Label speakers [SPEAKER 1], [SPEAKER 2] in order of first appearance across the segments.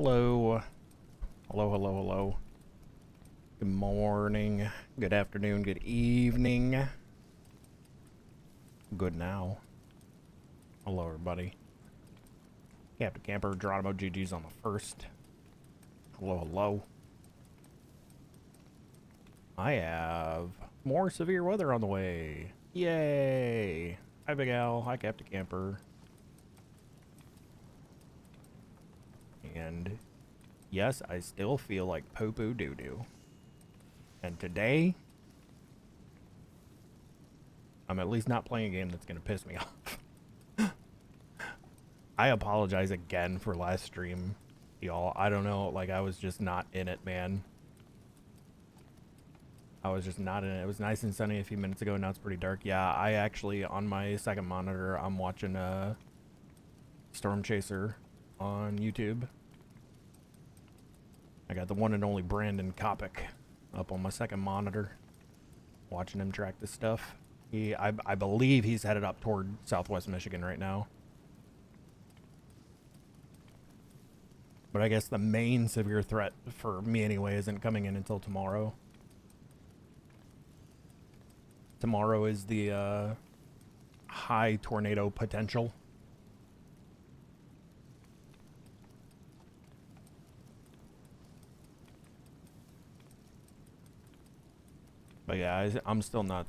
[SPEAKER 1] Hello. Hello, hello, hello. Good morning, good afternoon, good evening. Good now. Hello, everybody. Captain Camper, Geronimo GG's on the first. Hello, hello. I have more severe weather on the way. Yay! Hi, Big Al. Hi, Captain Camper. And yes, I still feel like poo-poo doo-doo. And today, I'm at least not playing a game that's going to piss me off. I apologize again for last stream, y'all. I don't know, like, I was just not in it, man. I was just not in it. It was nice and sunny a few minutes ago, now it's pretty dark. Yeah, I actually, on my second monitor, I'm watching Storm Chaser on YouTube. I got the one and only Brandon Kopic up on my second monitor, watching him track this stuff. I believe he's headed up toward Southwest Michigan right now. But I guess the main severe threat for me anyway isn't coming in until tomorrow. Tomorrow is the high tornado potential. But yeah, I'm still not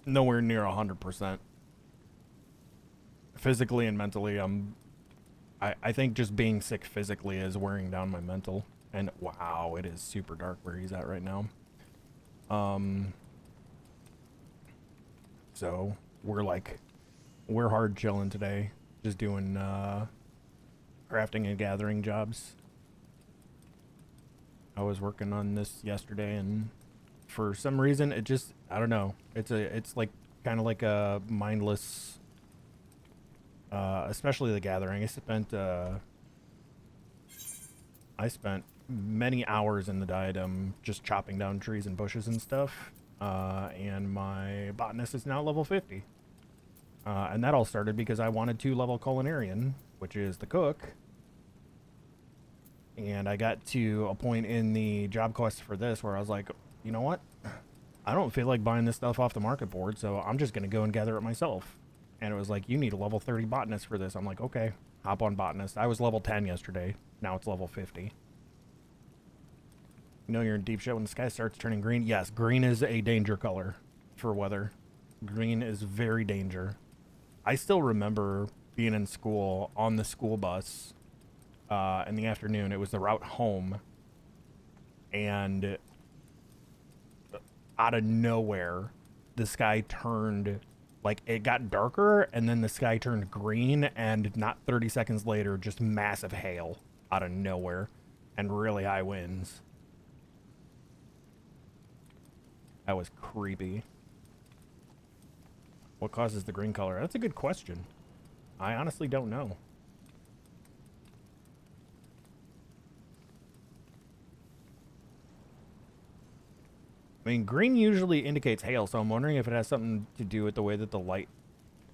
[SPEAKER 1] nowhere near 100%. Physically and mentally, I think just being sick physically is wearing down my mental. And wow, it is super dark where he's at right now. So we're hard chilling today, just doing crafting and gathering jobs. I was working on this yesterday, and for some reason it just, I don't know, it's like kind of like a mindless, especially the gathering. I spent many hours in the diadem just chopping down trees and bushes and stuff, and my botanist is now level 50. And that all started because I wanted to level Culinarian, which is the cook. And I got to a point in the job quest for this where I was like, you know what? I don't feel like buying this stuff off the market board, so I'm just going to go and gather it myself. And it was like, you need a level 30 botanist for this. I'm like, okay, hop on botanist. I was level 10 yesterday. Now it's level 50. You know you're in deep shit when the sky starts turning green? Yes, green is a danger color for weather. Green is very danger. I still remember being in school on the school bus in the afternoon. It was the route home, and out of nowhere the sky turned, like, it got darker and then the sky turned green, and not 30 seconds later just massive hail out of nowhere and really high winds. That was creepy. What causes the green color? That's a good question. I honestly don't know. I mean, green usually indicates hail, so I'm wondering if it has something to do with the way that the light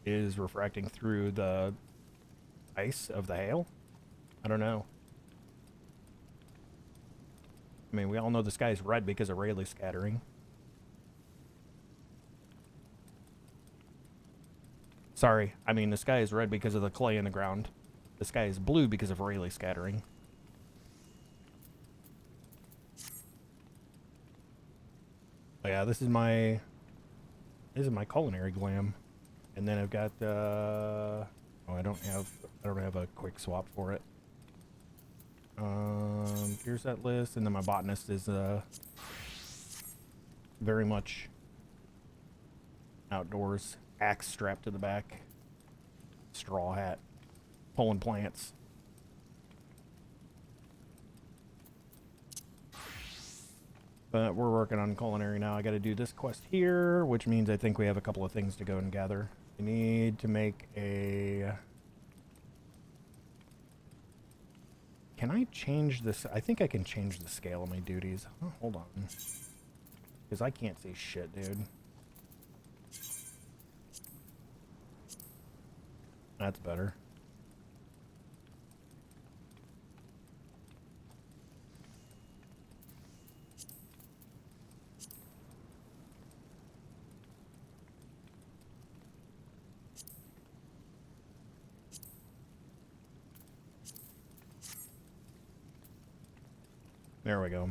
[SPEAKER 1] is refracting through the ice of the hail. I don't know. I mean, we all know the sky is red because of Rayleigh scattering. Sorry, I mean the sky is red because of the clay in the ground. The sky is blue because of Rayleigh scattering. But yeah, this is my culinary glam. And then I've got oh, I don't have a quick swap for it. Here's that list, and then my botanist is very much outdoors. Axe strapped to the back, straw hat, pulling plants. But we're working on culinary now. I got to do this quest here, which means I think we have a couple of things to go and gather. We need to make a... Can I change this? I think I can change the scale of my duties. Oh, hold on. Because I can't see shit, dude. That's better. There we go.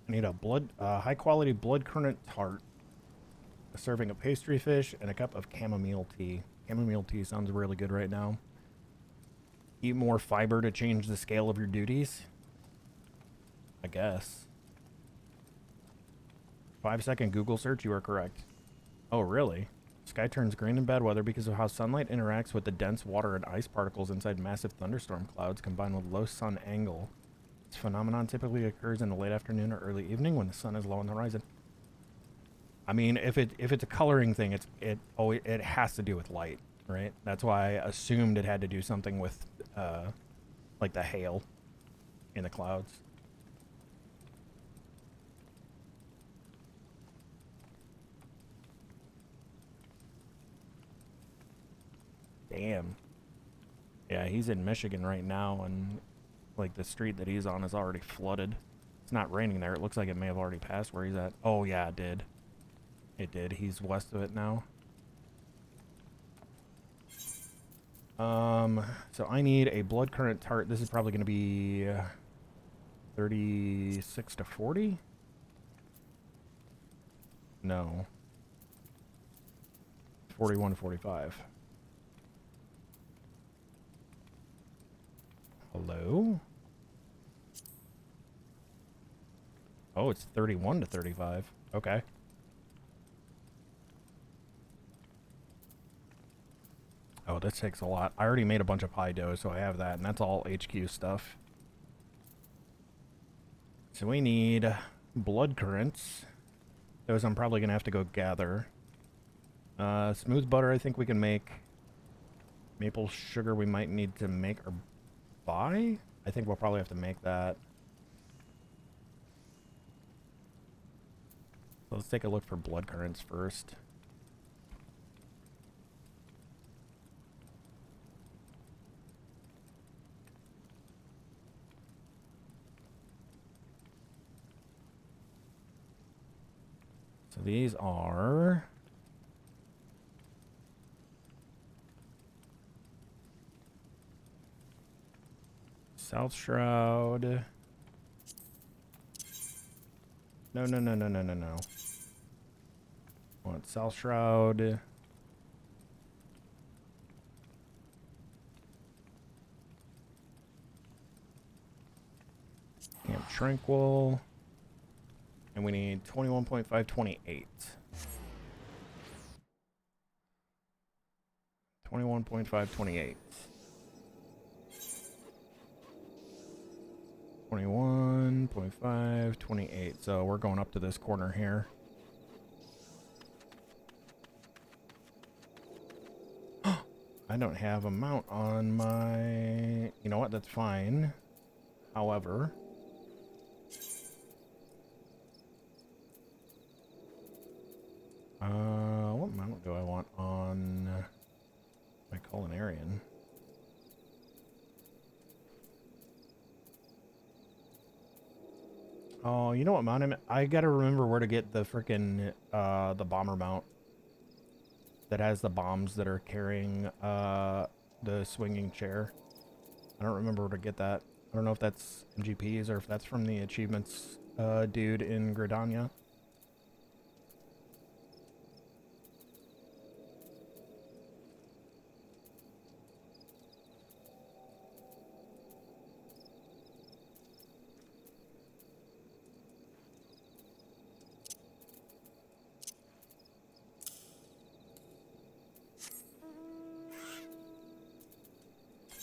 [SPEAKER 1] I need a high quality blood currant tart, a serving of pastry fish, and a cup of chamomile tea. Chamomile tea sounds really good right now. Eat more fiber to change the scale of your duties? I guess. 5-second Google search, you are correct. Oh, really? Sky turns green in bad weather because of how sunlight interacts with the dense water and ice particles inside massive thunderstorm clouds combined with low sun angle. This phenomenon typically occurs in the late afternoon or early evening when the sun is low on the horizon. I mean, if it's a coloring thing, it has to do with light, right? That's why I assumed it had to do something with like the hail in the clouds. Damn. Yeah, he's in Michigan right now, and like the street that he's on is already flooded. It's not raining there. It looks like it may have already passed where he's at. Oh yeah, it did. It did. He's west of it now. So I need a blood currant tart. This is probably going to be 36 to 40? No. 41 to 45. Hello? Oh, it's 31 to 35. Okay. Oh, this takes a lot. I already made a bunch of pie dough, so I have that, and that's all HQ stuff. So we need blood currants. Those I'm probably going to have to go gather. Smooth butter I think we can make. Maple sugar we might need to make or buy? I think we'll probably have to make that. So let's take a look for blood currants first. So these are South Shroud. No. I want South Shroud. Camp Tranquil. And we need 21.528. 21.528. 21.528. So we're going up to this corner here. I don't have a mount on my... You know what? That's fine. However... what mount do I want on my Culinarian? Oh, you know what mount I gotta remember where to get the frickin' the bomber mount that has the bombs that are carrying the swinging chair. I don't remember where to get that. I don't know if that's MGPs or if that's from the achievements dude in Gridania.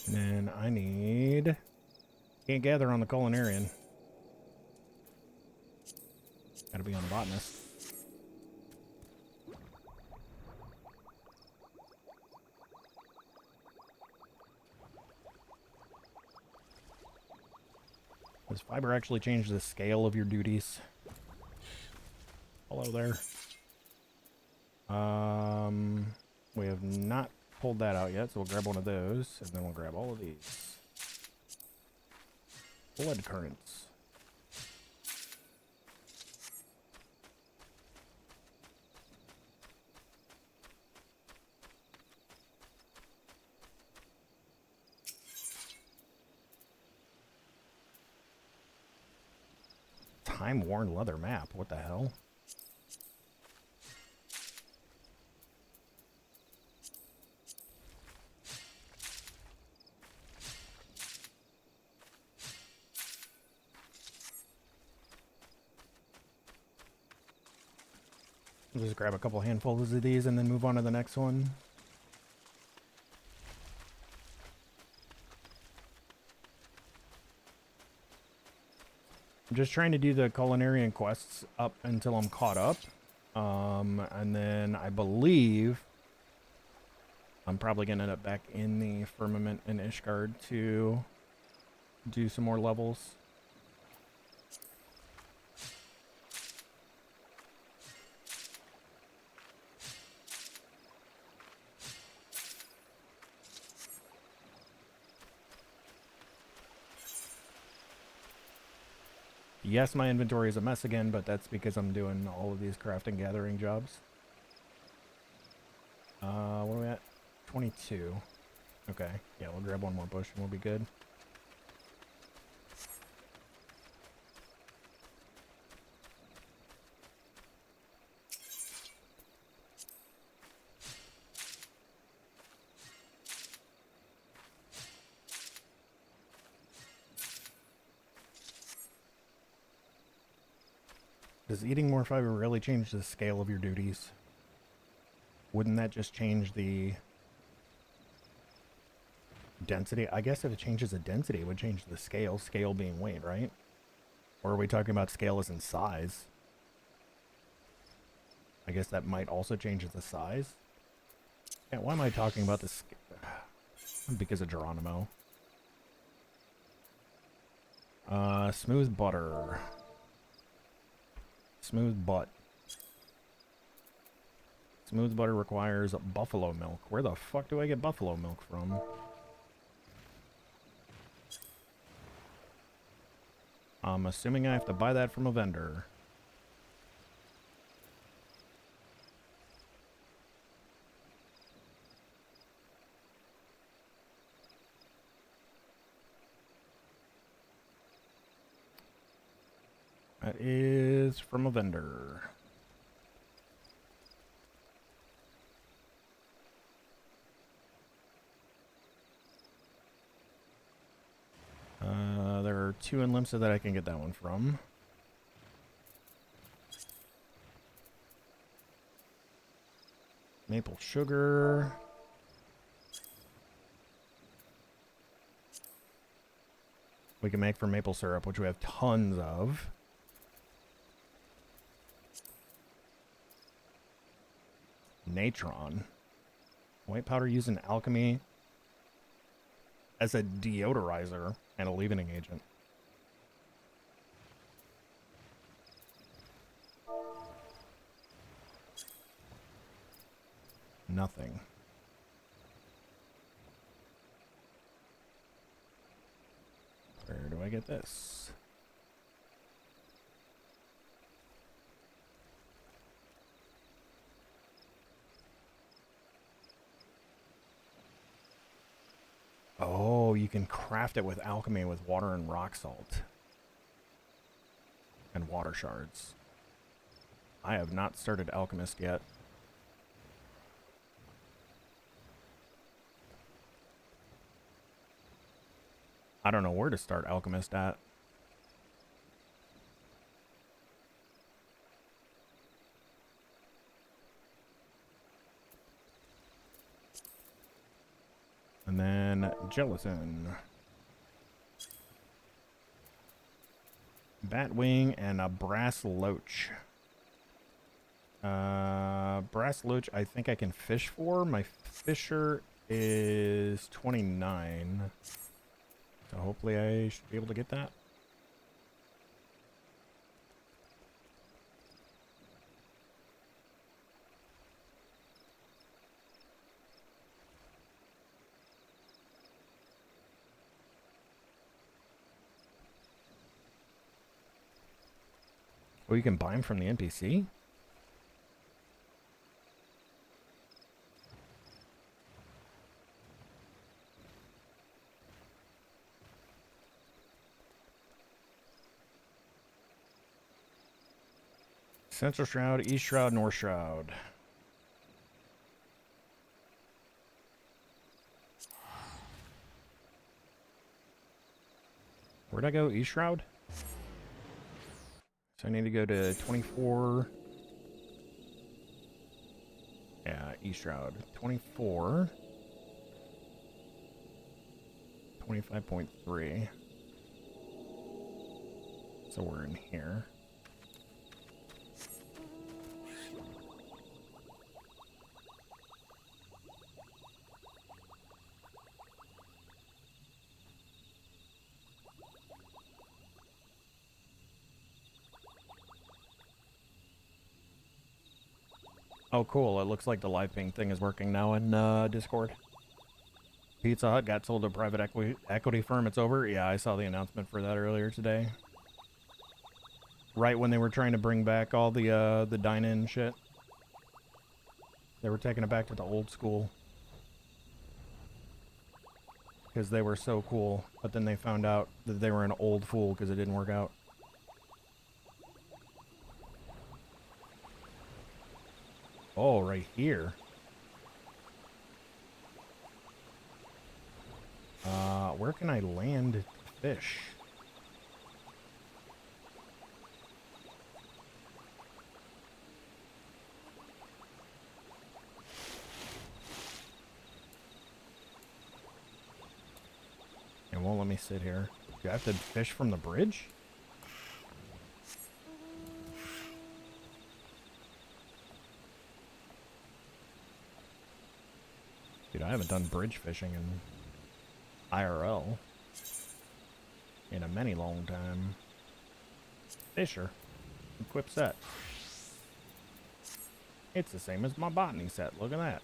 [SPEAKER 1] And then I need... Can't gather on the Culinarian. Gotta be on the botanist. Does fiber actually change the scale of your duties? Hello there. We have not pulled that out yet, so we'll grab one of those, and then we'll grab all of these. Blood currants. Time-worn leather map. What the hell? I'll just grab a couple handfuls of these and then move on to the next one. I'm just trying to do the Culinarian quests up until I'm caught up. And then I believe I'm probably going to end up back in the Firmament and Ishgard to do some more levels. Yes, my inventory is a mess again, but that's because I'm doing all of these crafting gathering jobs. What are we at? 22. Okay, yeah, we'll grab one more bush and we'll be good. Does eating more fiber really change the scale of your duties? Wouldn't that just change the density? I guess if it changes the density, it would change the scale. Scale being weight, right? Or are we talking about scale as in size? I guess that might also change the size. Yeah, why am I talking about this? Because of Geronimo. Smooth butter. Smooth butt. Smooth butter requires buffalo milk. Where the fuck do I get buffalo milk from? I'm assuming I have to buy that from a vendor. That is from a vendor. There are 2 in Limsa that I can get that one from. Maple sugar. We can make from maple syrup, which we have tons of. Natron. White powder used in alchemy as a deodorizer and a leavening agent. Nothing. Where do I get this? Oh, you can craft it with alchemy with water and rock salt. And water shards. I have not started Alchemist yet. I don't know where to start Alchemist at. And then gelatin. Batwing and a brass loach. Brass loach I think I can fish for. My fisher is 29. So hopefully I should be able to get that. Oh, you can buy them from the NPC? Central Shroud, East Shroud, North Shroud. Where'd I go? East Shroud? So I need to go to 24. Yeah, East Shroud. 24. 25.3. So we're in here. Oh, cool. It looks like the live ping thing is working now in Discord. Pizza Hut got sold to a private equity firm. It's over. Yeah, I saw the announcement for that earlier today. Right when they were trying to bring back all the dine-in shit. They were taking it back to the old school. Because they were so cool. But then they found out that they were an old fool because it didn't work out. Oh, right here. Where can I land fish? It won't let me sit here. Do I have to fish from the bridge? Dude, I haven't done bridge fishing in IRL in a many long time. Fisher. Equip set. It's the same as my botany set. Look at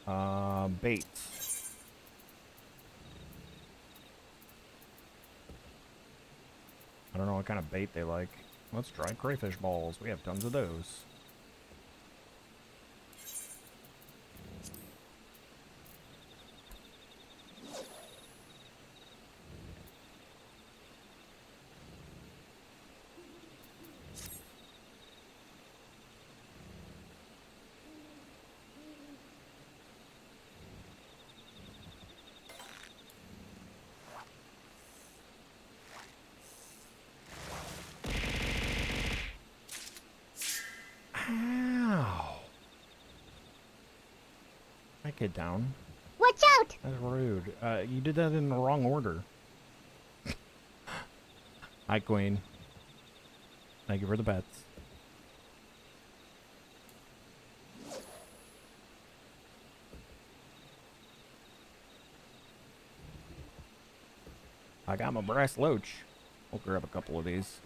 [SPEAKER 1] that. Baits. I don't know what kind of bait they like. Let's try crayfish balls. We have tons of those. Ow. I get down.
[SPEAKER 2] Watch out!
[SPEAKER 1] That's rude. You did that in the wrong order. Hi, Queen. Thank you for the pets. I got my brass loach. We'll grab a couple of these.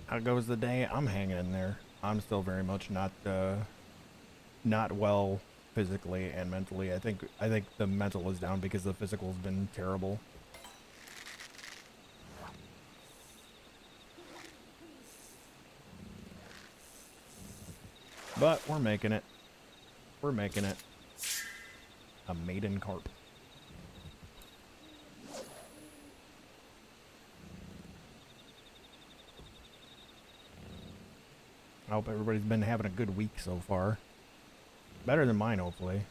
[SPEAKER 1] How goes the day? I'm hanging in there. I'm still very much not well physically and mentally. I think the mental is down because the physical's been terrible. But we're making it. We're making it. A maiden carp. I hope everybody's been having a good week so far. Better than mine, hopefully.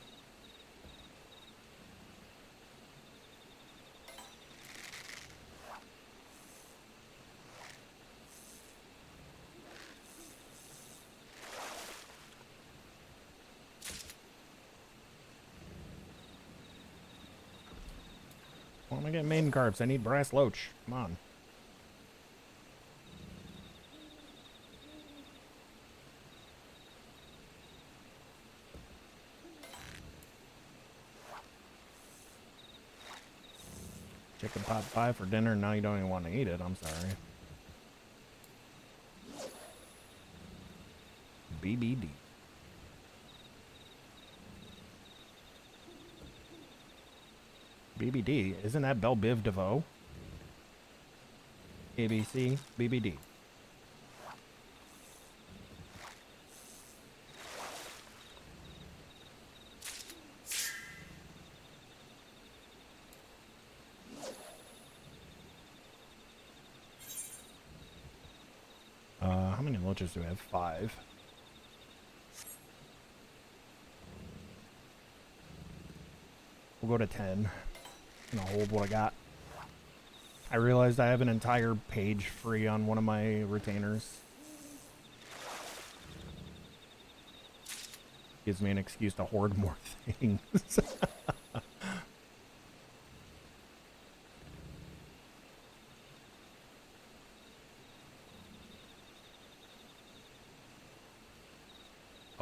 [SPEAKER 1] Well, I'm gonna get maiden carps. I need brass loach. Come on. Chicken pot pie for dinner, now you don't even want to eat it. I'm sorry. BBD. BBD, isn't that Belle Biv DeVoe? ABC, BBD. How many loaches do we have? 5. We'll go to 10. And I'll hold what I got. I realized I have an entire page free on one of my retainers. Gives me an excuse to hoard more things.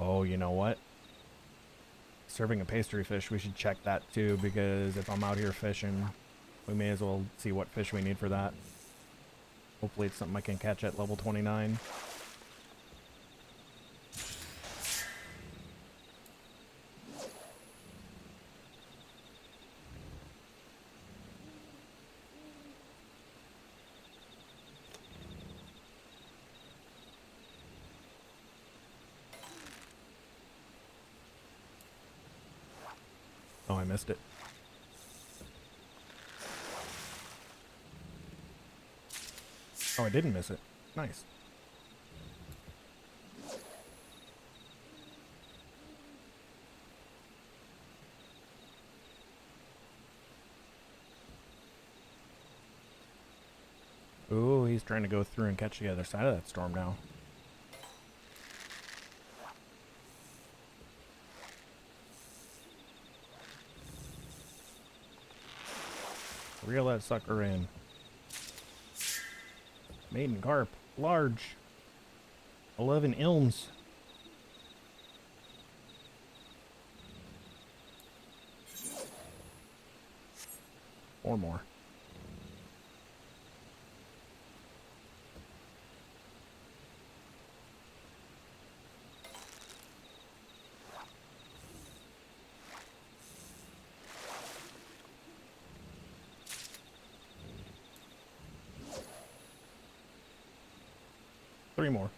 [SPEAKER 1] Oh, you know what? Serving a pastry fish, we should check that too, because if I'm out here fishing, we may as well see what fish we need for that. Hopefully it's something I can catch at level 29. Oh, I missed it. Oh, I didn't miss it. Nice. Ooh, he's trying to go through and catch the other side of that storm now. Reel that sucker in. Maiden carp, large. 11 ilms. Or more. Three more.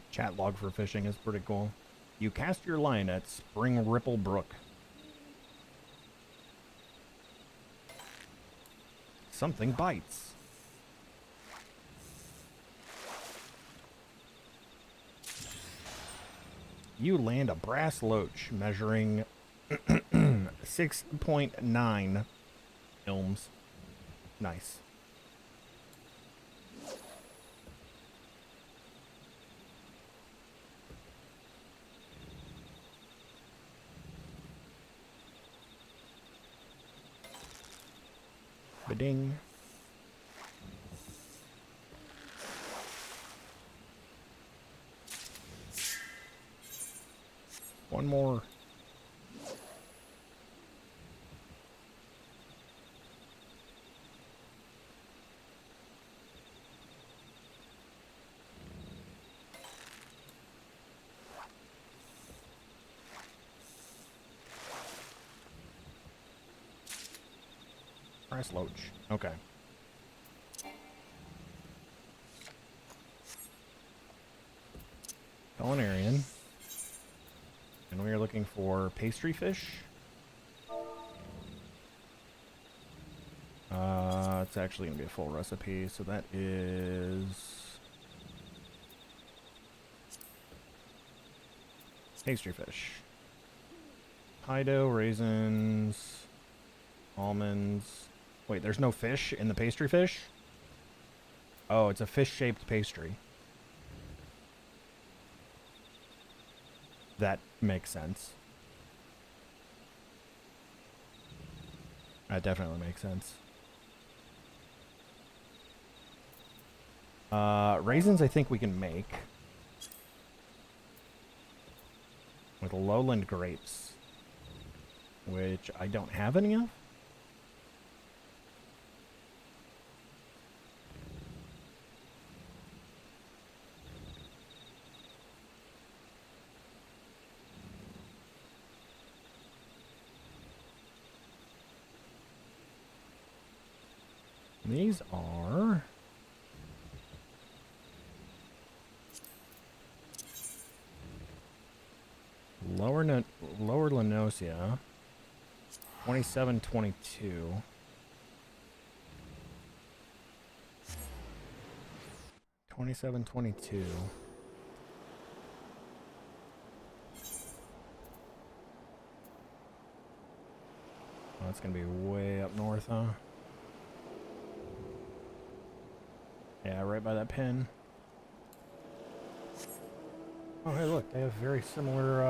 [SPEAKER 1] Chat log for fishing is pretty cool. You cast your line at Spring Ripple Brook. Something bites. You land a brass loach measuring 6.9 ilms. Nice. Ba-ding. One more. Price loach. Okay. Culinarian. And we are looking for pastry fish. It's actually going to be a full recipe, so that is pastry fish. Pie dough, raisins, almonds. Wait, there's no fish in the pastry fish? Oh, it's a fish-shaped pastry. That makes sense. That definitely makes sense. Raisins I think we can make. With lowland grapes. Which I don't have any of. These are lower Lenosia, 2722. 2722. Oh, that's gonna be way up north, huh? Yeah, right by that pin. Oh, hey, look, they have very similar,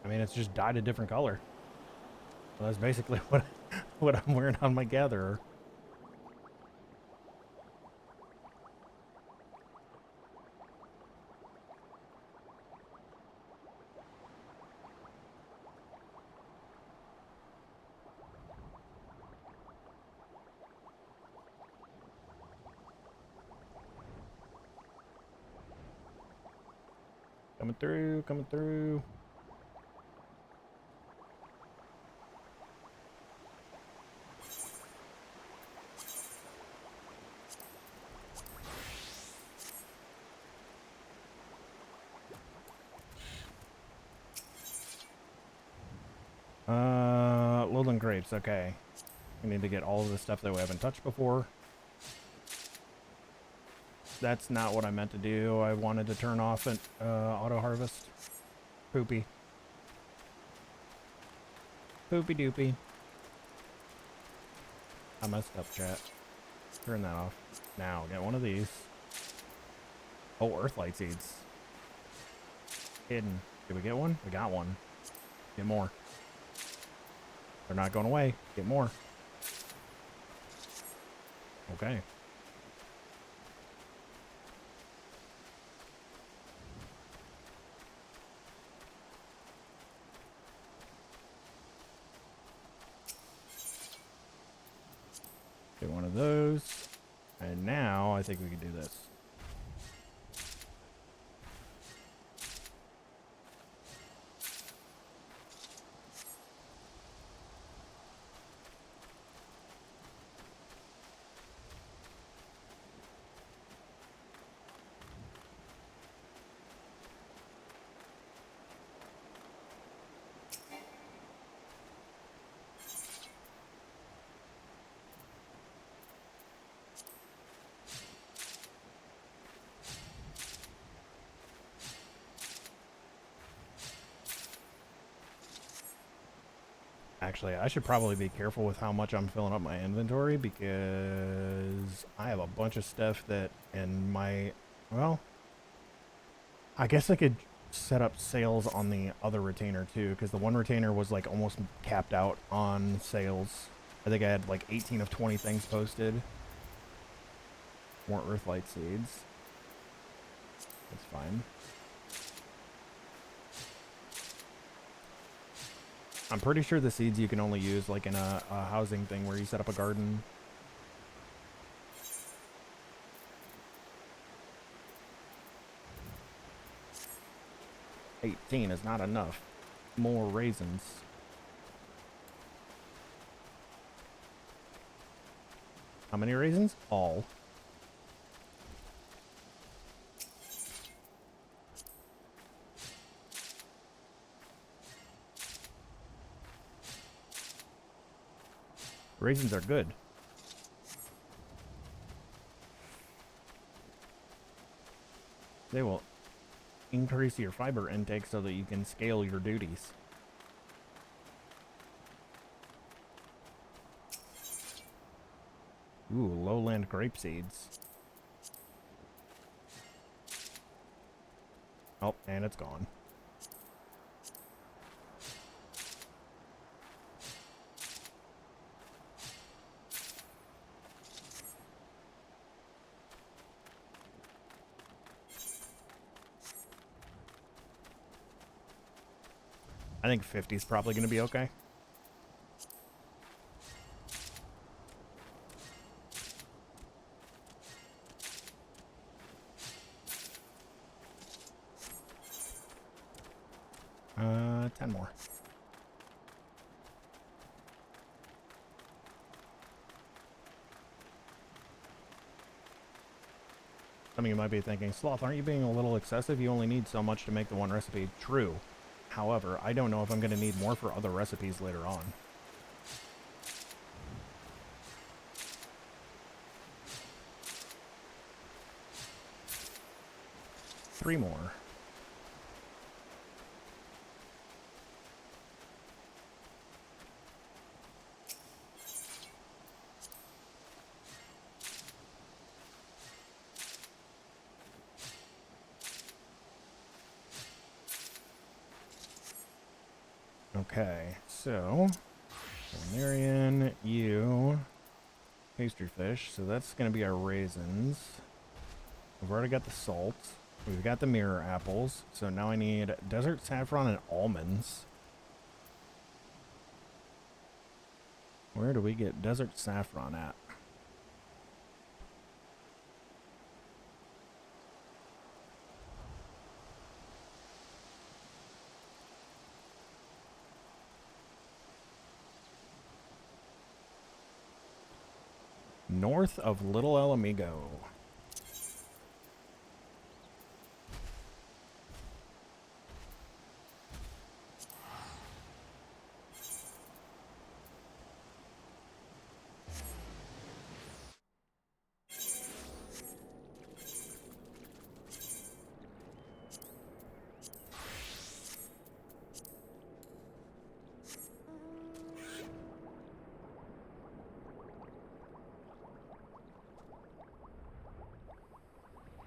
[SPEAKER 1] I mean, it's just dyed a different color. Well, that's basically what I'm wearing on my gatherer. Coming through, coming through. Lowland grapes, okay. We need to get all of the stuff that we haven't touched before. That's not what I meant to do. I wanted to turn off an auto harvest. Poopy. Poopy doopy. I messed up, chat. Turn that off. Now, get one of these. Oh, earthlight seeds. Hidden. Did we get one? We got one. Get more. They're not going away. Get more. Okay. Get one of those. And now I think we can do this. Actually, I should probably be careful with how much I'm filling up my inventory because I have a bunch of stuff that in my, well, I guess I could set up sales on the other retainer too because the one retainer was like almost capped out on sales. I think I had like 18 of 20 things posted. More earthlight seeds. That's fine. I'm pretty sure the seeds you can only use like in a housing thing where you set up a garden. $18 is not enough. More raisins. How many raisins? All. Raisins are good. They will increase your fiber intake so that you can scale your duties. Ooh, lowland grape seeds. Oh, and it's gone. I think 50 is probably going to be okay. Uh, 10 more. Some of you might be thinking, Sloth, aren't you being a little excessive? You only need so much to make the one recipe. True. However, I don't know if I'm going to need more for other recipes later on. Three more. Okay, so Culinarian, you, pastry fish. So that's going to be our raisins. We've already got the salt. We've got the mirror apples. So now I need desert saffron and almonds. Where do we get desert saffron at? North of Little El Amigo.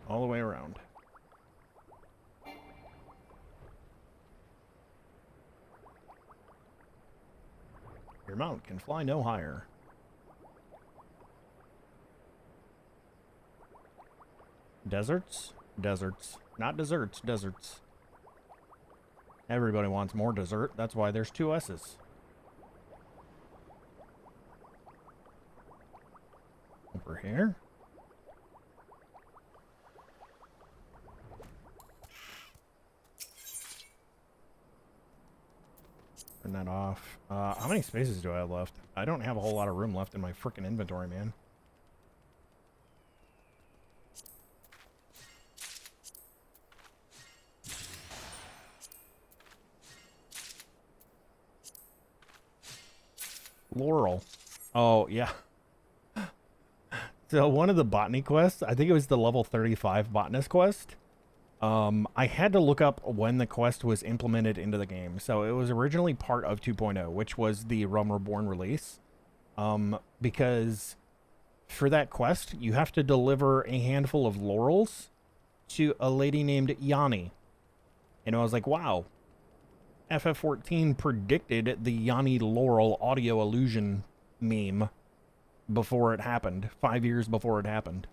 [SPEAKER 1] All the way around. Your mount can fly no higher. Deserts? Deserts. Not desserts, deserts. Everybody wants more dessert. That's why there's two S's. Over here. Turn that off. How many spaces do I have left? I don't have a whole lot of room left in my frickin' inventory, man. Laurel. Oh, yeah. So one of the botany quests, I think it was the level 35 botanist quest. I had to look up when the quest was implemented into the game. So it was originally part of 2.0, which was the Realm Reborn release. Because for that quest, you have to deliver a handful of laurels to a lady named Yanni. And I was like, wow. FF14 predicted the Yanni Laurel audio illusion meme before it happened, 5 years before it happened.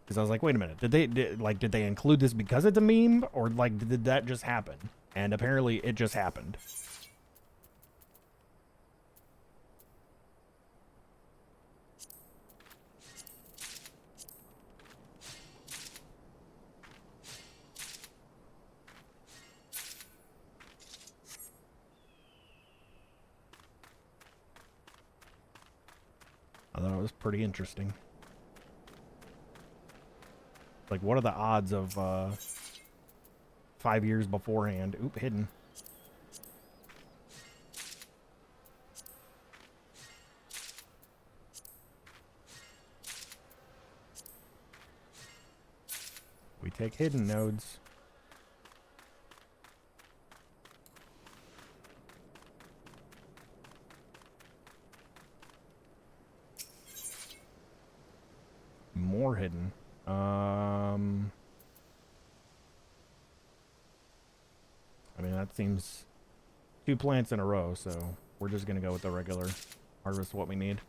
[SPEAKER 1] Because I was like, wait a minute, did they include this because it's a meme, or like did that just happen? And apparently it just happened. I thought it was pretty interesting. Like, what are the odds of 5 years beforehand? Oop, hidden. We take hidden nodes. More hidden. that seems 2 plants in a row, so we're just gonna go with the regular harvest what we need.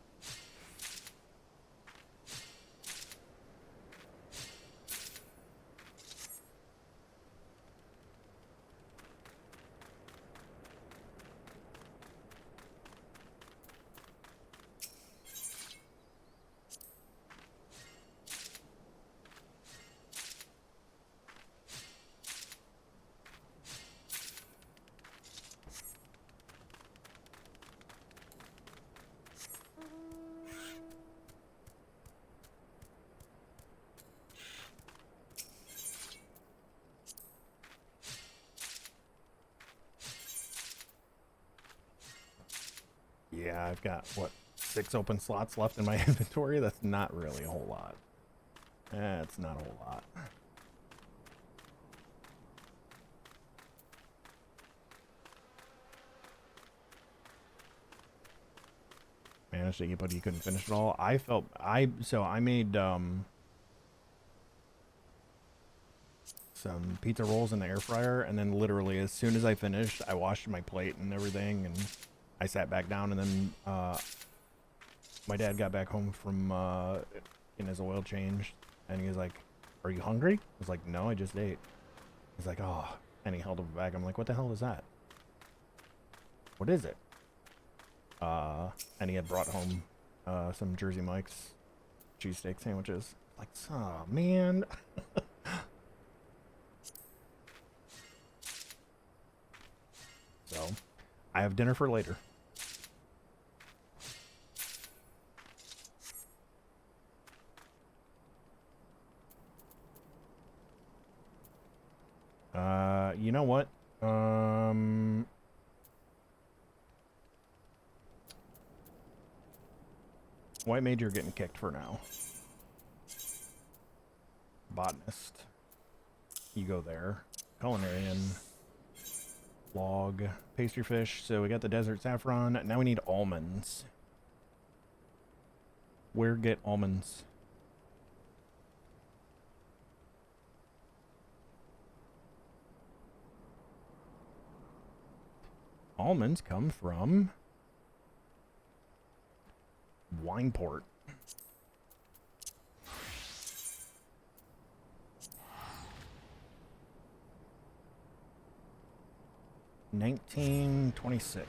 [SPEAKER 1] Yeah, I've got, what, 6 open slots left in my inventory? That's not really a whole lot. That's not a whole lot. Managed to get, but you couldn't finish it all. I made, some pizza rolls in the air fryer, and then literally as soon as I finished, I washed my plate and everything, and I sat back down, and then my dad got back home from getting his oil changed, and he was like, "Are you hungry?" I was like, "No, I just ate." He's like, "Oh," and he held up a bag. I'm like, "What the hell is that? What is it?" And he had brought home some Jersey Mike's cheesesteak sandwiches. Like, oh man. So, I have dinner for later. You know what? White mage, you're getting kicked for now. Botanist. You go there. Culinarian. Log. Pastry fish. So we got the desert saffron. Now we need almonds. Where get almonds? Almonds come from Wineport. $19.26.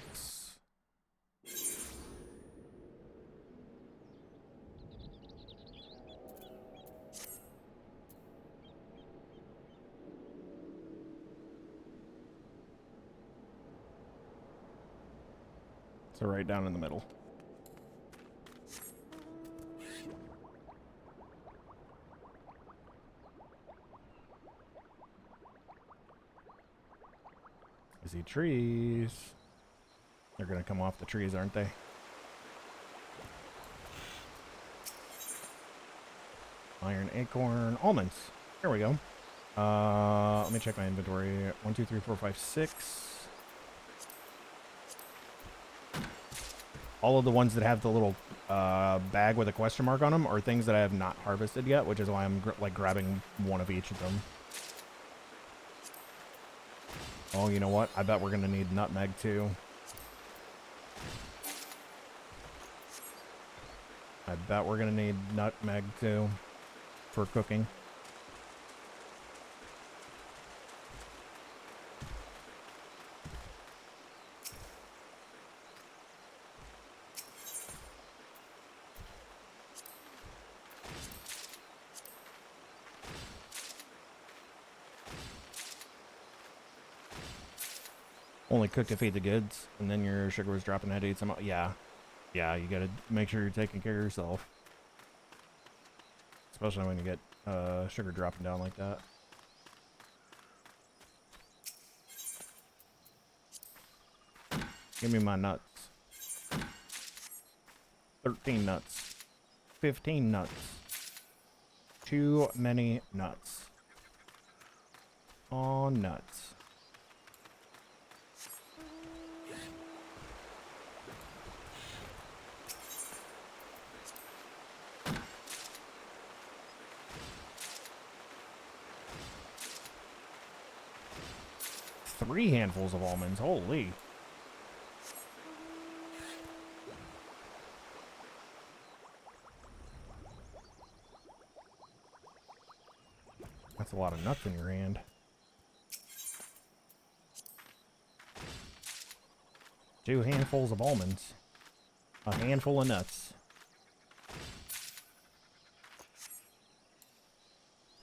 [SPEAKER 1] So right down in the middle. I see trees. They're gonna come off the trees, aren't they? Iron acorn. Almonds. Here we go. Let me check my inventory. 1, 2, 3, 4, 5, 6. All of the ones that have the little bag with a question mark on them are things that I have not harvested yet, which is why I'm grabbing one of each of them. Oh, you know what? I bet we're going to need nutmeg, too. I bet we're going to need nutmeg, too, for cooking. Only cook to feed the kids, and then your sugar was dropping. Had to eat some. Yeah, you gotta make sure you're taking care of yourself, especially when you get sugar dropping down like that. Give me my nuts. 13 nuts. 15 nuts. Too many nuts. Oh, nuts. 3 handfuls of almonds. Holy. That's a lot of nuts in your hand. Two handfuls of almonds. A handful of nuts.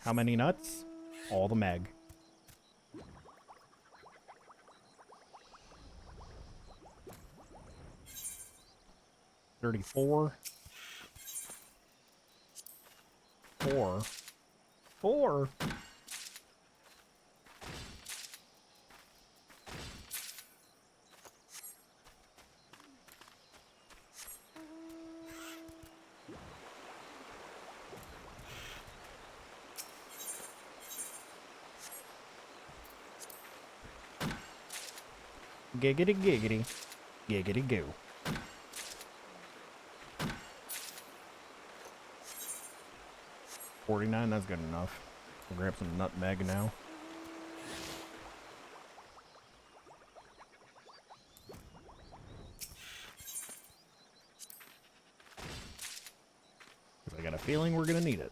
[SPEAKER 1] How many nuts? All the meg. $34. 4. Giggity giggity. Giggity goo. $49, that's good enough. We'll grab some nutmeg now. Because I got a feeling we're gonna need it.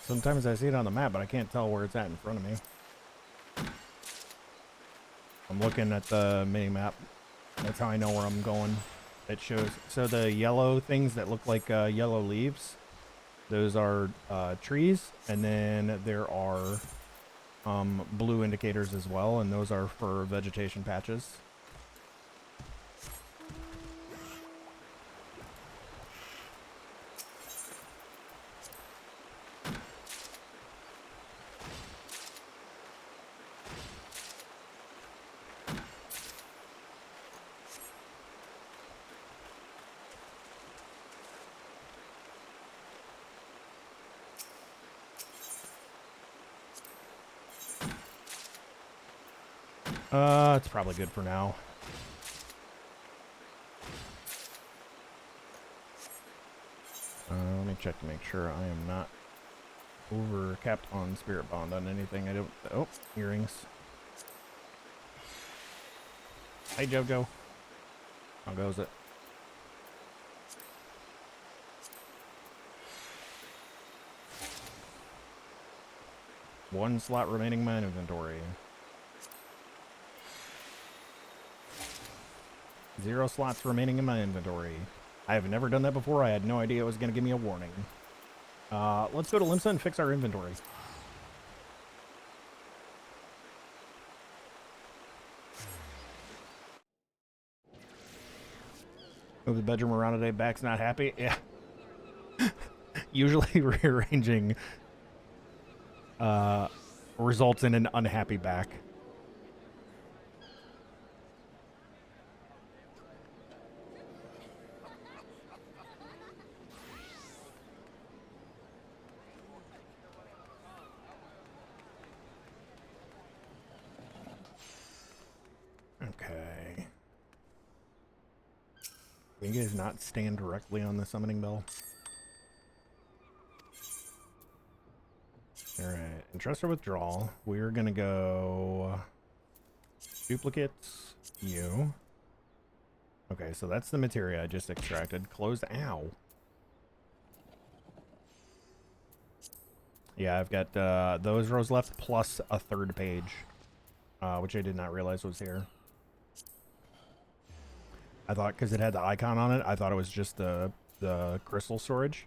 [SPEAKER 1] Sometimes I see it on the map, but I can't tell where it's at in front of me. I'm looking at the mini map. That's how I know where I'm going. It shows. So the yellow things that look like yellow leaves, those are trees, and then there are blue indicators as well, and those are for vegetation patches. It's probably good for now. Let me check to make sure I am not over capped on spirit bond on anything. I don't. Oh, earrings. Hey, Jojo. How goes it? One slot remaining in my inventory. 0 slots remaining in my inventory. I have never done that before. I had no idea it was going to give me a warning. Let's go to Limsa and fix our inventory. Move the bedroom around today. Back's not happy. Yeah. Usually rearranging results in an unhappy back. Okay. Can you guys not stand directly on the summoning bell? Alright, Entrusted Withdrawal. We're gonna go duplicates, you. Okay, so that's the materia I just extracted. Closed. Ow. Yeah, I've got those rows left plus a third page, which I did not realize was here. I thought because it had the icon on it, I thought it was just the crystal storage.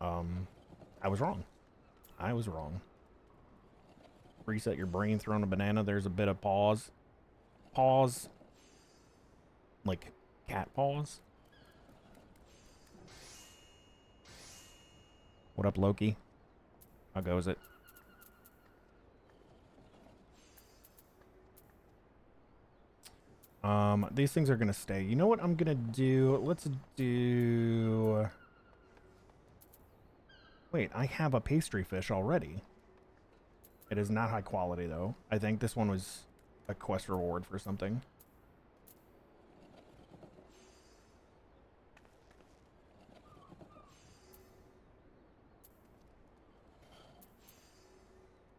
[SPEAKER 1] I was wrong. I was wrong. Reset your brain, throw in a banana. There's a bit of pause. Pause. Like cat paws. What up, Loki? How goes it? These things are gonna stay. You know what I'm gonna do? Let's do... Wait, I have a pastry fish already. It is not high quality, though. I think this one was a quest reward for something.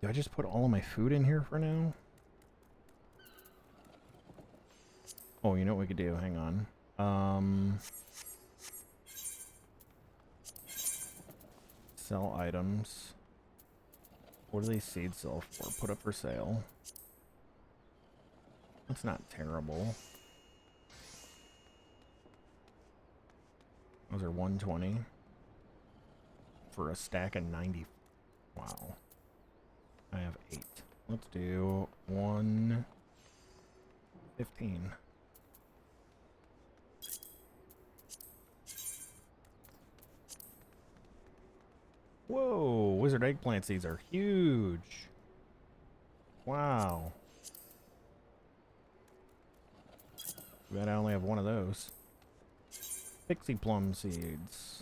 [SPEAKER 1] Do I just put all of my food in here for now? Oh, you know what we could do? Hang on. Sell items. What do these seeds sell for? Put up for sale. That's not terrible. Those are 120 for a stack of 90. Wow. I have 8. Let's do 115. Whoa, wizard eggplant seeds are huge. Wow. Too bad I only have one of those. Pixie plum seeds.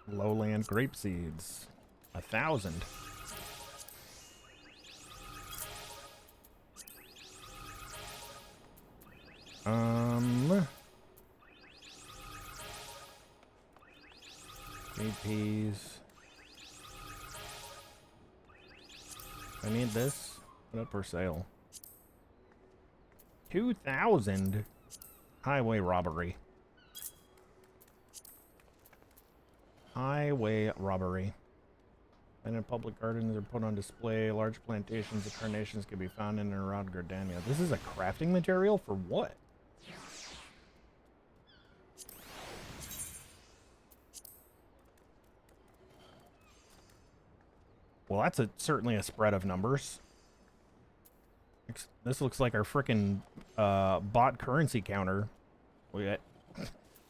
[SPEAKER 1] Lowland grape seeds. 1,000. Need peas. I need this. Put up for sale. 2,000. Highway robbery. Highway robbery. And in public gardens are put on display. Large plantations of carnations can be found in and around Gardania. This is a crafting material for what? Well, that's certainly a spread of numbers. This looks like our frickin' bot currency counter. We got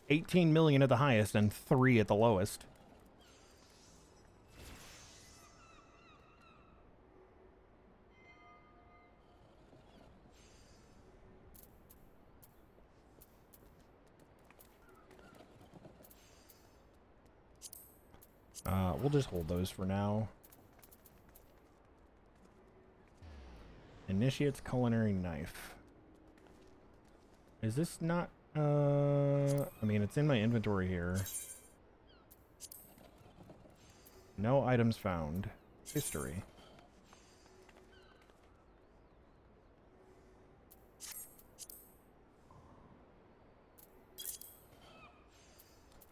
[SPEAKER 1] 18 million at the highest and 3 at the lowest. We'll just hold those for now. Initiates culinary knife. Is this not, I mean, it's in my inventory here. No items found. History.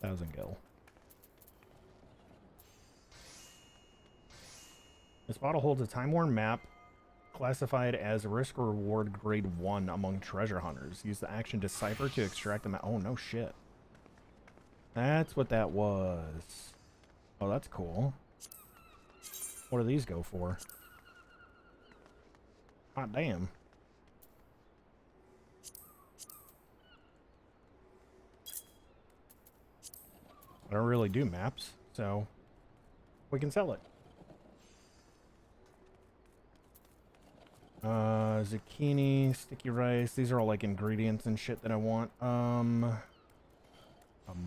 [SPEAKER 1] Thousand gil. This bottle holds a time-worn map classified as risk reward grade 1 among treasure hunters. Use the action Decipher to extract the map. Oh, no shit. That's what that was. Oh, that's cool. What do these go for? Hot damn. I don't really do maps, so we can sell it. Zucchini, sticky rice. These are all like ingredients and shit that I want. A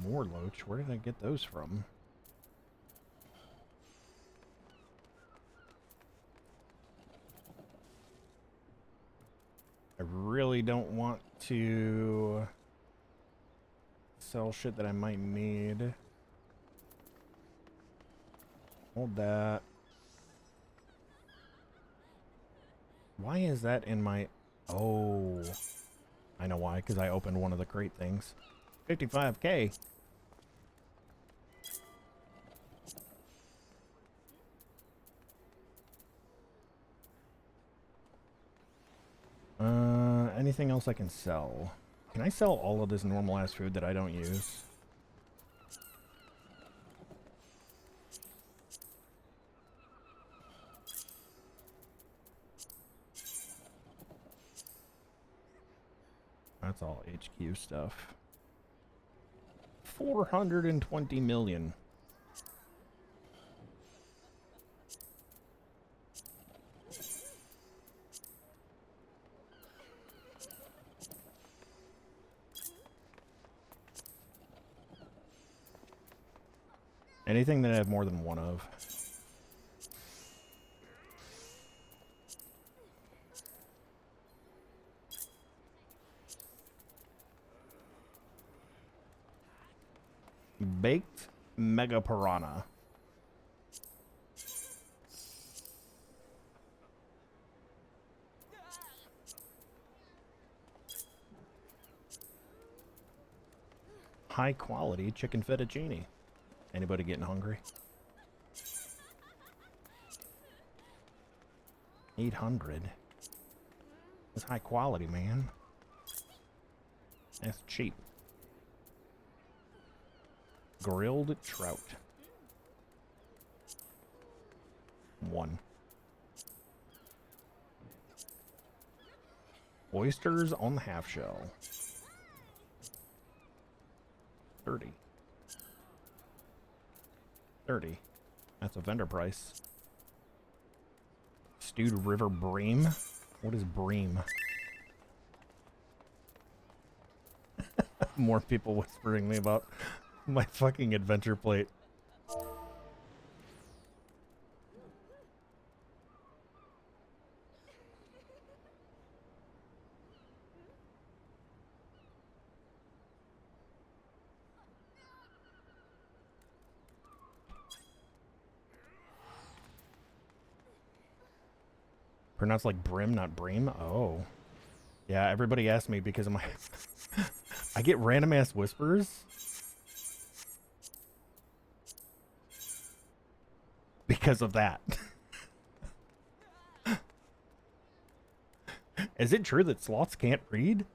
[SPEAKER 1] more loach. Where did I get those from? I really don't want to sell shit that I might need. Hold that. Why is that in my... Oh. I know why, because I opened one of the crate things. 55k. anything else I can sell? Can I sell all of this normal ass food that I don't use? That's all HQ stuff. 420 million. Anything that I have more than one of. Baked Mega Piranha. High quality chicken fettuccine. Anybody getting hungry? 800. That's high quality, man. That's cheap. Grilled trout. 1. Oysters on the half shell. 30. 30. That's a vendor price. Stewed river bream? What is bream? More people whispering me about my fucking adventure plate. Pronounced like brim, not bream? Oh. Yeah, everybody asked me because of my... I get random ass whispers. Because of that. Is it true that sloths can't read?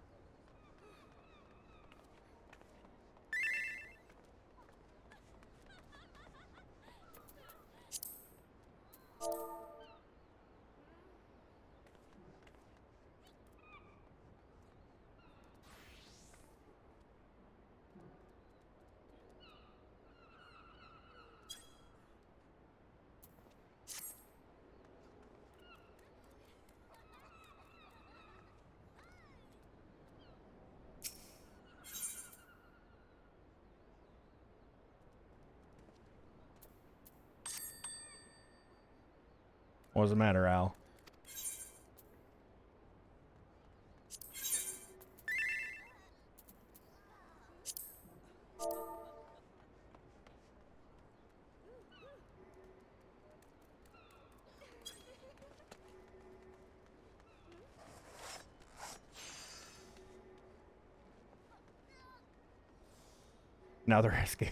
[SPEAKER 1] What does it matter, Al? Now they're asking.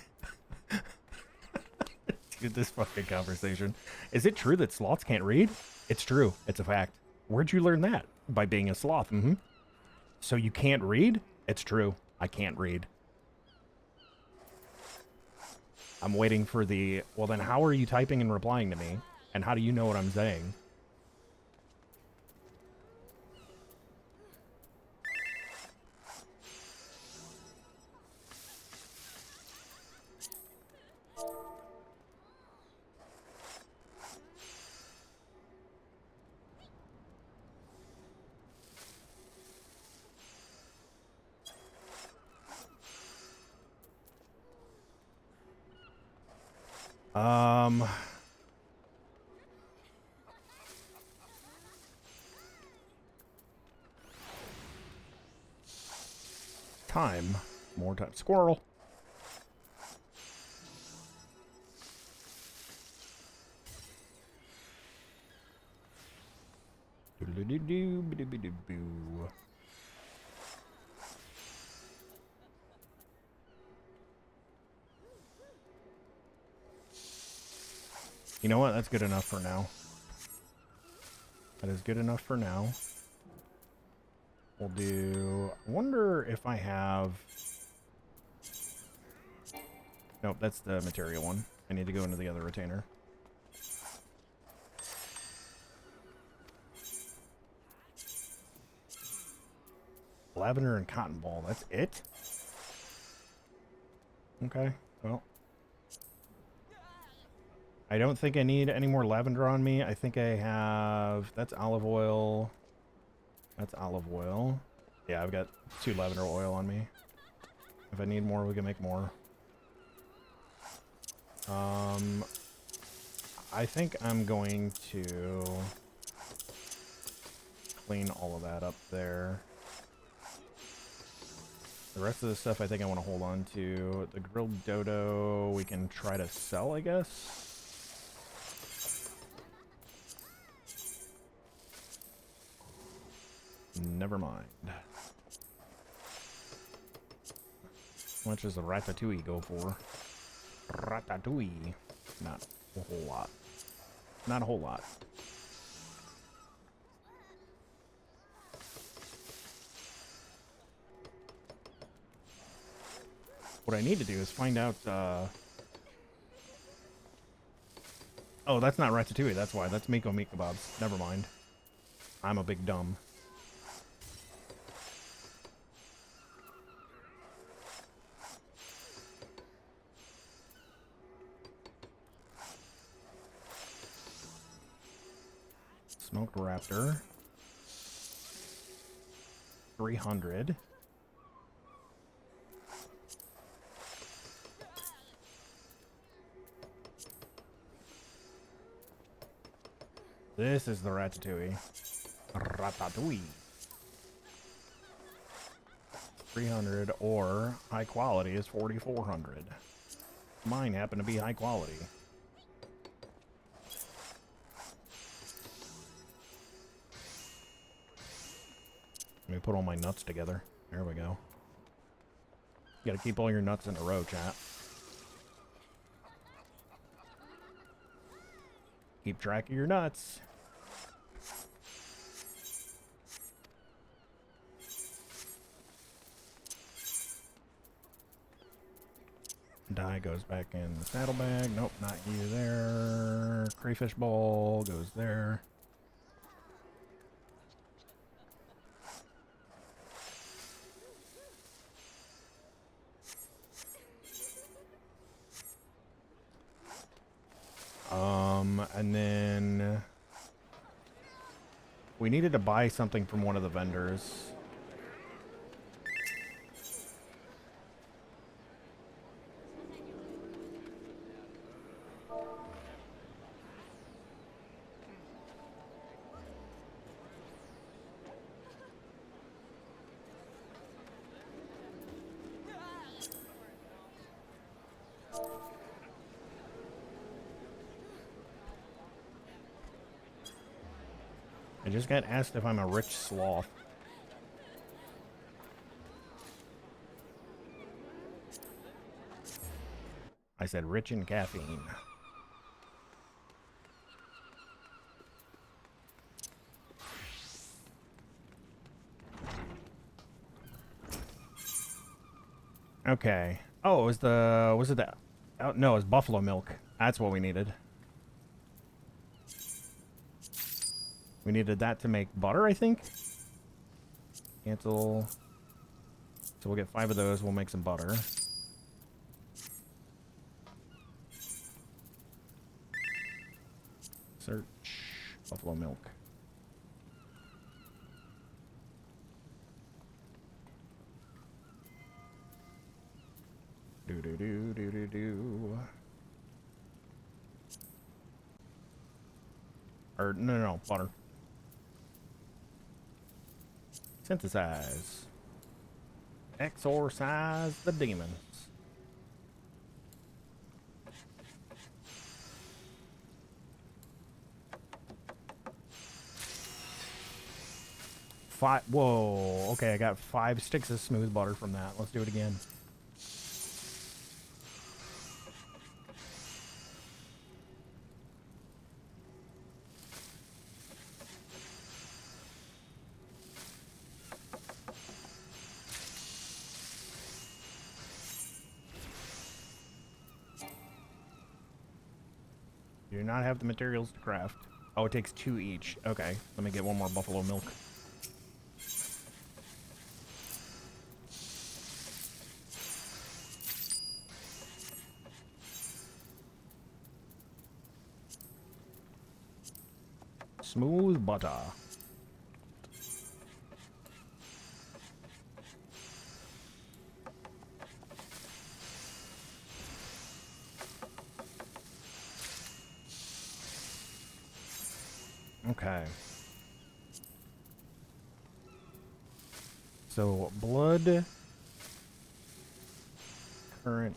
[SPEAKER 1] Dude, this fucking conversation. Is it true that sloths can't read? It's true. It's a fact. Where'd you learn that? By being a sloth. Mm-hmm. So you can't read? It's true. I can't read. I'm waiting for the... Well, then how are you typing and replying to me? And how do you know what I'm saying? Time. More time. Squirrel. You know what? That's good enough for now. That is good enough for now. We'll do... I wonder if I have... Nope, that's the material one. I need to go into the other retainer. Lavender and cotton ball. That's it? Okay, well. I don't think I need any more lavender on me. I think I have... That's olive oil. That's olive oil. Yeah, I've got 2 lavender oil on me. If I need more, we can make more. I think I'm going to clean all of that up there. The rest of the stuff I think I want to hold on to. The grilled dodo we can try to sell, I guess. Never mind. How much does the ratatouille go for? Ratatouille. Not a whole lot. Not a whole lot. What I need to do is find out, oh, that's not ratatouille, that's why. That's Miko meat kebabs. Never mind. I'm a big dumb. Smoked raptor. 300. This is the ratatouille. Ratatouille. 300 or high quality is 4,400. Mine happen to be high quality. Let me put all my nuts together. There we go. You gotta keep all your nuts in a row, chat. Keep track of your nuts. Dye goes back in the saddlebag. Nope, not you there. Crayfish ball goes there. And then we needed to buy something from one of the vendors. I just got asked if I'm a rich sloth. I said rich in caffeine. Okay. Oh, was it that? Oh, no, it was buffalo milk. That's what we needed. We needed that to make butter, I think. Cancel. So we'll get 5 of those. We'll make some butter. Search buffalo milk. Do. Or no, butter. Synthesize. Exorcise the demons. Whoa. Okay, I got 5 sticks of smooth butter from that. Let's do it again. Do not have the materials to craft. Oh, it takes 2 each. Okay, let me get one more buffalo milk. Smooth butter. Okay. So, blood, current,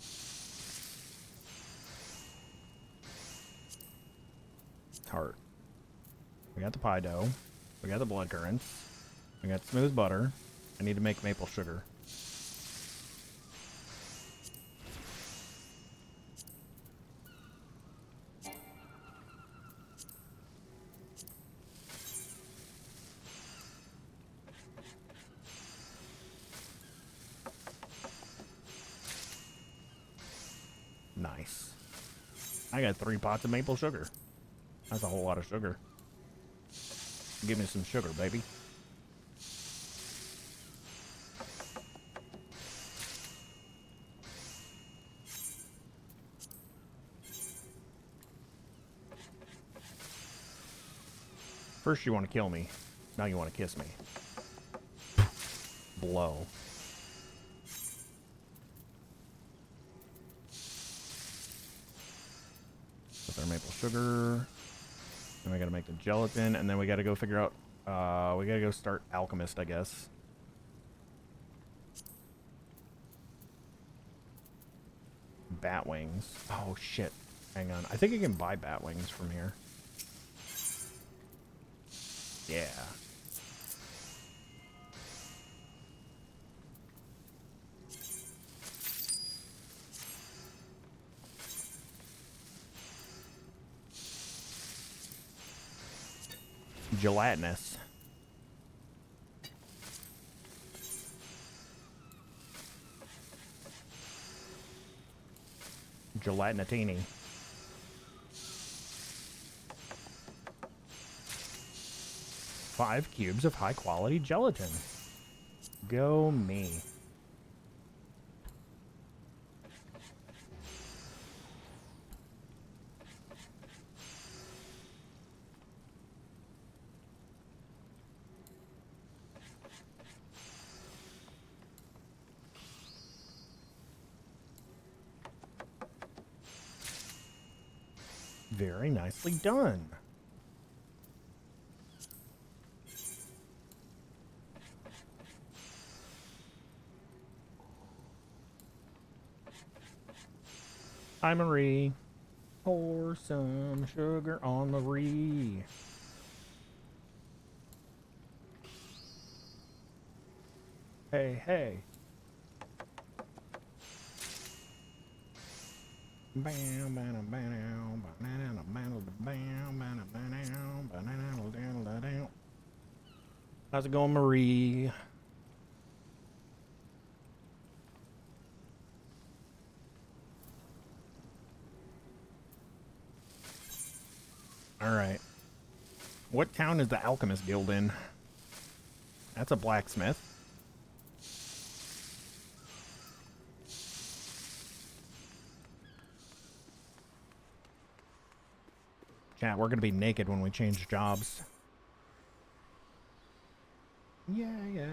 [SPEAKER 1] tart. We got the pie dough. We got the blood currants. We got smooth butter. I need to make maple sugar. Nice. I got 3 pots of maple sugar. That's a whole lot of sugar. Give me some sugar, baby. First you want to kill me. Now you want to kiss me. Blow. With our maple sugar. Then we gotta make the gelatin, and then we gotta go figure out, we gotta go start Alchemist, I guess. Bat wings. Oh shit. Hang on. I think I can buy bat wings from here. Yeah. Gelatinous. Gelatinatini. Five cubes of high quality gelatin. Go me. Very nicely done. Hi, Marie. Pour some sugar on Marie. Hey, hey. How's it going, Marie? All right. What town is the Alchemist Guild in? That's a blacksmith. Chat, we're gonna be naked when we change jobs. Yeah, yeah.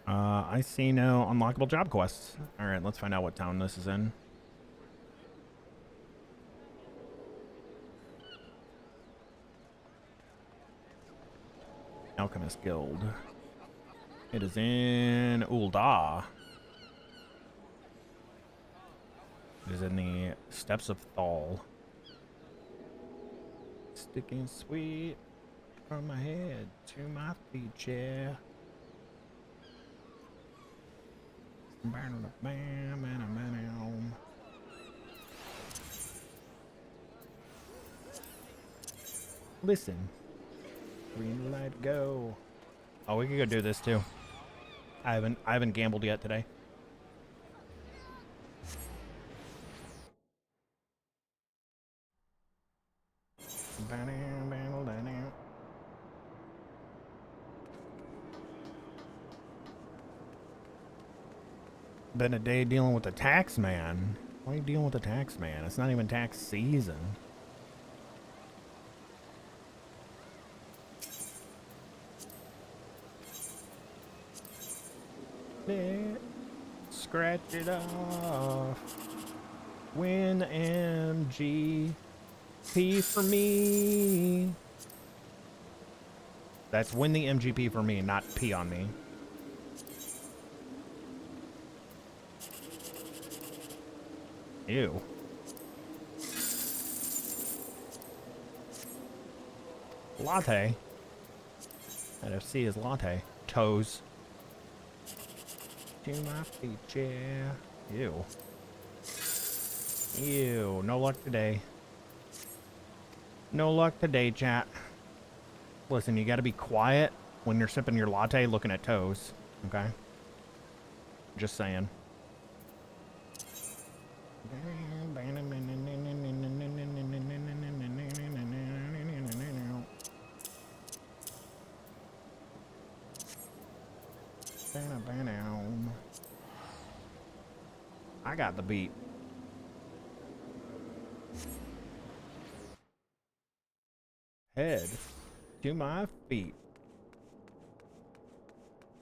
[SPEAKER 1] I see no unlockable job quests. All right, let's find out what town this is in. Alchemist Guild. It is in Ul'dah. It is in the Steppes of Thal. Sticking sweet from my head to my feet, yeah. Listen. Green light, go. Oh, we can go do this too. I haven't gambled yet today. Been a day dealing with the tax man. Why are you dealing with the tax man? It's not even tax season. Scratch it off. Win MG. P for me. That's win the MGP for me, not P on me. Ew. Latte. NFC is latte. Toes. To my feet, yeah. Ew. Ew. No luck today. No luck today, chat. Listen, you gotta be quiet when you're sipping your latte looking at toes. Okay? Just saying. I got the beat. Head to my feet.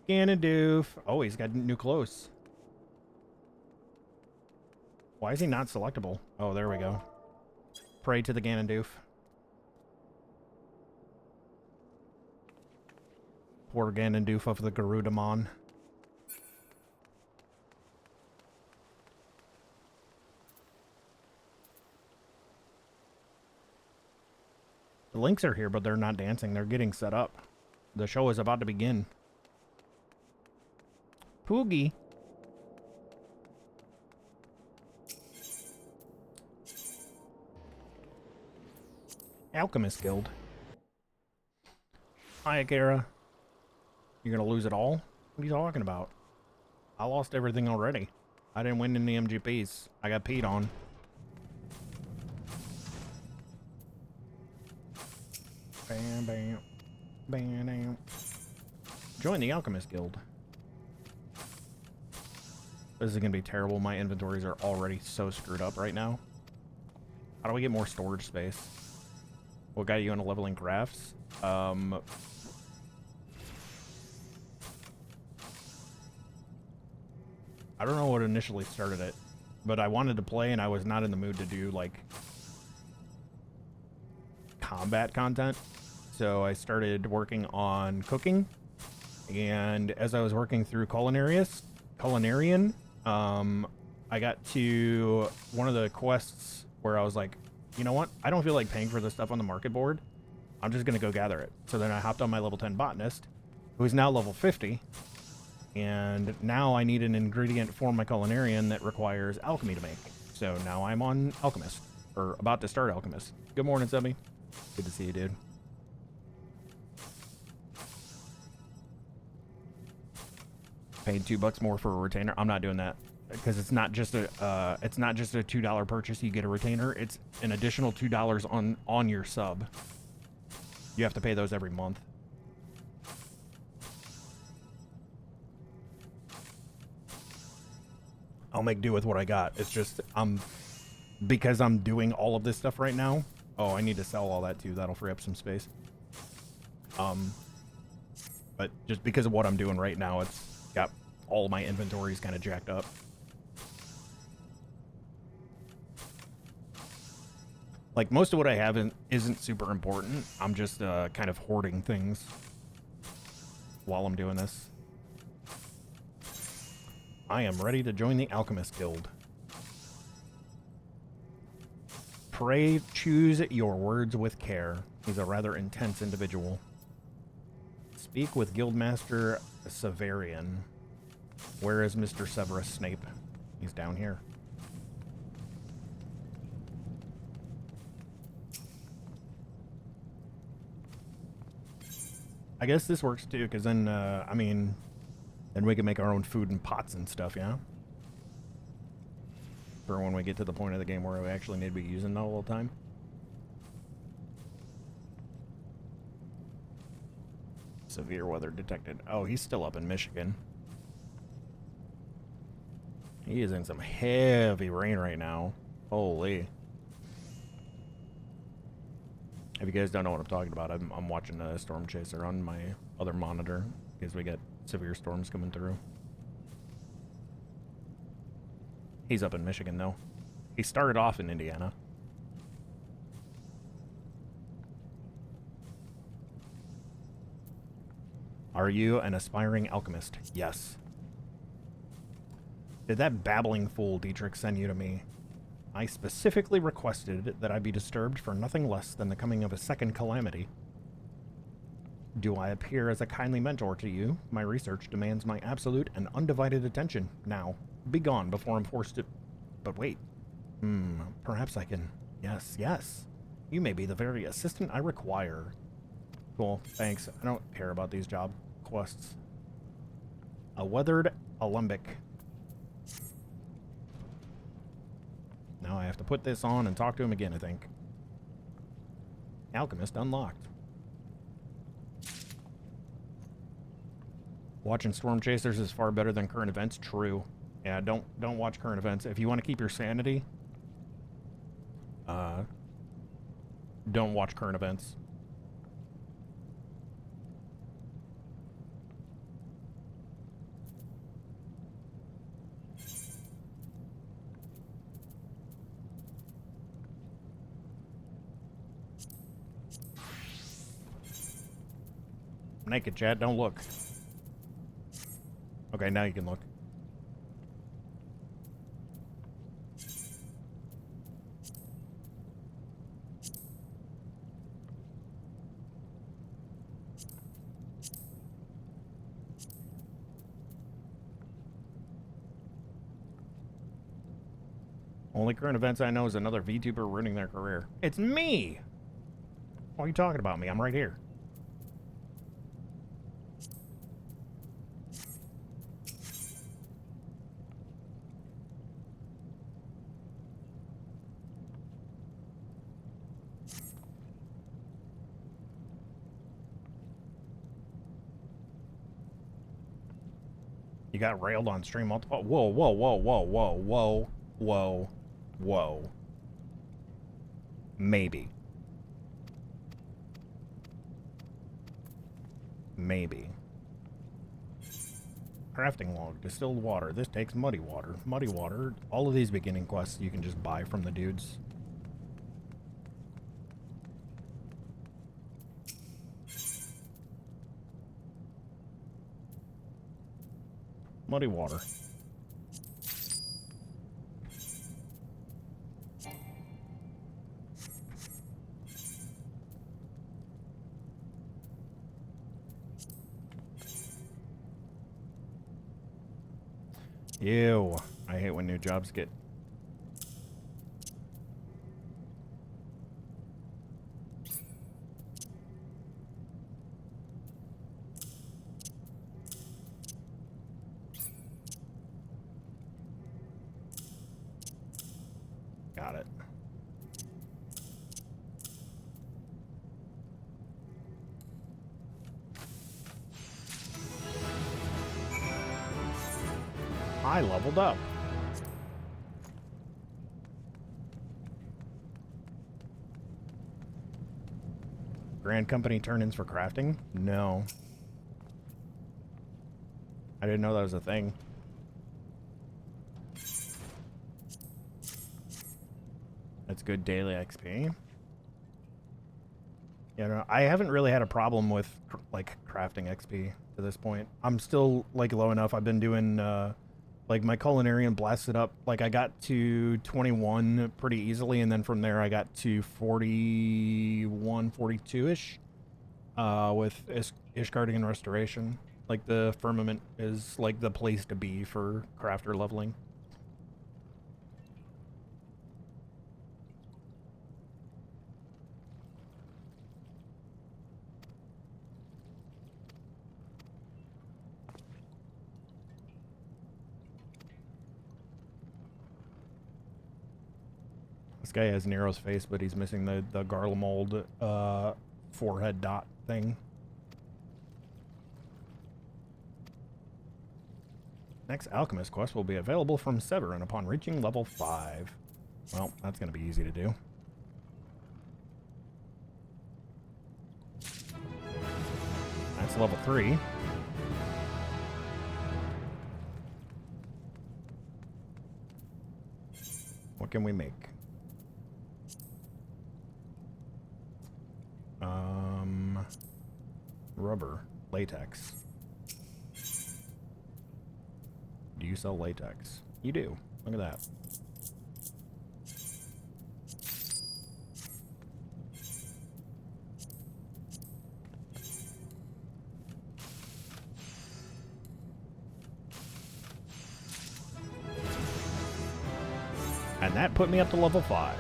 [SPEAKER 1] Ganondoof. Oh, he's got new clothes. Why is he not selectable? Oh, there we go. Pray to the Ganondoof. Poor Ganondoof of the Garudamon. The links are here, but they're not dancing. They're getting set up. The show is about to begin. Poogie. Alchemist Guild. Hi, Akira. You're gonna lose it all? What are you talking about? I lost everything already. I didn't win any MGPs. I got peed on. Bam, bam. Bam, bam. Join the Alchemist Guild. This is gonna be terrible. My inventories are already so screwed up right now. How do we get more storage space? What got you into leveling crafts? I don't know what initially started it, but I wanted to play and I was not in the mood to do like combat content. So I started working on cooking, and as I was working through Culinarian, I got to one of the quests where I was like, you know what? I don't feel like paying for this stuff on the market board. I'm just going to go gather it. So then I hopped on my level 10 botanist, who is now level 50. And now I need an ingredient for my Culinarian that requires alchemy to make. So now I'm on Alchemist, or about to start Alchemist. Good morning, Subby. Good to see you, dude. Paid $2 more for a retainer. I'm not doing that. Because it's not just a $2 purchase. You get a retainer. It's an additional $2 on your sub. You have to pay those every month. I'll make do with what I got. It's just because I'm doing all of this stuff right now. Oh, I need to sell all that too. That'll free up some space. But just because of what I'm doing right now, it's got all my inventories kind of jacked up. Like, most of what I have isn't super important. I'm just kind of hoarding things while I'm doing this. I am ready to join the Alchemist Guild. Pray, choose your words with care. He's a rather intense individual. Speak with Guildmaster Severian. Where is Mr. Severus Snape? He's down here. I guess this works too, because then, I mean, Then we can make our own food and pots and stuff, yeah? For when we get to the point of the game where we actually need to be using it all the time. Severe weather detected. Oh, he's still up in Michigan. He is in some heavy rain right now. Holy. If you guys don't know what I'm talking about, I'm watching a storm chaser on my other monitor because we get severe storms coming through. He's up in Michigan, though. He started off in Indiana. Are you an aspiring alchemist? Yes. Did that babbling fool Dietrich send you to me? I specifically requested that I be disturbed for nothing less than the coming of a second calamity. Do I appear as a kindly mentor to you? My research demands my absolute and undivided attention. Now, be gone before I'm forced to... But wait. Perhaps I can... Yes, yes. You may be the very assistant I require. Cool, thanks. I don't care about these job quests. A weathered alembic. Now I have to put this on and talk to him again, I think. Alchemist unlocked. Watching Storm Chasers is far better than current events. True. Yeah, don't watch current events. If you want to keep your sanity, don't watch current events. Naked, chat. Don't look. Okay, now you can look. Only current events I know is another VTuber ruining their career. It's me! Why are you talking about me? I'm right here. You got railed on stream multiple. Whoa, whoa, whoa, whoa, whoa, whoa, whoa, whoa. Maybe. Maybe. Crafting log, distilled water. This takes muddy water. Muddy water. All of these beginning quests you can just buy from the dudes. Muddy water. Ew. I hate when new jobs get... Got it. I leveled up. Grand Company turn-ins for crafting? No. I didn't know that was a thing. That's good daily XP. Yeah, no, I haven't really had a problem with like crafting XP to this point. I'm still like low enough. I've been doing like my Culinarian blasted up. Like I got to 21 pretty easily, and then from there I got to 41, 42-ish with Ishgardian Restoration. Like the Firmament is like the place to be for crafter leveling. This guy has Nero's face, but he's missing the Garlemald forehead dot thing. Next Alchemist quest will be available from Severin upon reaching level 5. Well, that's going to be easy to do. That's level 3. What can we make? Rubber. Latex. Do you sell latex? You do. Look at that. And that put me up to level 5.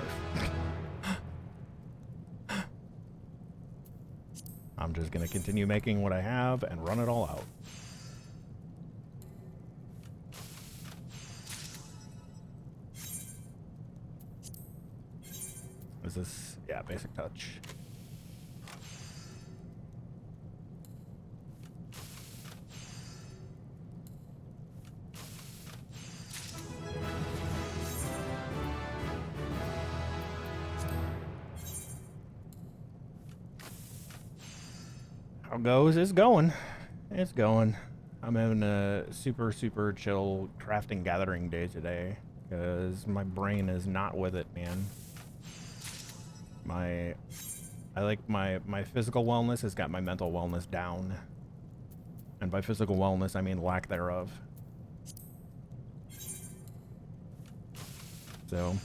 [SPEAKER 1] I'm just going to continue making what I have and run it all out. Is this... yeah, basic touch. How goes? It's going. It's going. I'm having a super chill crafting gathering day today because my brain is not with it, man. My physical wellness has got my mental wellness down. And by physical wellness, I mean lack thereof. So,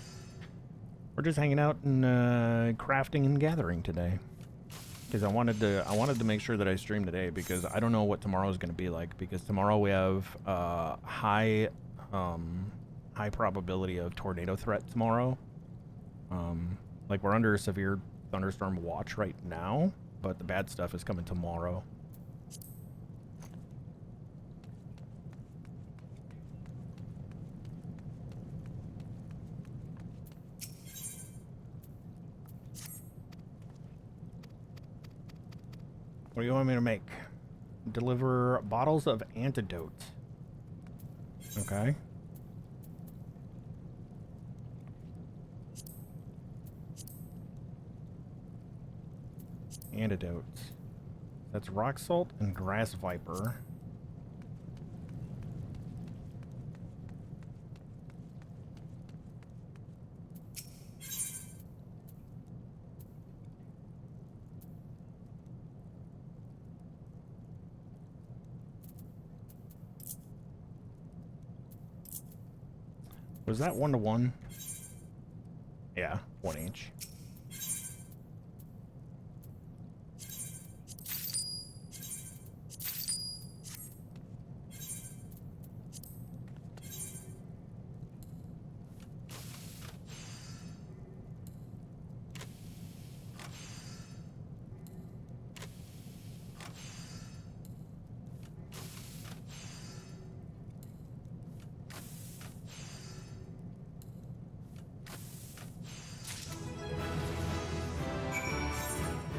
[SPEAKER 1] we're just hanging out and crafting and gathering today. Because I wanted to make sure that I stream today because I don't know what tomorrow is going to be like. Because tomorrow we have high probability of tornado threat tomorrow. Like we're under a severe thunderstorm watch right now, but the bad stuff is coming tomorrow. What do you want me to make? Deliver bottles of antidote. Okay. Antidote. That's rock salt and grass viper. Was that 1-to-1? Yeah, 1 each.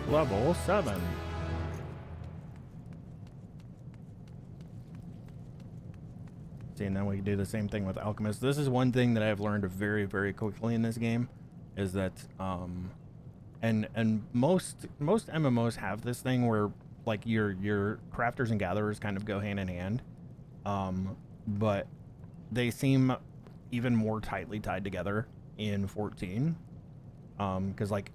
[SPEAKER 1] Level 7. See, and then we do the same thing with Alchemist. This is one thing that I've learned very quickly in this game, is that and most MMOs have this thing where like your crafters and gatherers kind of go hand in hand, but they seem even more tightly tied together in 14, because like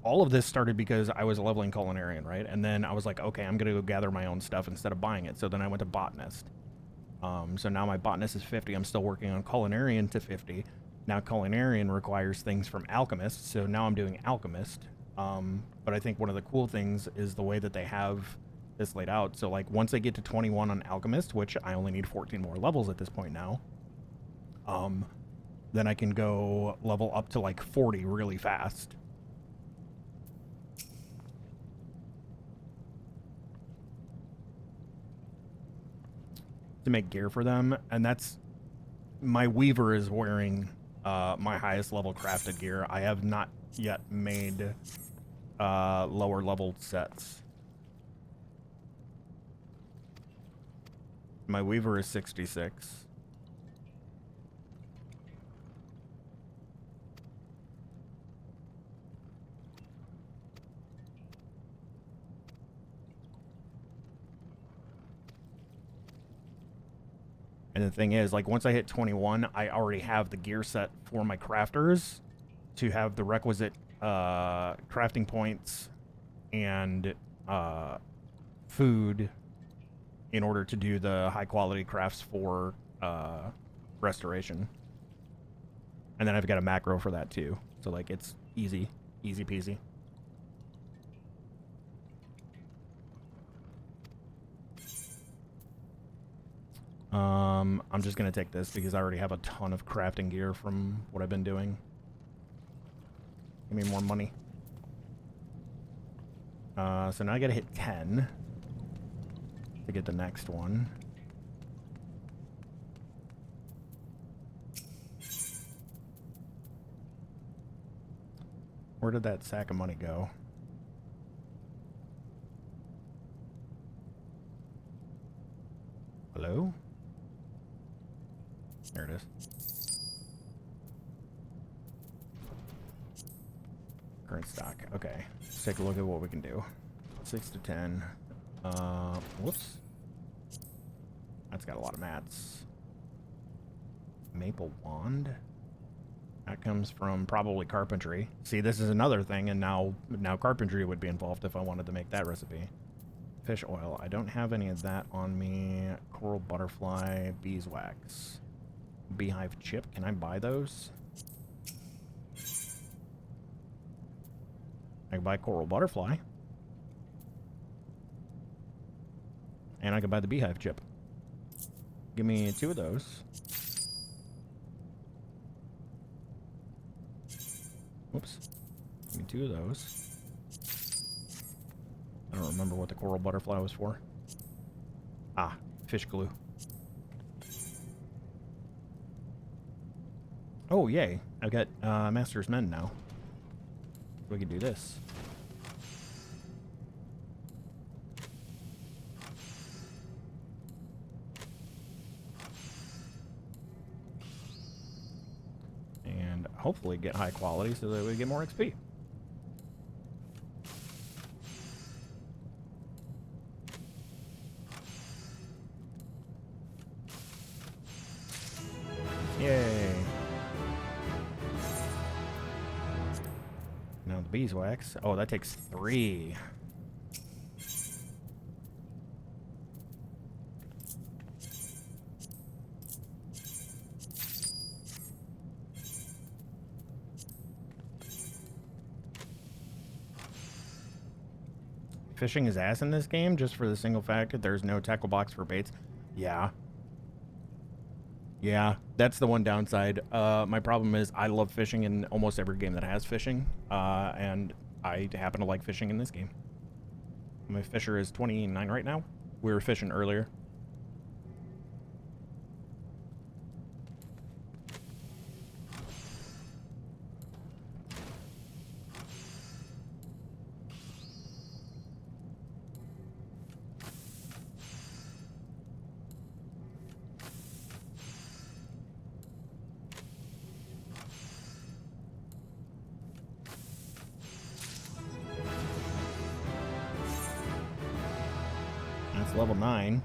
[SPEAKER 1] all of this started because I was leveling Culinarian, right? And then I was like, okay, I'm going to go gather my own stuff instead of buying it. So then I went to Botanist. So now my Botanist is 50. I'm still working on Culinarian to 50. Now Culinarian requires things from Alchemist. So now I'm doing Alchemist. But I think one of the cool things is the way that they have this laid out. So like once I get to 21 on Alchemist, which I only need 14 more levels at this point now, then I can go level up to like 40 really fast. To make gear for them, and that's my weaver is wearing my highest level crafted gear. I have not yet made lower level sets. My weaver is 66. And the thing is, like, once I hit 21, I already have the gear set for my crafters to have the requisite crafting points and food in order to do the high quality crafts for restoration. And then I've got a macro for that too. So, like, it's easy peasy. I'm just gonna take this because I already have a ton of crafting gear from what I've been doing. Give me more money. So now I gotta hit 10 to get the next one. Where did that sack of money go? Hello? There it is. Current stock. Okay. Let's take a look at what we can do. 6 to 10. Whoops. That's got a lot of mats. Maple wand? That comes from probably carpentry. See, this is another thing, and now carpentry would be involved if I wanted to make that recipe. Fish oil. I don't have any of that on me. Coral butterfly, beeswax. Beehive chip. Can I buy those? I can buy coral butterfly. And I can buy the beehive chip. Give me 2 of those. Whoops. Give me 2 of those. I don't remember what the coral butterfly was for. Ah, fish glue. Oh, yay. I've got Master's Mend now. We can do this. And hopefully get high quality so that we get more XP. Yay. Now the beeswax. Oh, that takes 3. Fishing is ass in this game just for the single fact that there's no tackle box for baits. Yeah. Yeah, that's the one downside. My problem is I love fishing in almost every game that has fishing, and I happen to like fishing in this game. My fisher is 29 right now. We were fishing earlier. That's level 9.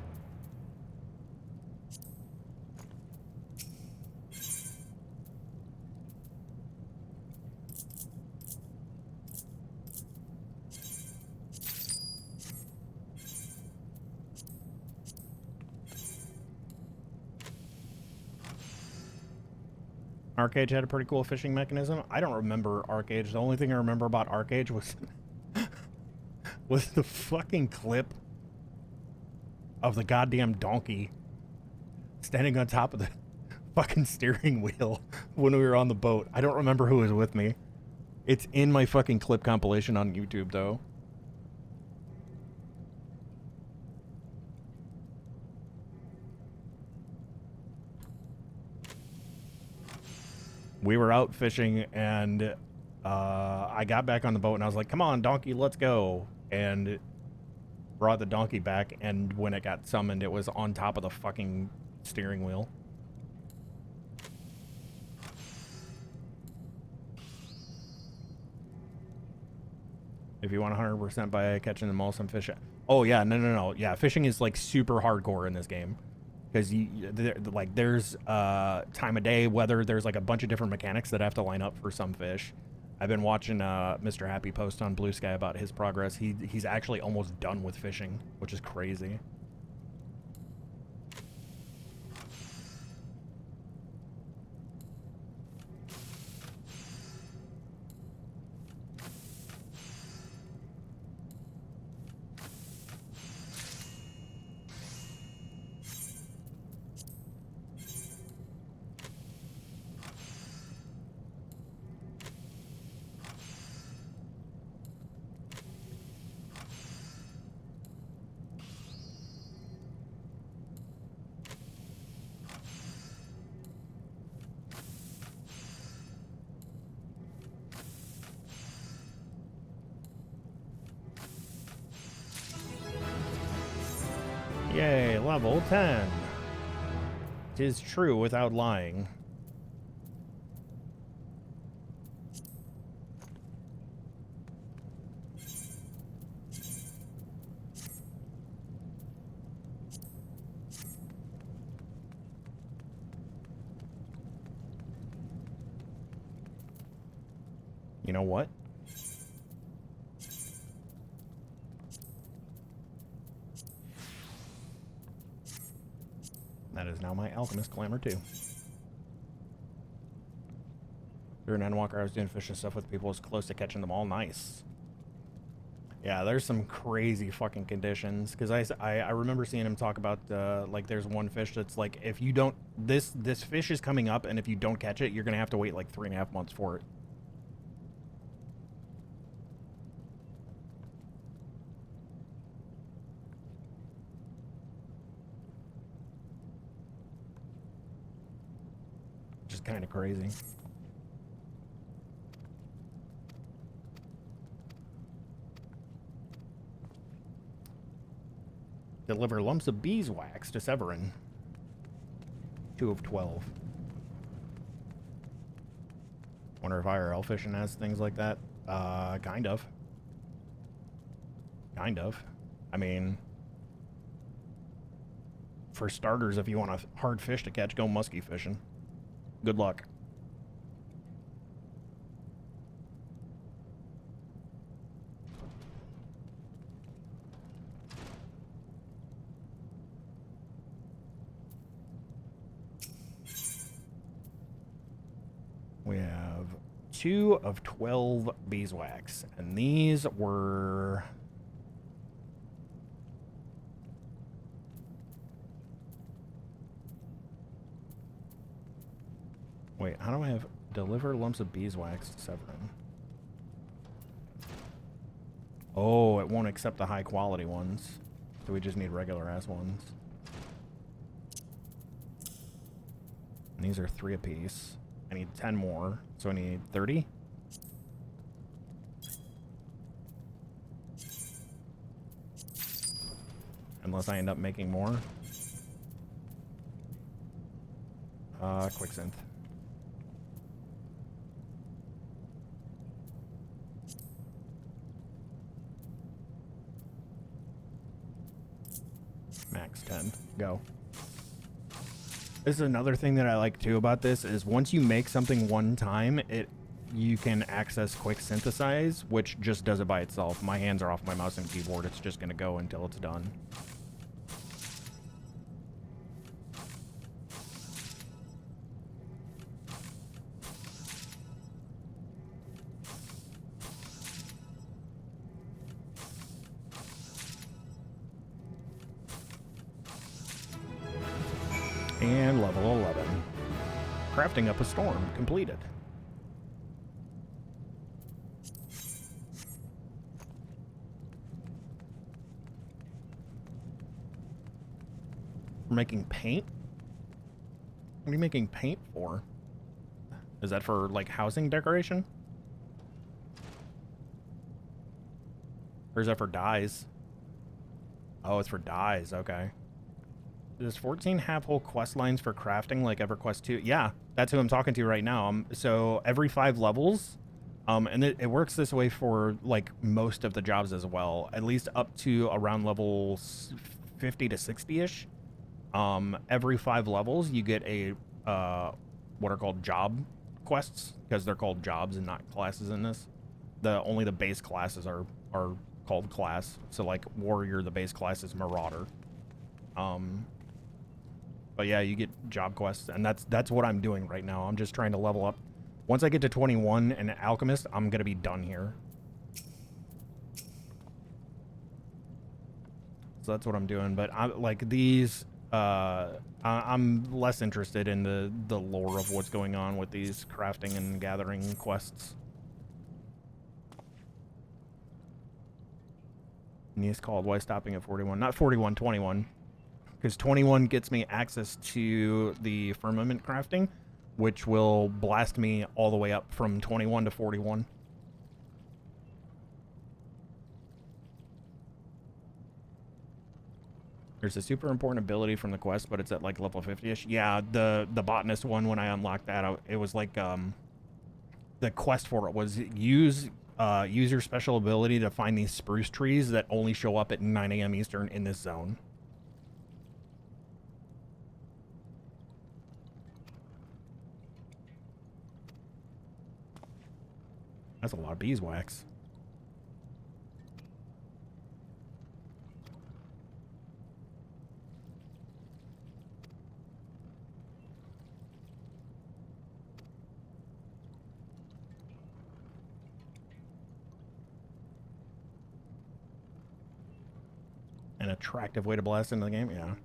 [SPEAKER 1] Arcade had a pretty cool fishing mechanism. I don't remember Arcade. The only thing I remember about Arcade was was the fucking clip of the goddamn donkey standing on top of the fucking steering wheel when we were on the boat. I don't remember who was with me. It's in my fucking clip compilation on YouTube, though. We were out fishing, and I got back on the boat, and I was like, come on, donkey, let's go. And brought the donkey back, and when it got summoned, it was on top of the fucking steering wheel. If you want 100% by catching them all, some fish. Oh, yeah, no. Yeah, fishing is, like, super hardcore in this game. Because, there's time of day, weather, there's, like, a bunch of different mechanics that have to line up for some fish. I've been watching Mr. Happy post on Blue Sky about his progress. He's actually almost done with fishing, which is crazy. Yay, level 10. 'Tis true without lying. You know what? That is now my Alchemist glamour too. During Endwalker, I was doing fishing stuff with people as close to catching them all. Nice. Yeah, there's some crazy fucking conditions. Because I remember seeing him talk about, like, there's one fish that's like, if you don't... This fish is coming up, and if you don't catch it, you're going to have to wait, like, 3.5 months for it. Just kind of crazy. Deliver lumps of beeswax to Severin. 2 of 12. Wonder if IRL fishing has things like that. Kind of. Kind of. I mean, for starters, if you want a hard fish to catch, go muskie fishing. Good luck. We have 2 of 12 beeswax, and these were... Wait, how do I have deliver lumps of beeswax to Severin? Oh, it won't accept the high quality ones. So we just need regular ass ones. And these are 3 apiece. I need 10 more, so I need 30. Unless I end up making more. Quick synth. Max 10. Go. This is another thing that I like too about this is once you make something one time, you can access quick synthesize, which just does it by itself. My hands are off my mouse and keyboard. It's just going to go until it's done. And level 11. Crafting up a storm completed. We're making paint? What are you making paint for? Is that for, like, housing decoration? Or is that for dyes? Oh, it's for dyes. Okay. Does 14 have whole quest lines for crafting like EverQuest 2? Yeah, that's who I'm talking to right now. So every 5 levels, and it works this way for like most of the jobs as well, at least up to around level 50 to 60-ish. Every 5 levels, you get a what are called job quests, because they're called jobs and not classes in this. Only the base classes are called class. So like warrior, the base class is marauder. But yeah, you get job quests, and that's what I'm doing right now. I'm just trying to level up. Once I get to 21 and Alchemist, I'm gonna be done here. So that's what I'm doing. But I like these. I'm less interested in the lore of what's going on with these crafting and gathering quests. And he's called why stopping at 41, not 41, 21. Because 21 gets me access to the firmament crafting, which will blast me all the way up from 21 to 41. There's a super important ability from the quest, but it's at like level 50-ish. Yeah, the botanist one, when I unlocked that, it was like the quest for it was use your special ability to find these spruce trees that only show up at 9 a.m. Eastern in this zone. That's a lot of beeswax. An attractive way to blast into the game, yeah.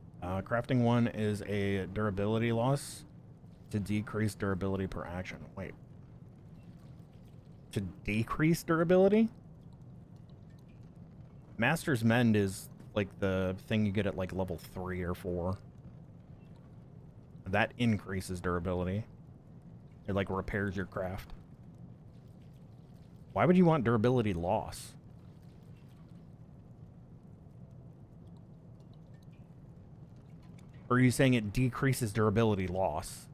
[SPEAKER 1] Crafting 1 is a durability loss to decrease durability per action. Wait. To decrease durability? Master's Mend is like the thing you get at like level 3 or 4. That increases durability. It like repairs your craft. Why would you want durability loss? Or are you saying it decreases durability loss?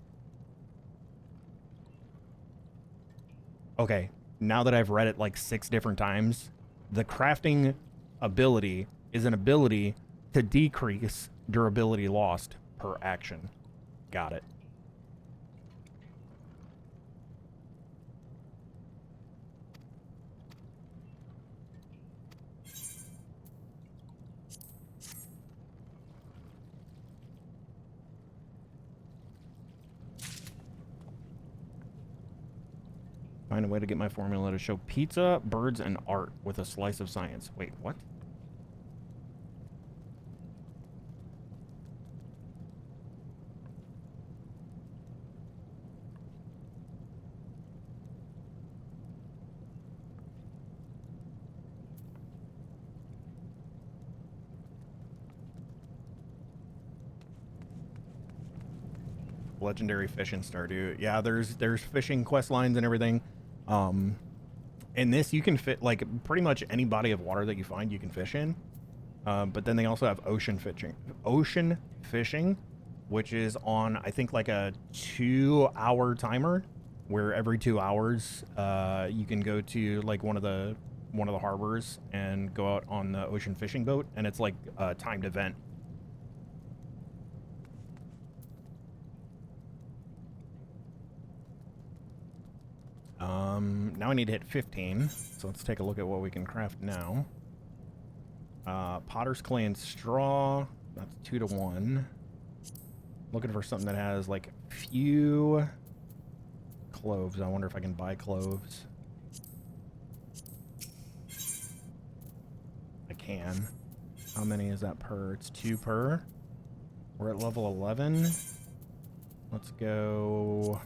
[SPEAKER 1] Okay, now that I've read it like 6 different times, the crafting ability is an ability to decrease durability lost per action. Got it. Find a way to get my formula to show pizza, birds, and art with a slice of science. Wait, what? Legendary fish in Stardew. Yeah, there's fishing quest lines and everything. In this, you can fit like pretty much any body of water that you find, you can fish in. But then they also have ocean fishing. Ocean fishing, which is on I think like a 2-hour timer, where every 2 hours, you can go to like one of the harbors and go out on the ocean fishing boat, and it's like a timed event. Now I need to hit 15, so let's take a look at what we can craft now. Potter's clay and straw, that's 2 to 1. Looking for something that has like few cloves. I wonder if I can buy cloves. I can. How many is that per? It's 2 per. We're at level 11. Let's go.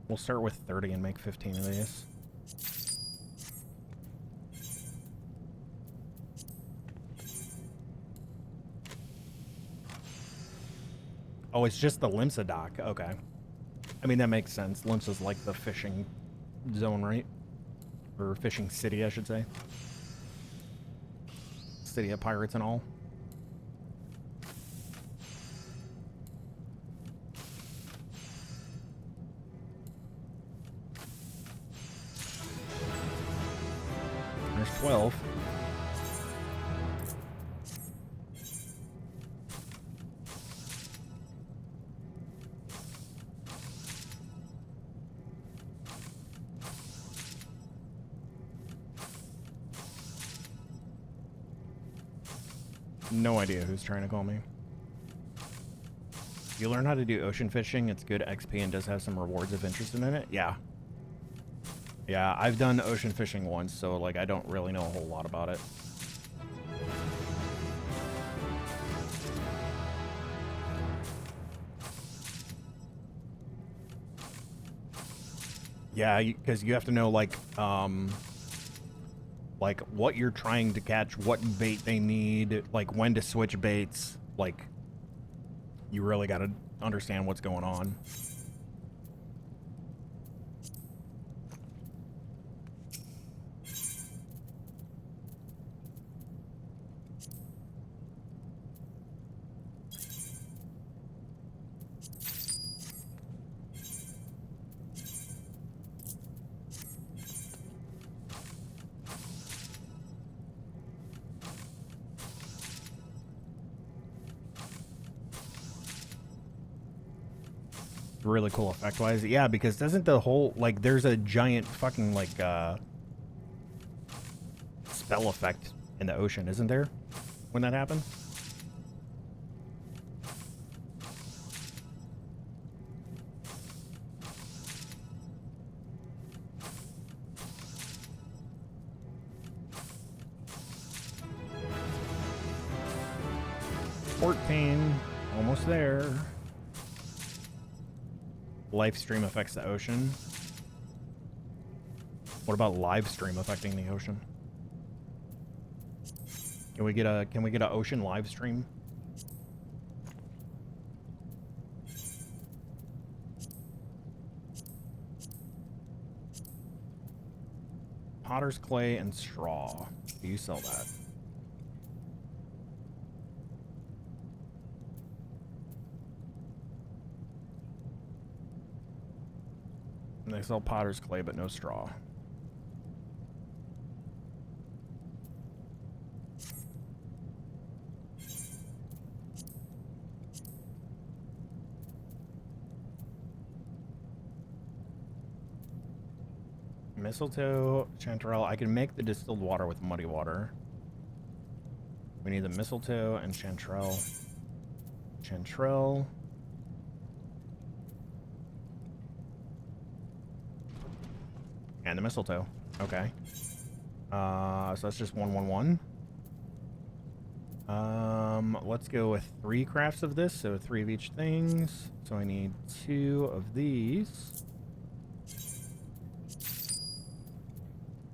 [SPEAKER 1] We'll start with 30 and make 15 of these. Oh, it's just the Limsa dock. Okay. I mean, that makes sense. Lynch is like the fishing zone, right? Or fishing city, I should say. City of pirates and all. There's 12. No idea who's trying to call me. If you learn how to do ocean fishing, it's good XP and does have some rewards if interested in it. Yeah. Yeah, I've done ocean fishing once, so like I don't really know a whole lot about it. Yeah, because you have to know like what you're trying to catch, what bait they need, like when to switch baits. Like you really got to understand what's going on. Really cool effect wise. Yeah, because doesn't the whole like there's a giant fucking like spell effect in the ocean, isn't there? When that happens? Almost there. Live stream affects the ocean. What about live stream affecting the ocean? Can we get a ocean live stream? Potter's clay and straw. Do you sell that? They sell potter's clay, but no straw. Mistletoe, chanterelle. I can make the distilled water with muddy water. We need the mistletoe and chanterelle. Chanterelle. And the mistletoe. Okay. So that's just 111. Let's go with 3 crafts of this, so 3 of each things. So I need 2 of these.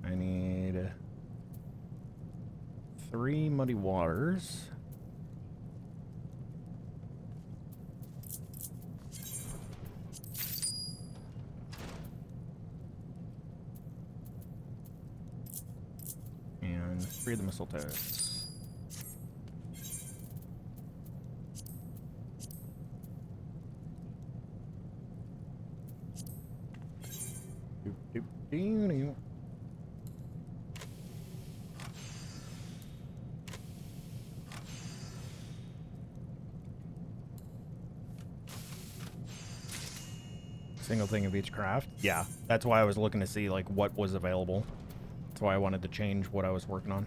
[SPEAKER 1] I need 3 muddy waters. And 3 of the mistletoes. Single thing of each craft. Yeah, that's why I was looking to see like what was available. That's why I wanted to change what I was working on.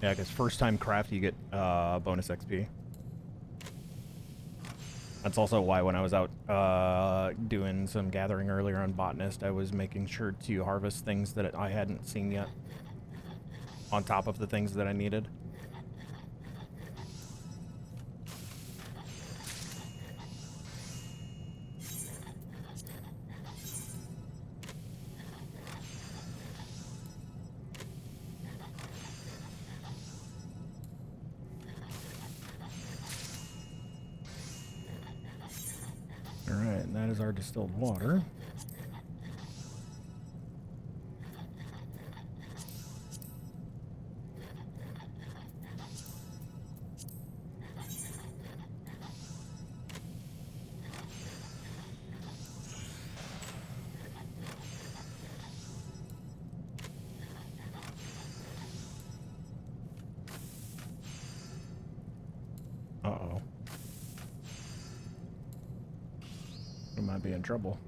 [SPEAKER 1] Yeah, because first time craft you get bonus XP. That's also why when I was out doing some gathering earlier on Botanist, I was making sure to harvest things that I hadn't seen yet, on top of the things that I needed. is our distilled water. Uh-oh. We might be in trouble.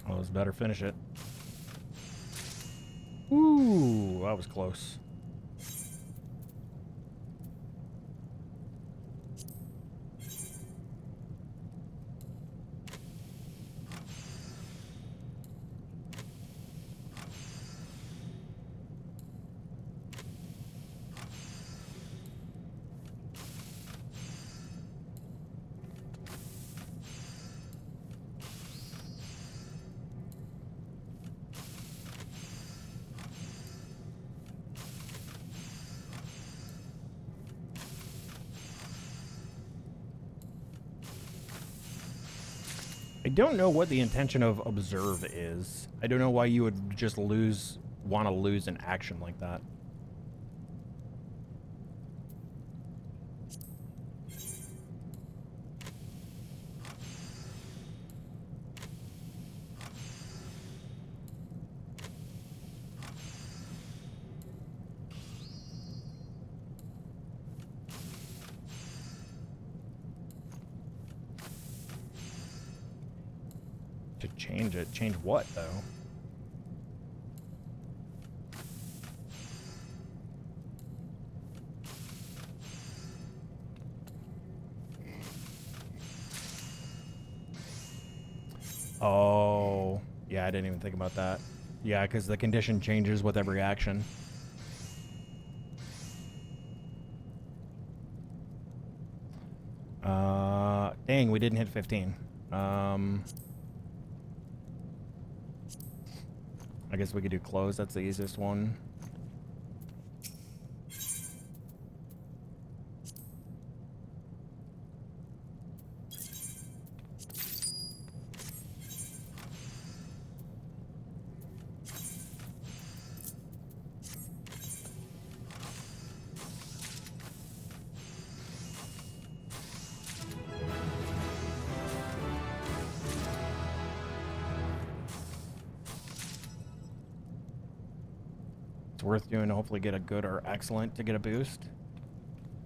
[SPEAKER 1] Oh, let's better finish it. Ooh, that was close. I don't know what the intention of observe is. I don't know why you would just want to lose an action like that. To change it. Change what, though? Oh, yeah, I didn't even think about that. Yeah, because the condition changes with every action. Dang, we didn't hit 15. I guess we could do close. That's the easiest one. It's worth doing to hopefully get a good or excellent to get a boost.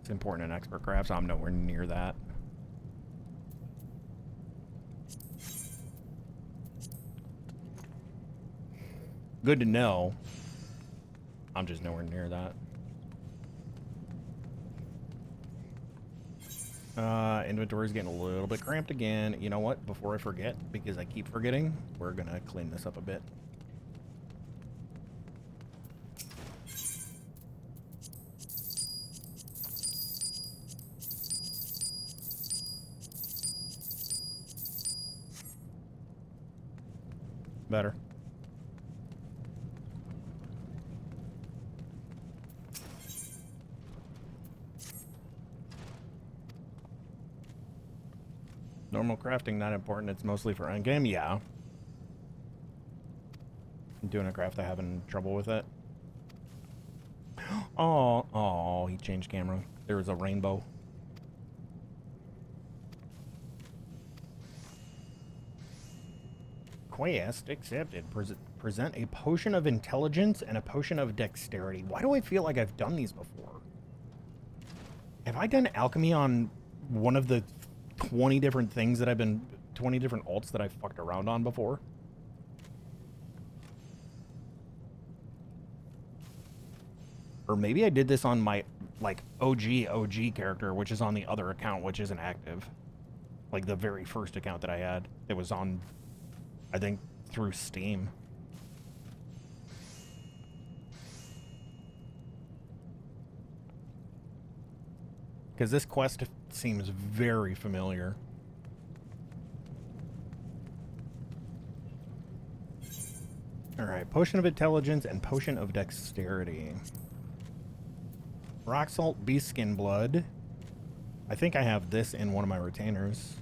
[SPEAKER 1] It's important in expert crafts. I'm nowhere near that. Good to know. I'm just nowhere near that. Inventory's getting a little bit cramped again. You know what? Before I forget, because I keep forgetting, we're gonna clean this up a bit. Better. Normal crafting, not important. It's mostly for endgame. Yeah. I'm doing a craft, I'm having trouble with it. Oh, he changed camera. There was a rainbow. Quest accepted. Present a potion of intelligence and a potion of dexterity. Why do I feel like I've done these before? Have I done alchemy on one of the 20 different things that 20 different alts that I've fucked around on before? Or maybe I did this on my, like, OG character, which is on the other account, which isn't active. Like, the very first account that I had. It was on, I think, through Steam. Because this quest seems very familiar. Alright, Potion of Intelligence and Potion of Dexterity. Rock salt, beast skin blood. I think I have this in one of my retainers.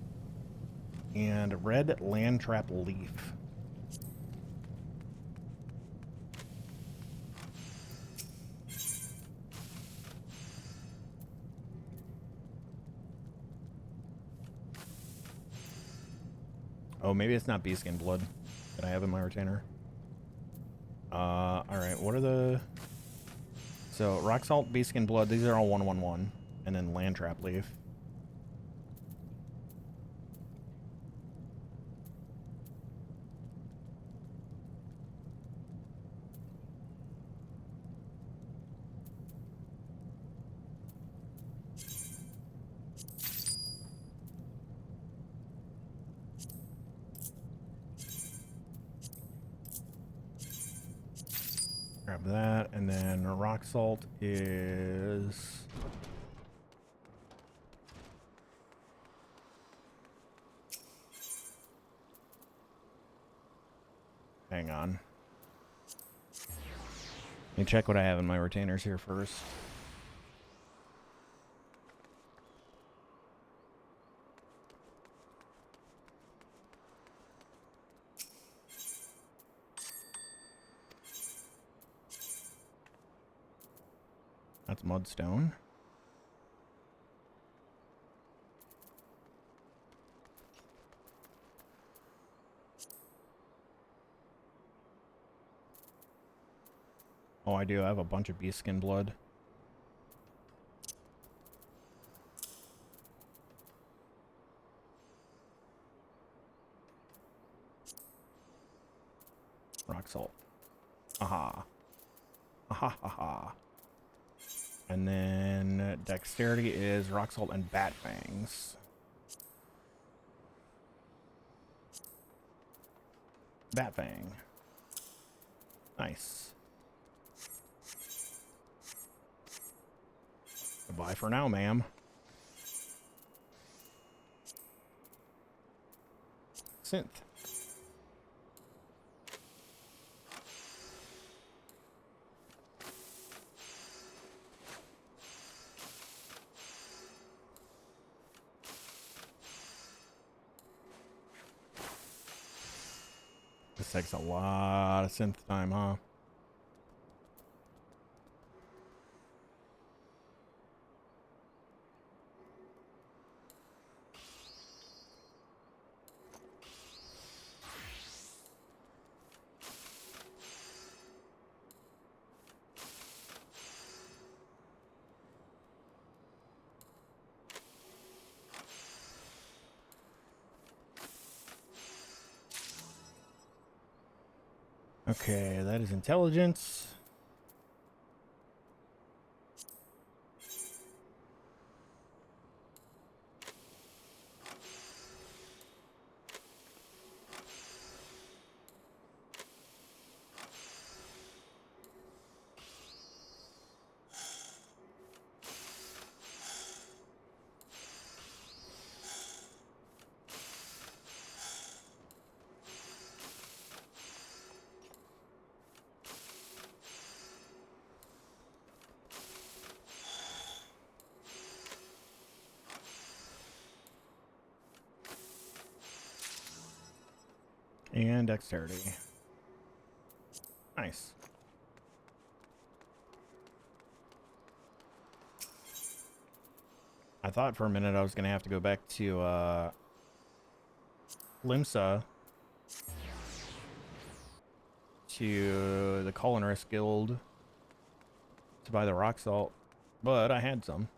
[SPEAKER 1] And red land trap leaf. Oh, maybe it's not beast skin blood that I have in my retainer. Alright, what are the... So, rock salt, beast skin blood, these are all 111. And then land trap leaf. Grab that, and then rock salt is... Hang on. Let me check what I have in my retainers here first. That's mudstone. Oh, I do have a bunch of beast skin blood. Rock salt. Aha. Aha, aha. And then dexterity is rock salt and bat fangs. Bat fang. Nice. Goodbye for now, ma'am. Synth. This takes a lot of synth time, huh? Okay, that is intelligence. And dexterity. Nice. I thought for a minute I was going to have to go back to Limsa to the Culinarian Guild to buy the rock salt, but I had some.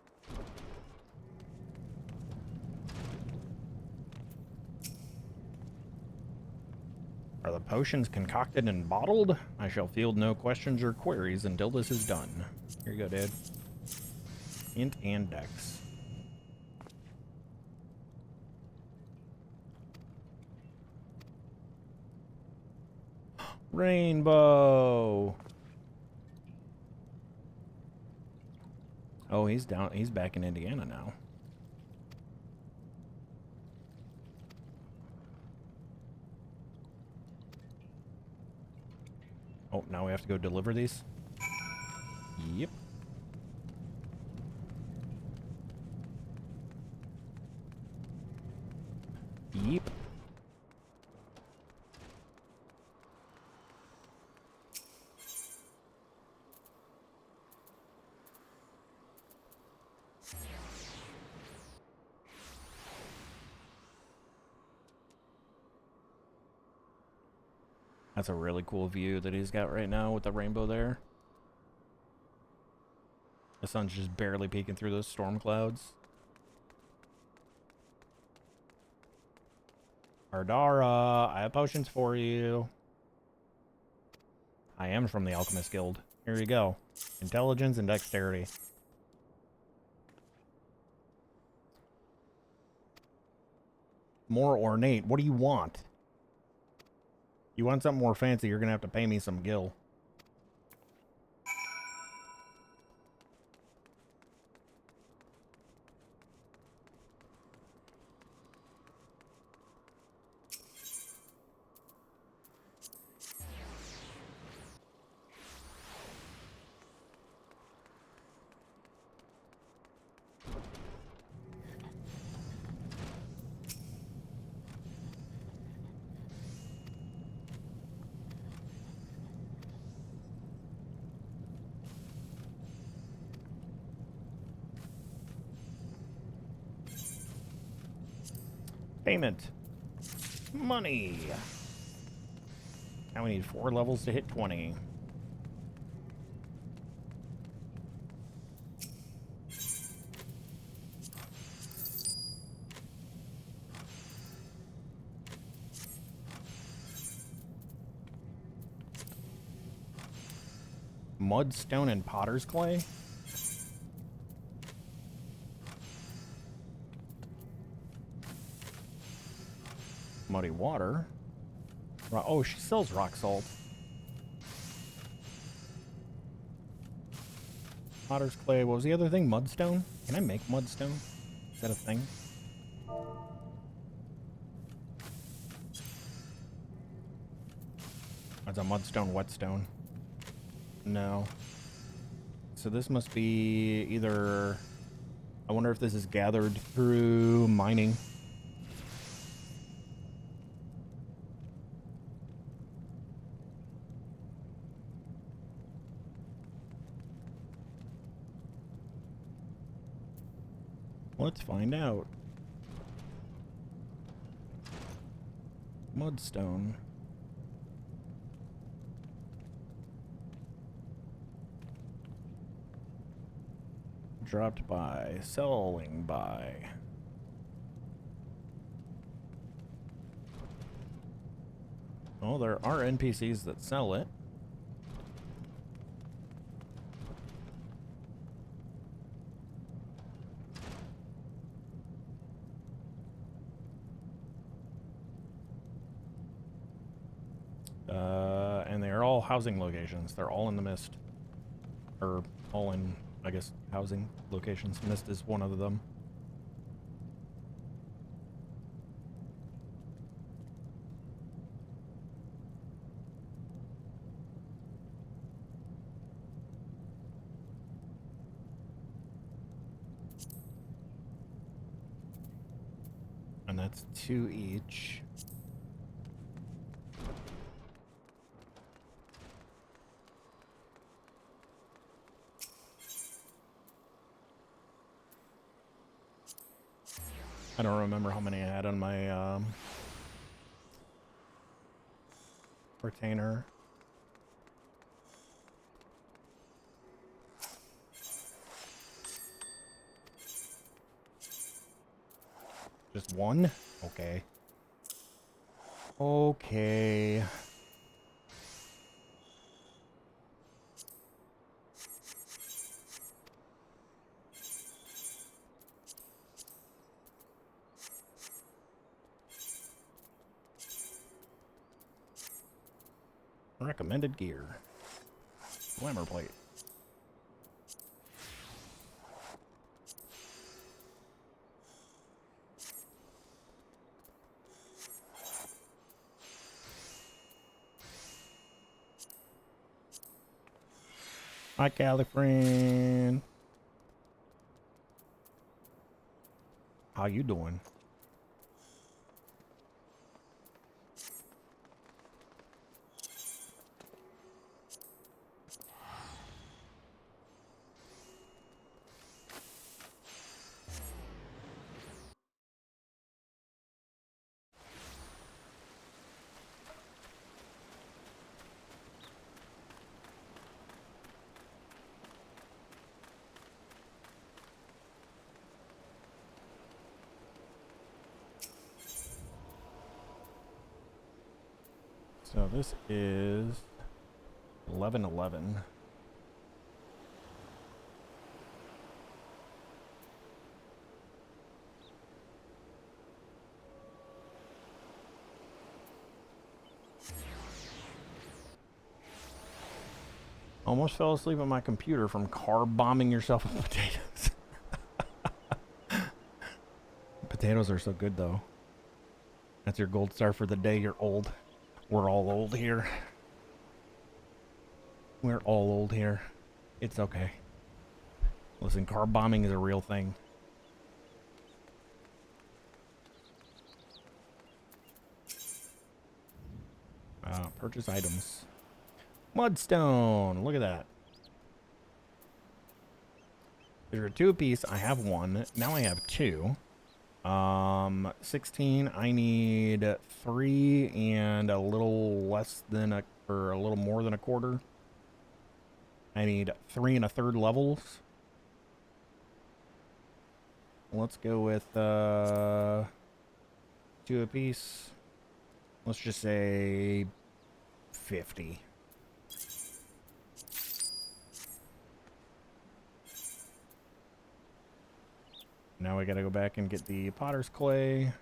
[SPEAKER 1] Are the potions concocted and bottled? I shall field no questions or queries until this is done. Here you go, dude. Int and dex. Rainbow! Oh, he's down. He's back in Indiana now. Oh, now we have to go deliver these? Yep. Yeep. That's a really cool view that he's got right now with the rainbow there. The sun's just barely peeking through those storm clouds. Ardara, I have potions for you. I am from the Alchemist Guild. Here you go. Intelligence and dexterity. More ornate. What do you want? You want something more fancy, you're gonna have to pay me some gil. Payment. Money. Now we need 4 levels to hit 20. Mudstone and potter's clay? Muddy water. Oh, she sells rock salt. Potter's clay. What was the other thing? Mudstone? Can I make mudstone? Is that a thing? That's a mudstone, whetstone. No. So this must be either... I wonder if this is gathered through mining. Let's find out. Mudstone. Dropped by, selling by. Oh, there are NPCs that sell it. And they are all housing locations. They're all in the mist. Or all in, I guess, housing locations. Mist is one of them. And that's 2 each. I don't remember how many I had on my retainer. Just 1? Okay. Okay. Recommended gear. Glamour plate. Hi, Califran. How you doing? So this is 11:11. Almost fell asleep on my computer from car bombing yourself with potatoes. Potatoes are so good, though. That's your gold star for the day. You're old. We're all old here. We're all old here. It's okay. Listen, car bombing is a real thing. Purchase items. Mudstone. Look at that. There are 2 apiece. I have 1. Now I have 2. 16. I need 3 and a little less than or a little more than a quarter. I need 3 1/3 levels. Let's go with 2 apiece. Let's just say 50. Now we gotta go back and get the potter's clay.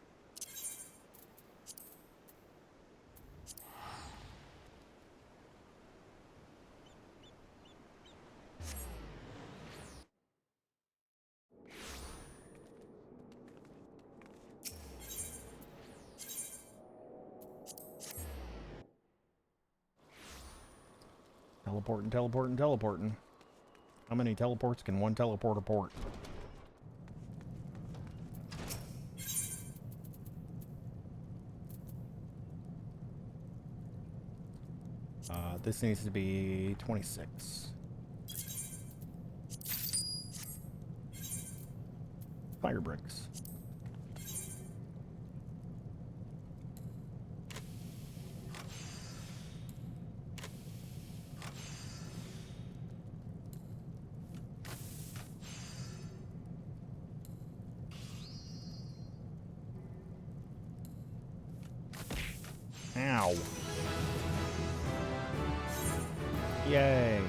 [SPEAKER 1] Teleporting. How many teleports can one teleporter port? This needs to be 26. Fire bricks. Ow. Yay.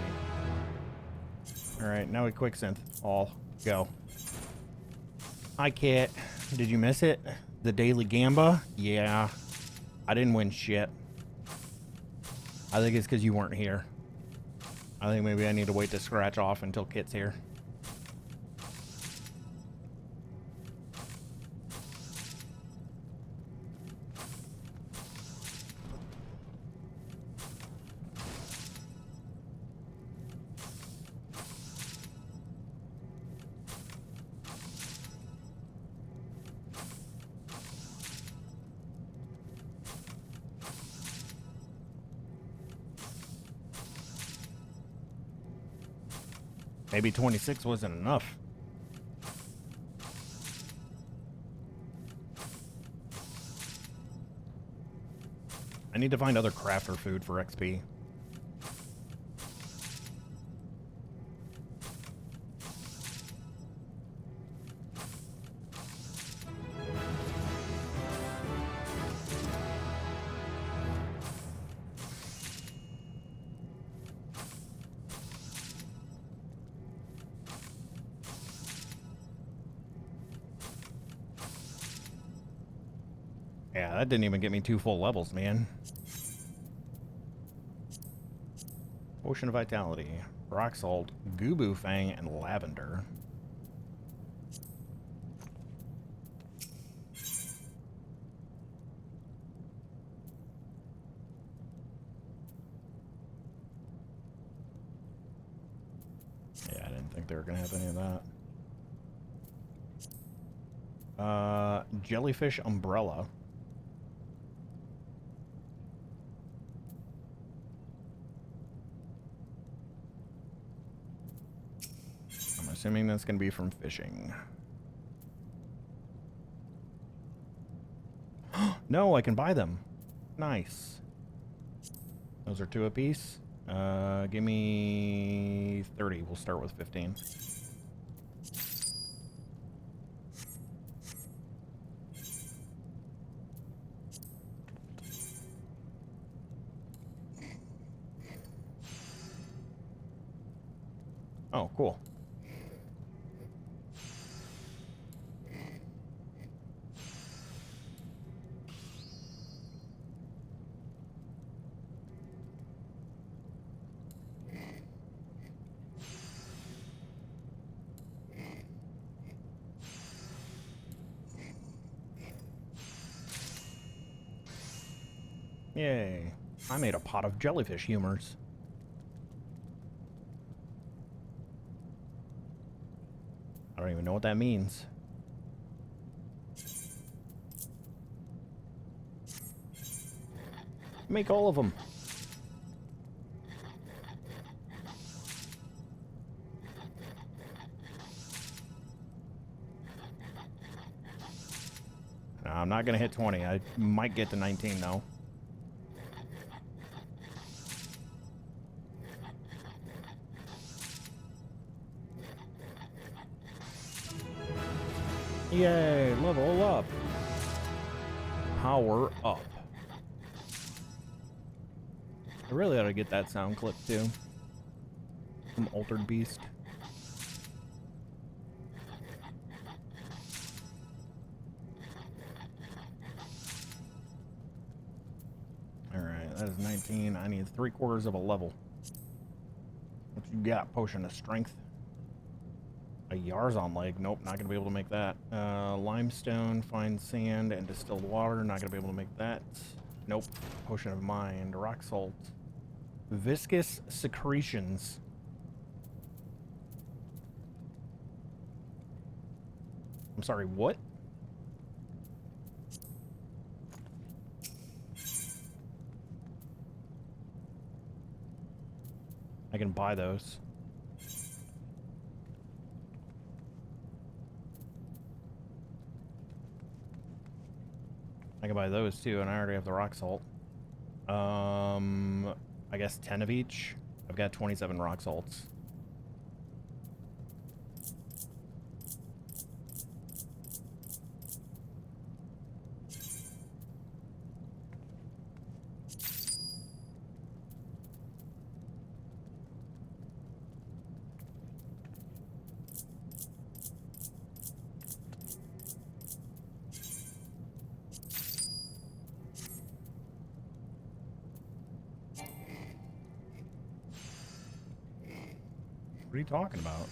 [SPEAKER 1] Alright, now we quick synth. All. Go. Hi, Kit. Did you miss it? The daily gamba? Yeah. I didn't win shit. I think it's because you weren't here. I think maybe I need to wait to scratch off until Kit's here. Maybe 26 wasn't enough. I need to find other crafter food for XP. Yeah, that didn't even get me 2 full levels, man. Potion of Vitality, Rock Salt, Gubu Fang, and Lavender. Yeah, I didn't think they were going to have any of that. Jellyfish Umbrella. Assuming that's going to be from fishing. No, I can buy them. Nice. Those are 2 apiece. Give me 30. We'll start with 15. Oh, cool. Yay. I made a pot of jellyfish humors. I don't even know what that means. Make all of them. No, I'm not gonna hit 20. I might get to 19 though. Yay, level up. Power up. I really ought to get that sound clip too. From Altered Beast. Alright, that is 19. I need 3/4 of a level. What you got? Potion of Strength. A Yarzon leg. Nope, not going to be able to make that. Limestone, fine sand, and distilled water. Not going to be able to make that. Nope. Potion of Mind. Rock salt. Viscous secretions. I'm sorry, what? I can buy those. I can buy those too, and I already have the rock salt. I guess 10 of each. I've got 27 rock salts. What are you talking about?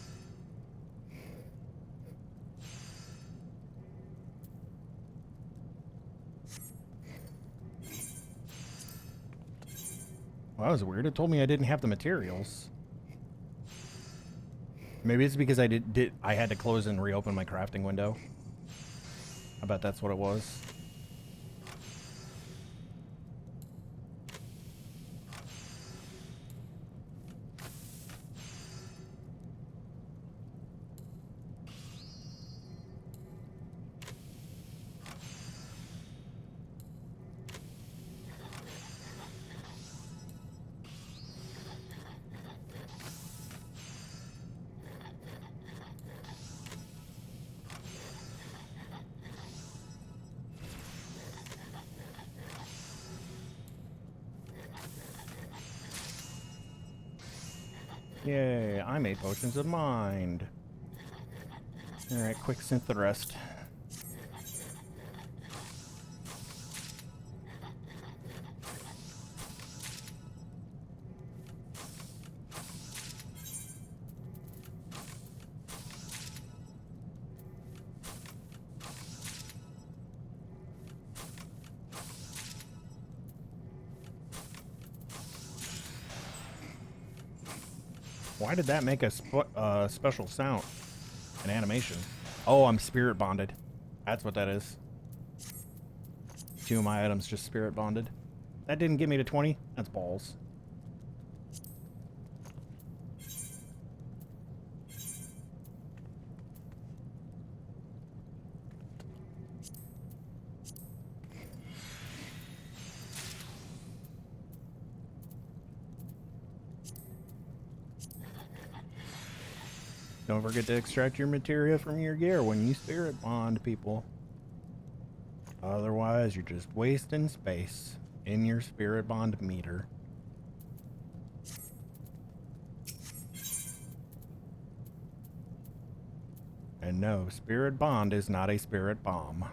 [SPEAKER 1] Well, that was weird. It told me I didn't have the materials. Maybe it's because I had to close and reopen my crafting window. I bet that's what it was. Yay, I made potions of mind. Alright, quick synth the rest. Why did that make a special sound? An animation. Oh, I'm spirit bonded. That's what that is. 2 of my items just spirit bonded. That didn't get me to 20. That's balls. Don't forget to extract your materia from your gear when you spirit bond, people. Otherwise, you're just wasting space in your spirit bond meter. And no, Spirit Bond is not a spirit bomb.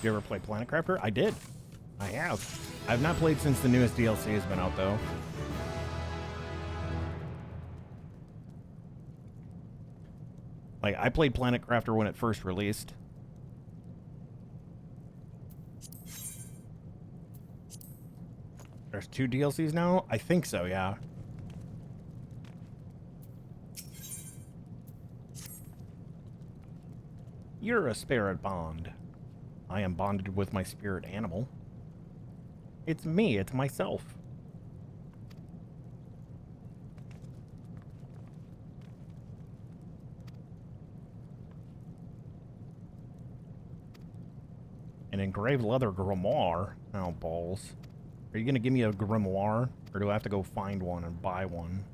[SPEAKER 1] You ever play Planet Crafter? I did. I have. I've not played since the newest DLC has been out, though. Like, I played Planet Crafter when it first released. There's 2 DLCs now? I think so, yeah. You're a spirit bond. I am bonded with my spirit animal. It's me, it's myself. An engraved leather grimoire. Oh, balls. Are you going to give me a grimoire? Or do I have to go find one and buy one?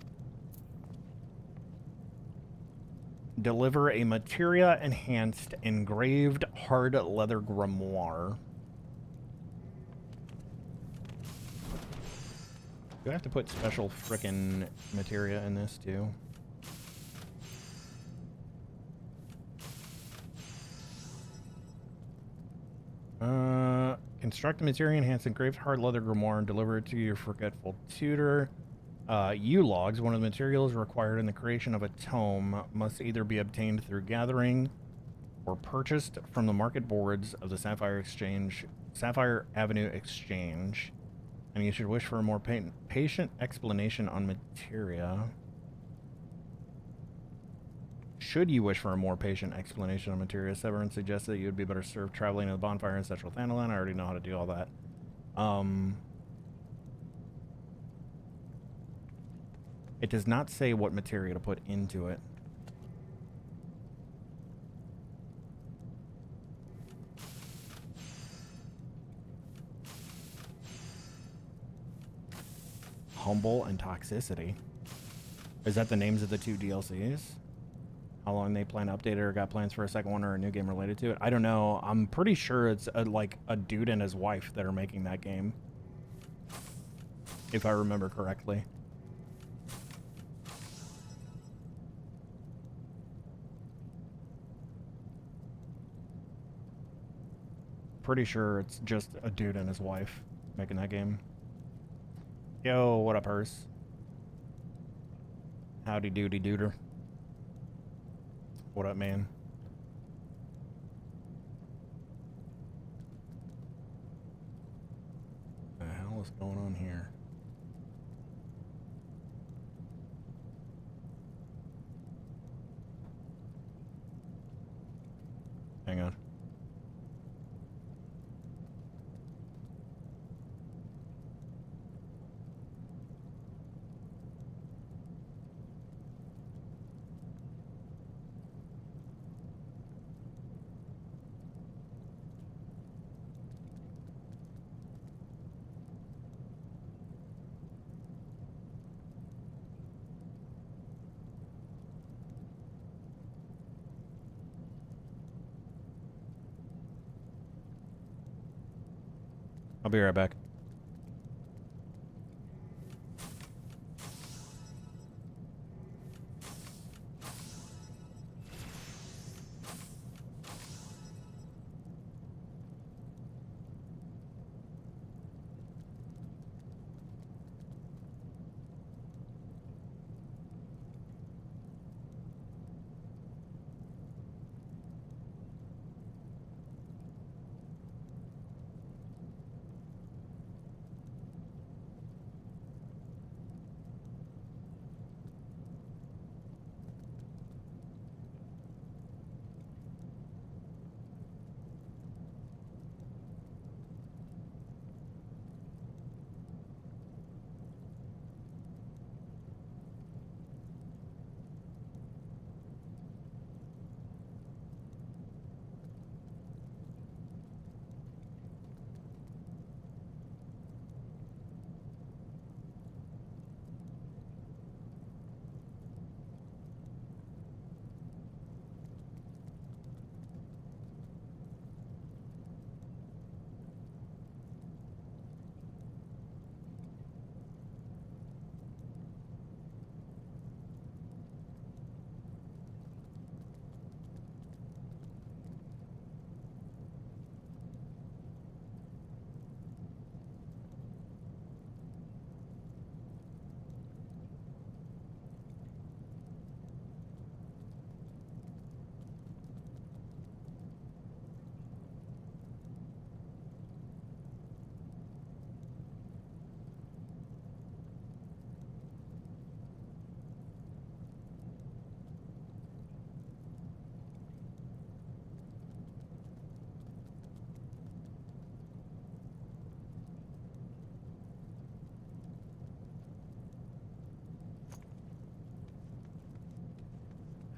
[SPEAKER 1] Deliver a materia-enhanced engraved hard leather grimoire. Do I have to put special frickin' materia in this, too? Construct a materia-enhanced engraved hard leather grimoire and deliver it to your forgetful tutor. U-logs, one of the materials required in the creation of a tome, must either be obtained through gathering or purchased from the market boards of the Sapphire Avenue Exchange. And you should wish for a more patient explanation on materia. Should you wish for a more patient explanation on materia, Severin suggests that you would be better served traveling to the bonfire in Central Thanalan. I already know how to do all that. It does not say what materia to put into it. Humble and Toxicity. Is that the names of the 2 DLCs? How long they plan to update it, or got plans for a second one or a new game related to it? I don't know. I'm pretty sure it's like a dude and his wife that are making that game. If I remember correctly. Pretty sure it's just a dude and his wife making that game. Yo, what up, Hearse? Howdy doody dooder. What up, man? What the hell is going on here? Hang on. I'll be right back.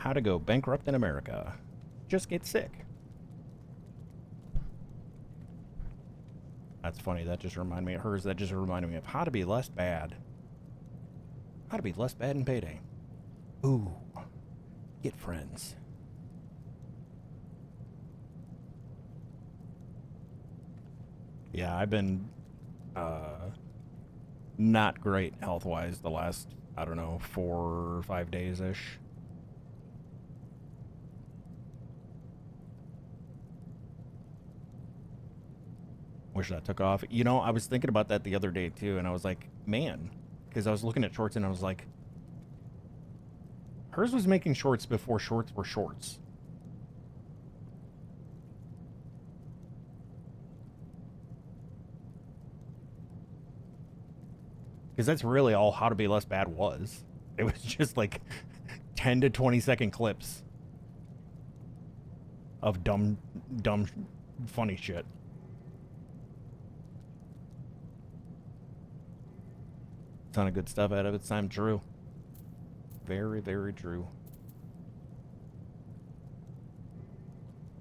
[SPEAKER 1] How to go bankrupt in America. Just get sick. That's funny. That just reminded me of hers. That just reminded me of how to be less bad. How to be less bad in Payday. Ooh. Get friends. Yeah, I've been not great health-wise the last, I don't know, 4 or 5 days-ish. Wish that took off. You know, I was thinking about that the other day, too, and I was like, man, because I was looking at shorts and I was like, hers was making shorts before shorts were shorts. Because that's really all How to Be Less Bad was. It was just like 10 to 20-second clips of dumb, funny shit. Ton of good stuff out of it. It's time true. Very, very true.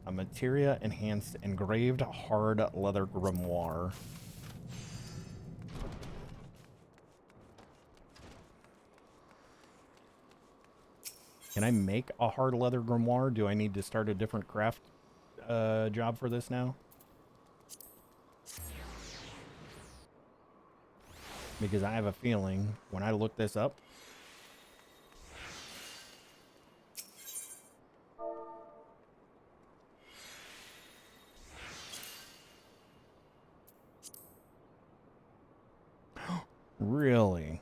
[SPEAKER 1] A materia enhanced engraved hard leather grimoire. Can I make a hard leather grimoire? Do I need to start a different craft job for this now? Because I have a feeling when I look this up, really?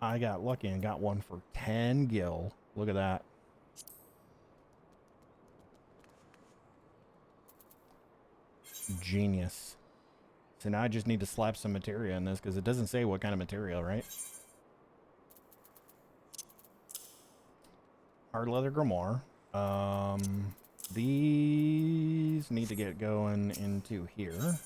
[SPEAKER 1] I got lucky and got one for 10 gil. Look at that. Genius. So now I just need to slap some materia in this because it doesn't say what kind of material, right? Hard leather grimoire. These need to get going into here.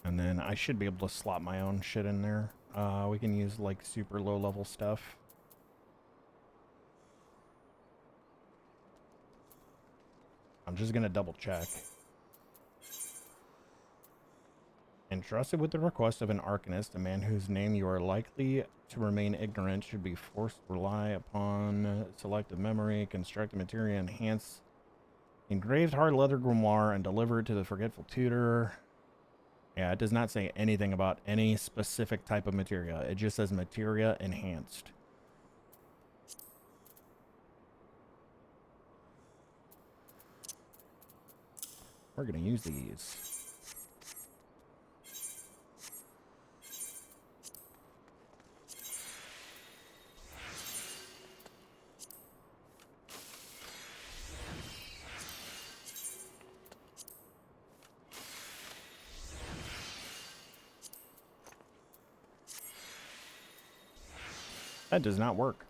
[SPEAKER 1] And then I should be able to slot my own shit in there. We can use like super low level stuff. I'm just gonna double check. Entrusted with the request of an Alchemist, a man whose name you are likely to remain ignorant should be forced to rely upon selective memory, construct a materia, enhance engraved hard leather grimoire, and deliver it to the forgetful tutor. Yeah, it does not say anything about any specific type of materia. It just says materia enhanced. We're going to use these. That does not work.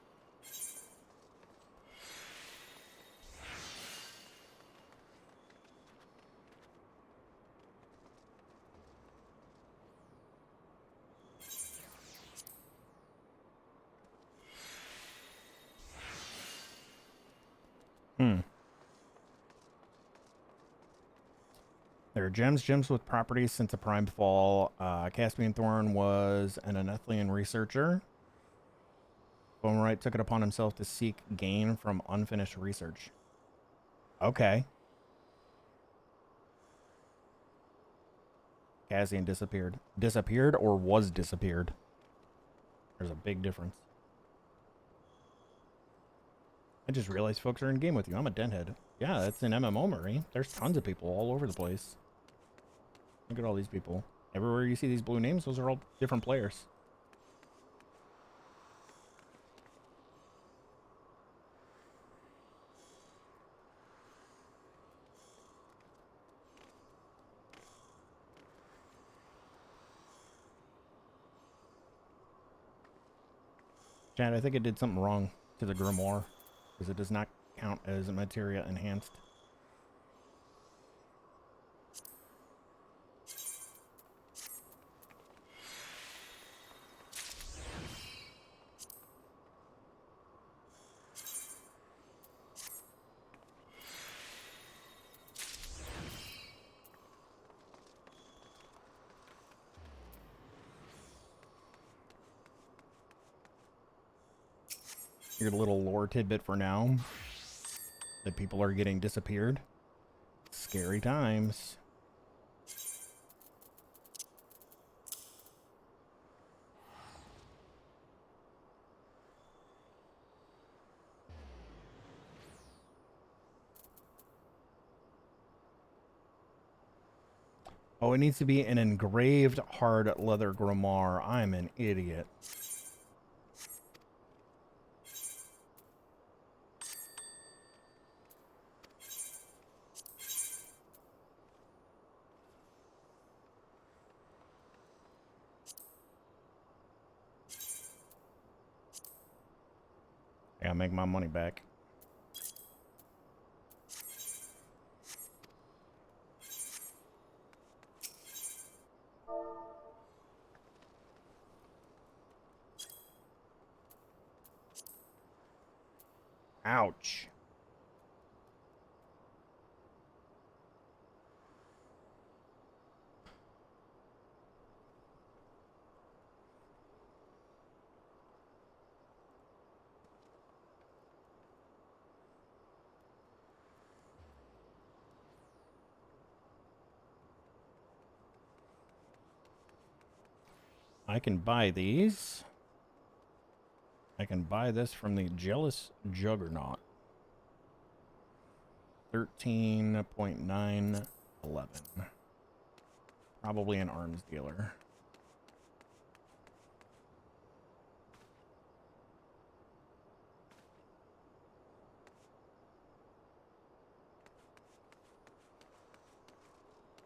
[SPEAKER 1] There are gems with properties since a prime fall. Caspian Thorn was an Anethlian researcher. Bonebright took it upon himself to seek gain from unfinished research. Okay. Cassian disappeared. Disappeared or was disappeared? There's a big difference. I just realized folks are in game with you. I'm a denhead. Yeah, that's an MMO, Marie. There's tons of people all over the place. Look at all these people. Everywhere you see these blue names, those are all different players. Chad, I think it did something wrong to the grimoire because it does not count as materia enhanced. Your little lore tidbit for now. That people are getting disappeared. Scary times. Oh, it needs to be an engraved hard leather grimoire. I'm an idiot. I gotta make my money back. Ouch. I can buy these. I can buy this from the Jealous Juggernaut. 13.911. Probably an arms dealer.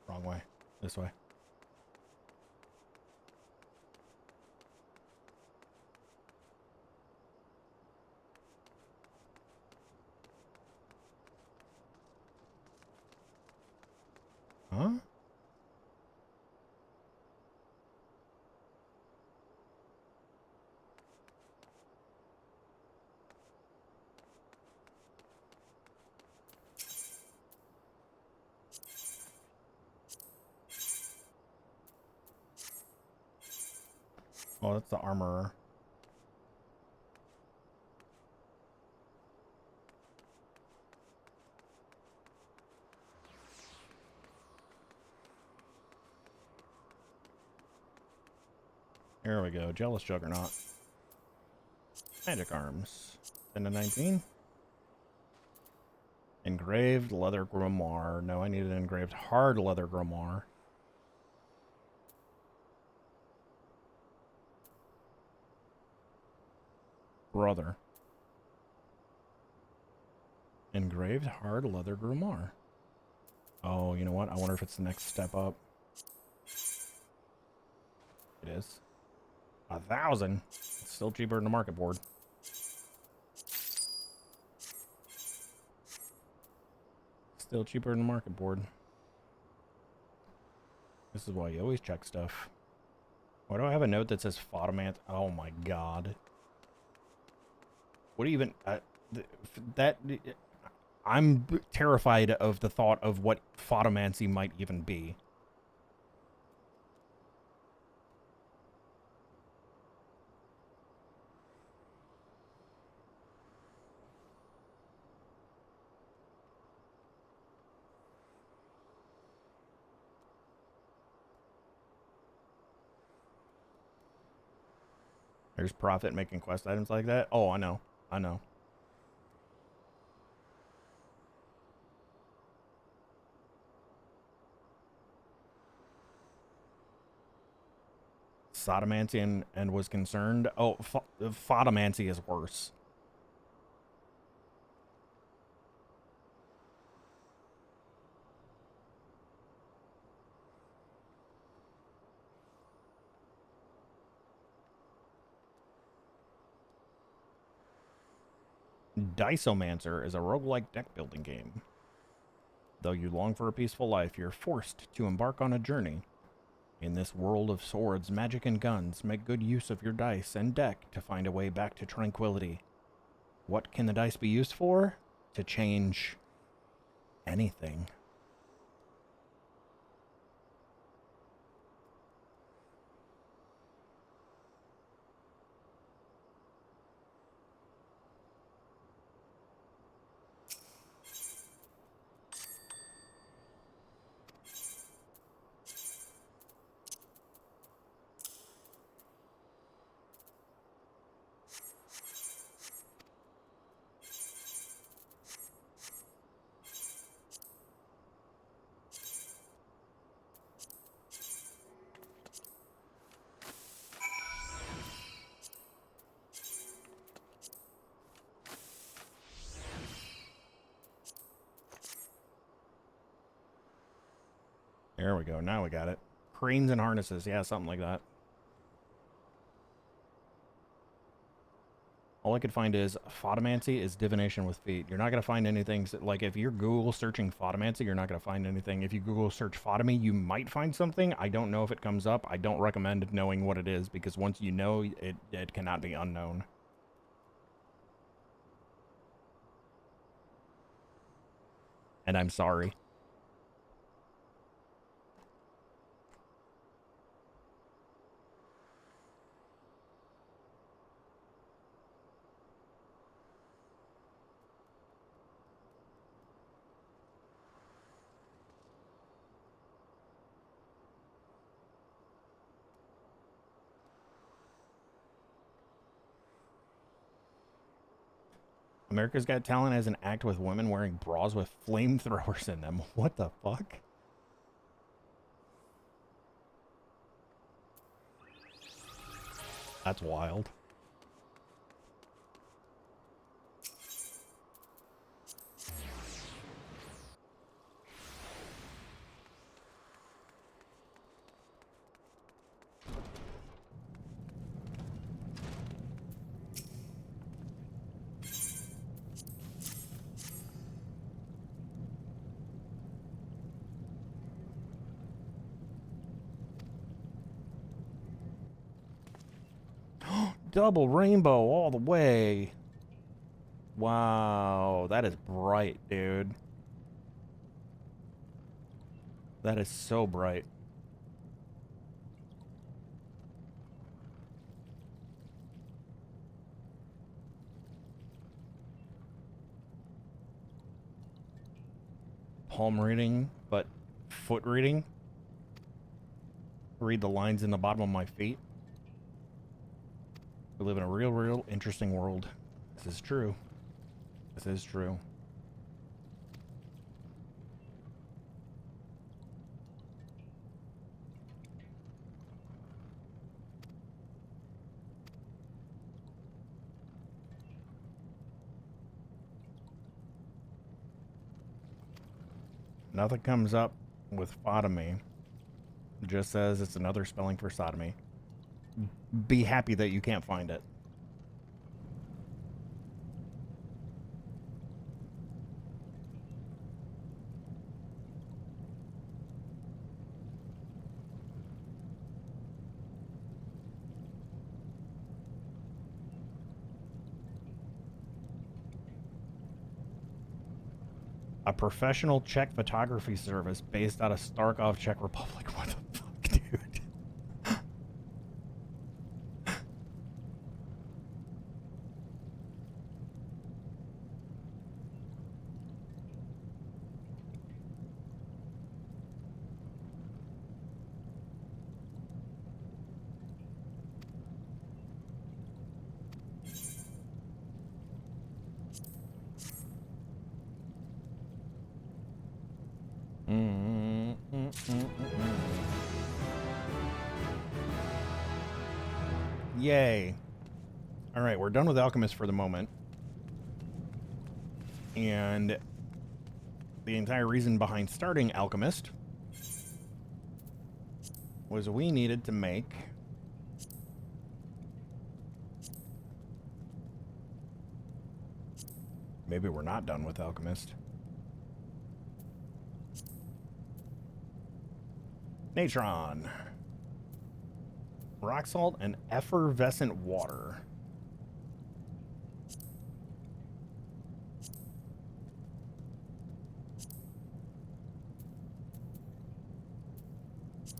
[SPEAKER 1] Wrong way. This way. Huh? Oh, that's the armorer. Here we go. Jealous Juggernaut. Magic arms. 10 to 19. Engraved leather grimoire. No, I need an engraved hard leather grimoire. Brother. Engraved hard leather grimoire. Oh, you know what? I wonder if it's the next step up. It is. 1,000. It's still cheaper than the market board. Still cheaper than the market board. This is why you always check stuff. Why do I have a note that says Photomant? Oh my god. What do you even... I'm terrified of the thought of what photomancy might even be. There's profit making quest items like that. Oh, I know. I know. Sodomancy and was concerned. Oh, photomancy is worse. Diceomancer is a roguelike deck building game. Though you long for a peaceful life, you're forced to embark on a journey. In this world of swords, magic, and guns, make good use of your dice and deck to find a way back to tranquility. What can the dice be used for? To change anything. There we go. Now we got it. Cranes and harnesses. Yeah, something like that. All I could find is photomancy is divination with feet. You're not going to find anything. Like, if you're Google searching photomancy, you're not going to find anything. If you Google search photomy, you might find something. I don't know if it comes up. I don't recommend knowing what it is, because once you know, it cannot be unknown. And I'm sorry. America's Got Talent has an act with women wearing bras with flamethrowers in them. What the fuck? That's wild. Double rainbow all the way. Wow, that is bright, dude. That is so bright. Palm reading, but foot reading. Read the lines in the bottom of my feet. We live in a real interesting world. This is true. This is true. Nothing comes up with photomy. It just says it's another spelling for sodomy. Be happy that you can't find it. A professional Czech photography service based out of Starkov, Czech Republic. What the fuck, dude? Yay. Alright, we're done with Alchemist for the moment. And the entire reason behind starting Alchemist was we needed to make Maybe we're not done with Alchemist. Natron. Rock salt and effervescent water.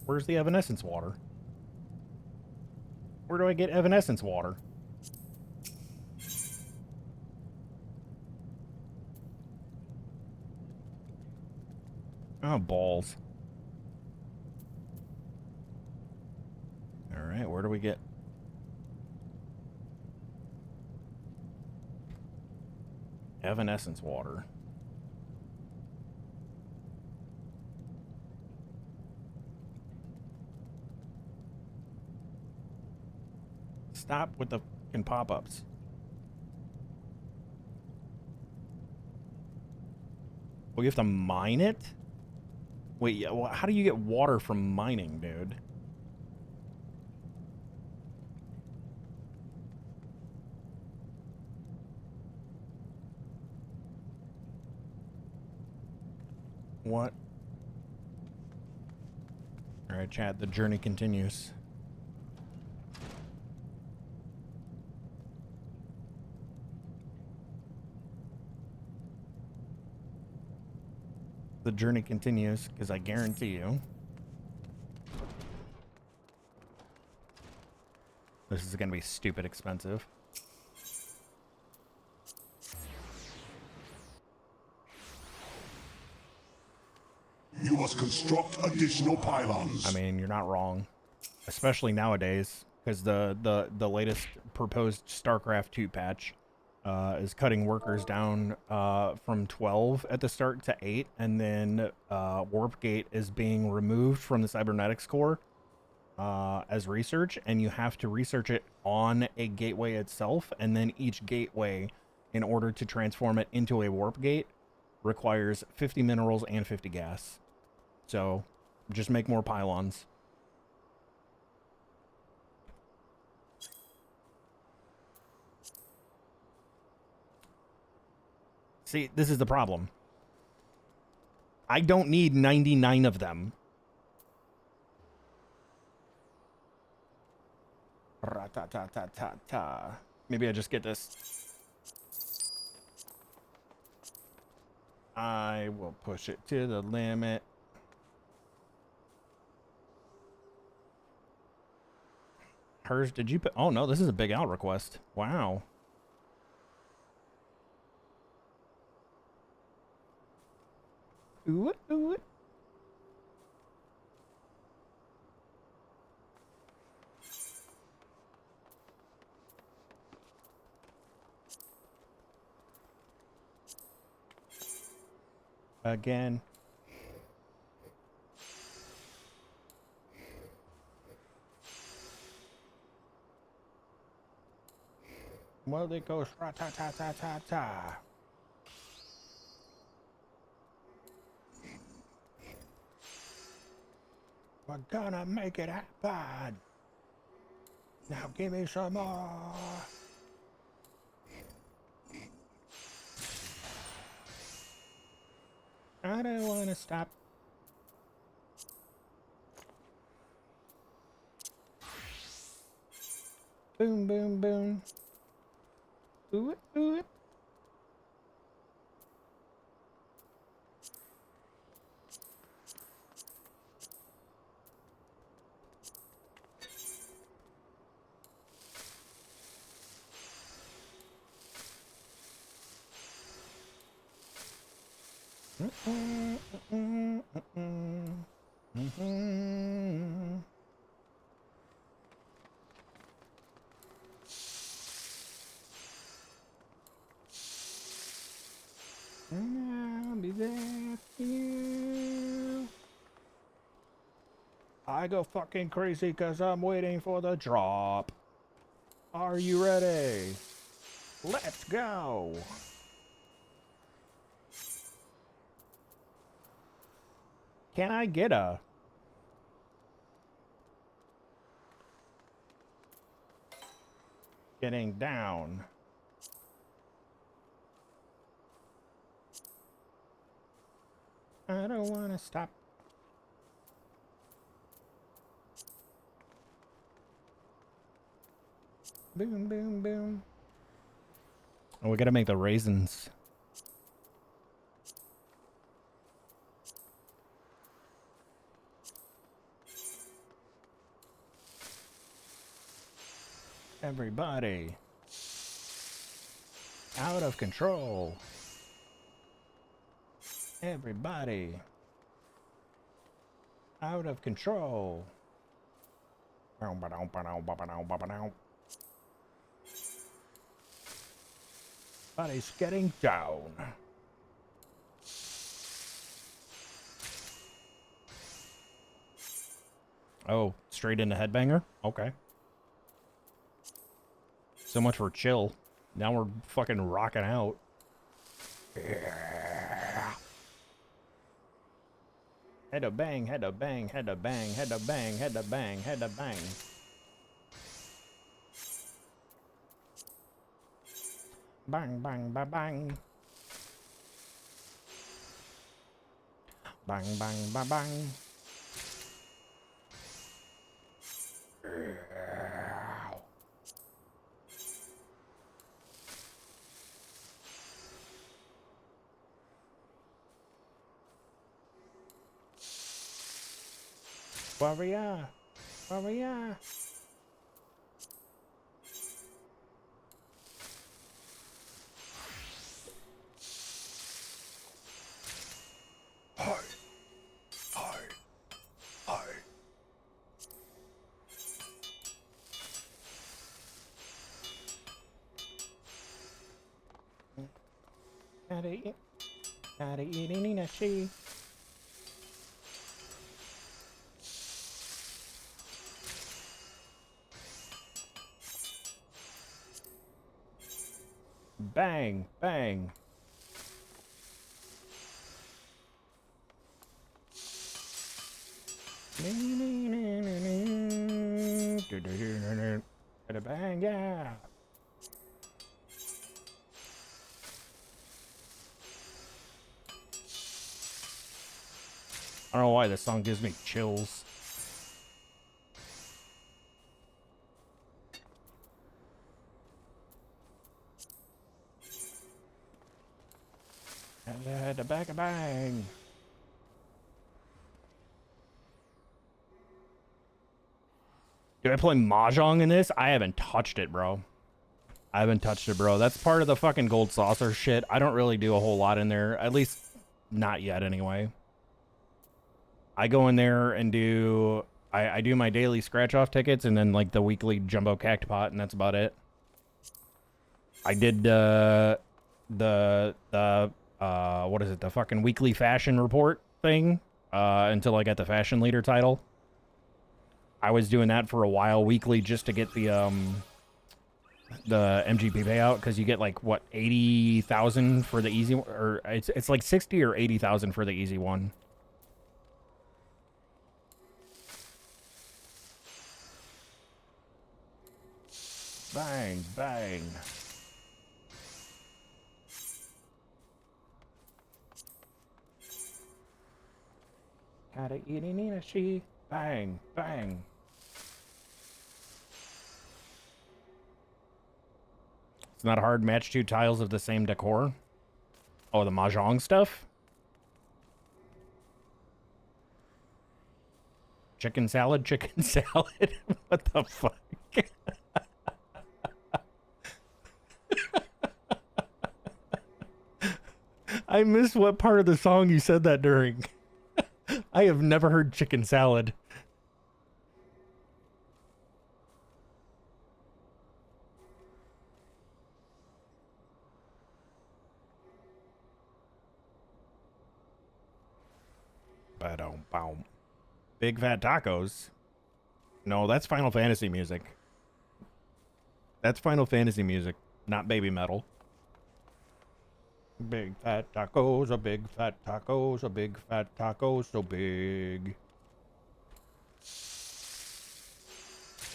[SPEAKER 1] Where's the evanescence water? Where do I get evanescence water? Oh, balls. All right, where do we get... evanescence water? Stop with the fucking pop-ups. Well, you have to mine it? Wait, yeah, well, how do you get water from mining, dude? What? Alright, chat, the journey continues. The journey continues, because I guarantee you this is going to be stupid expensive.
[SPEAKER 2] You must construct additional pylons.
[SPEAKER 1] I mean, you're not wrong. Especially nowadays, because the latest proposed StarCraft 2 patch is cutting workers down from 12 at the start to 8, and then Warp Gate is being removed from the Cybernetics core as research, and you have to research it on a gateway itself, and then each gateway, in order to transform it into a Warp Gate, requires 50 minerals and 50 gas. So, just make more pylons. See, this is the problem. I don't need 99 of them. Ra-ta-ta-ta-ta-ta. Maybe I just get this. I will push it to the limit. Hers, did you put... Oh, no, this is a big out request. Wow. Ooh, ooh. Again. Well, it goes ra-ta-ta-ta-ta-ta. We're gonna make it happen. Now give me some more. I don't want to stop. Boom, boom, boom. Ooh, ooh. I'll be there for you. I go fucking crazy because I'm waiting for the drop. Are you ready? Let's go. Can I get a... Getting down. I don't want to stop. Boom, boom, boom. Oh, we gotta make the raisins. Everybody. Out of control. Everybody. Out of control. Body's getting down. Oh, straight into headbanger? Okay. So much for chill. Now we're fucking rocking out. Yeah. Head a bang, head a bang, head a bang, head a bang, head a bang, head a bang. Bang, bang, ba bang. Bang, bang, ba bang. Warrior! Warrior!
[SPEAKER 2] Hi. Hi. Hi.
[SPEAKER 1] Gotta eat in a she. Bang, bang. Bang, yeah. I don't know why this song gives me chills. And the back of bang. Do I play Mahjong in this? I haven't touched it, bro. I haven't touched it, bro. That's part of the fucking gold saucer shit. I don't really do a whole lot in there. At least, not yet, anyway. I go in there and do... I do my daily scratch-off tickets and then, like, the weekly jumbo cactpot, and that's about it. I did, what is it? The fucking weekly fashion report thing, until I got the fashion leader title. I was doing that for a while weekly just to get the MGP payout, because you get like what 80,000 for the easy, or it's like 60 or 80,000 for the easy one. Bang, bang. Gotta eat in a she. Bang, bang. It's not hard. Match two tiles of the same decor. Oh, the Mahjong stuff? Chicken salad, chicken salad. What the fuck? I missed what part of the song you said that during. I have never heard chicken salad. Ba-dum-bow. Big fat tacos. No, that's Final Fantasy music. That's Final Fantasy music, not baby metal. Big fat tacos, a big fat tacos, a big fat tacos, so big.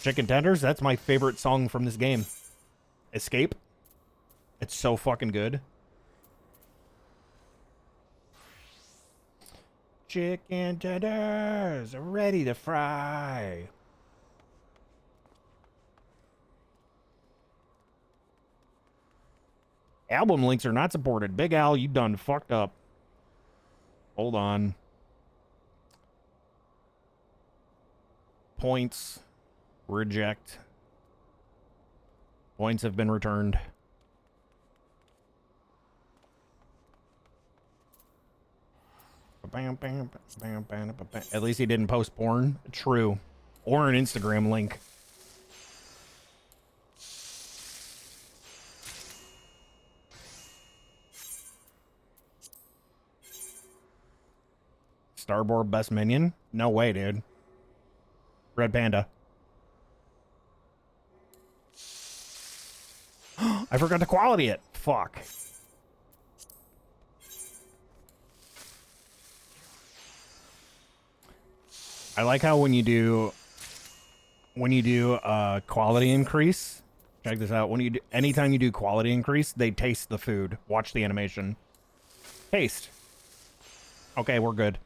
[SPEAKER 1] Chicken tenders, that's my favorite song from this game. Escape. It's so fucking good. chicken tenders are ready to fry. Album links are not supported. Big Al, you done fucked up. Hold on. Points. Reject. Points have been returned. At least he didn't post porn. True. Or an Instagram link. Starboard best minion? No way, dude. Red Panda. I forgot to quality it. Fuck. I like how when you do quality increase, check this out. Anytime you do quality increase, they taste the food. Watch the animation. Taste. Okay, we're good.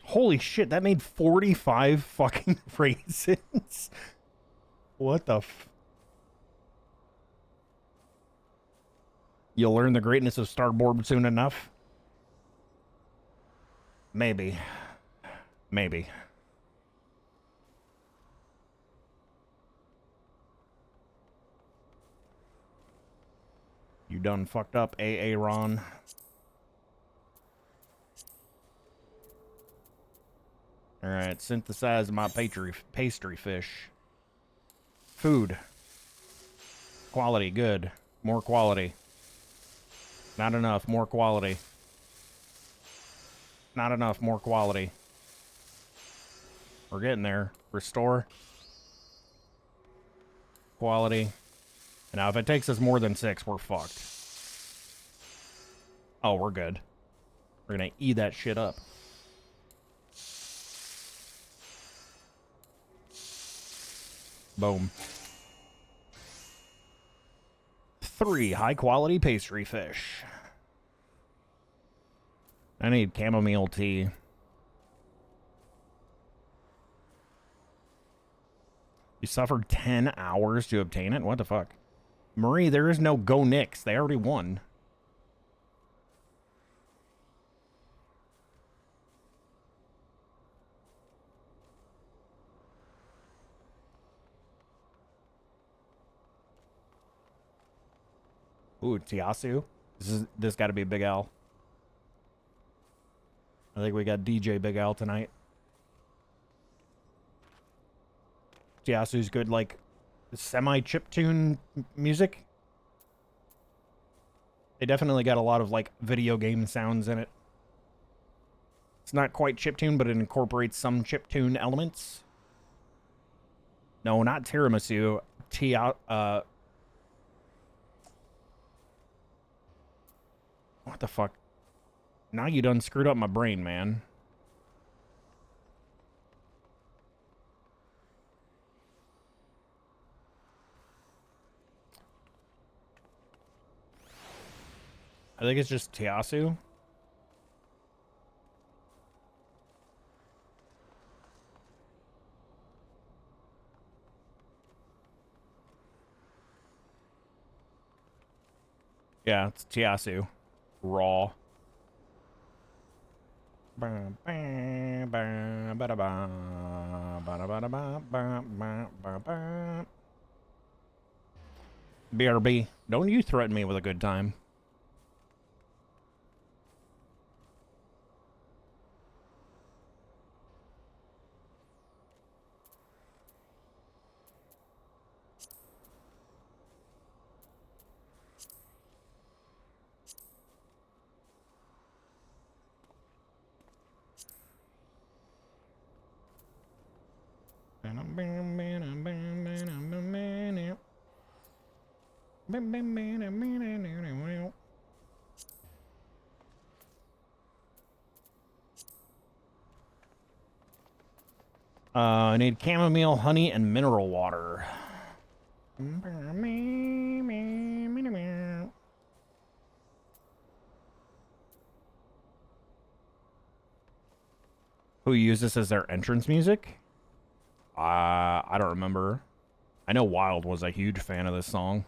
[SPEAKER 1] Holy shit, that made 45 fucking raisins. What the f... You'll learn the greatness of Starboard soon enough? Maybe. Maybe. You done fucked up, Ron. Alright, synthesize my pastry fish. Food. Quality, good. More quality. Not enough, more quality. Not enough, more quality. We're getting there. Restore. Quality. Now, if it takes us more than 6, we're fucked. Oh, we're good. We're gonna eat that shit up. Boom. 3 high-quality pastry fish. I need chamomile tea. You suffered 10 hours to obtain it? What the fuck? Marie, there is no Go Knicks. They already won. Ooh, Tiasu. This got to be Big Al. I think we got DJ Big Al tonight. Tiasu's good, like, semi-chiptune music. They definitely got a lot of, like, video game sounds in it. It's not quite chiptune, but it incorporates some chiptune elements. No, not tiramisu. What the fuck? Now you done screwed up my brain, man. I think it's just Tiasu. Yeah, it's Tiasu. Raw. BRB, don't you threaten me with a good time. I need chamomile, honey, and mineral water. Who used this as their entrance music? I don't remember. I know Wild was a huge fan of this song.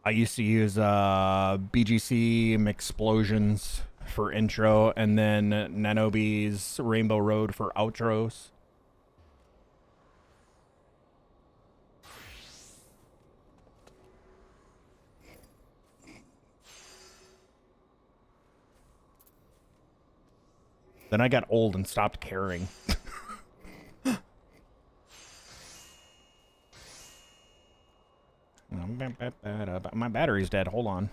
[SPEAKER 1] I used to use BGC Explosions for intro, and then Nanobi's Rainbow Road for outros. Then I got old and stopped caring. My battery's dead. Hold on.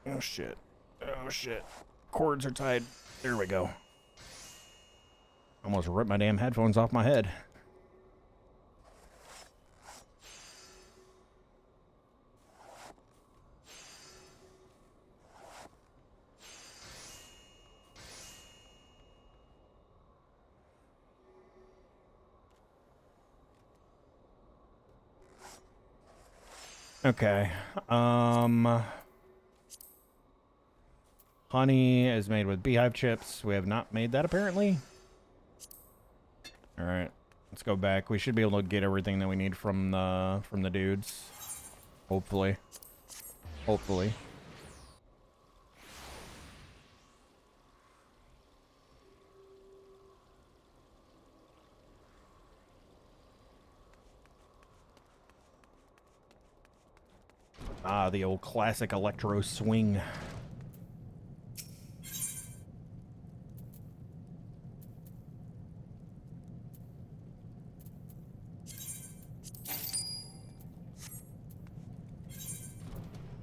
[SPEAKER 1] Oh shit. Oh shit. Cords are tied. There we go. Almost ripped my damn headphones off my head. Okay. Honey is made with beehive chips. We have not made that apparently. All right. Let's go back. We should be able to get everything that we need from the dudes. Hopefully. Hopefully. Ah, the old classic electro swing.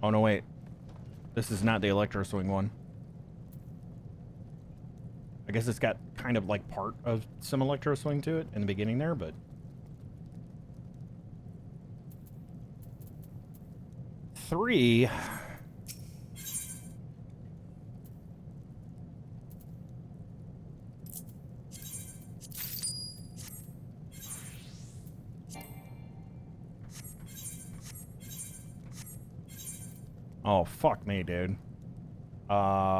[SPEAKER 1] Oh, no, wait. This is not the electro swing one. I guess it's got kind of like part of some electro swing to it in the beginning there, but... Three... Oh, fuck me, dude. Hmm.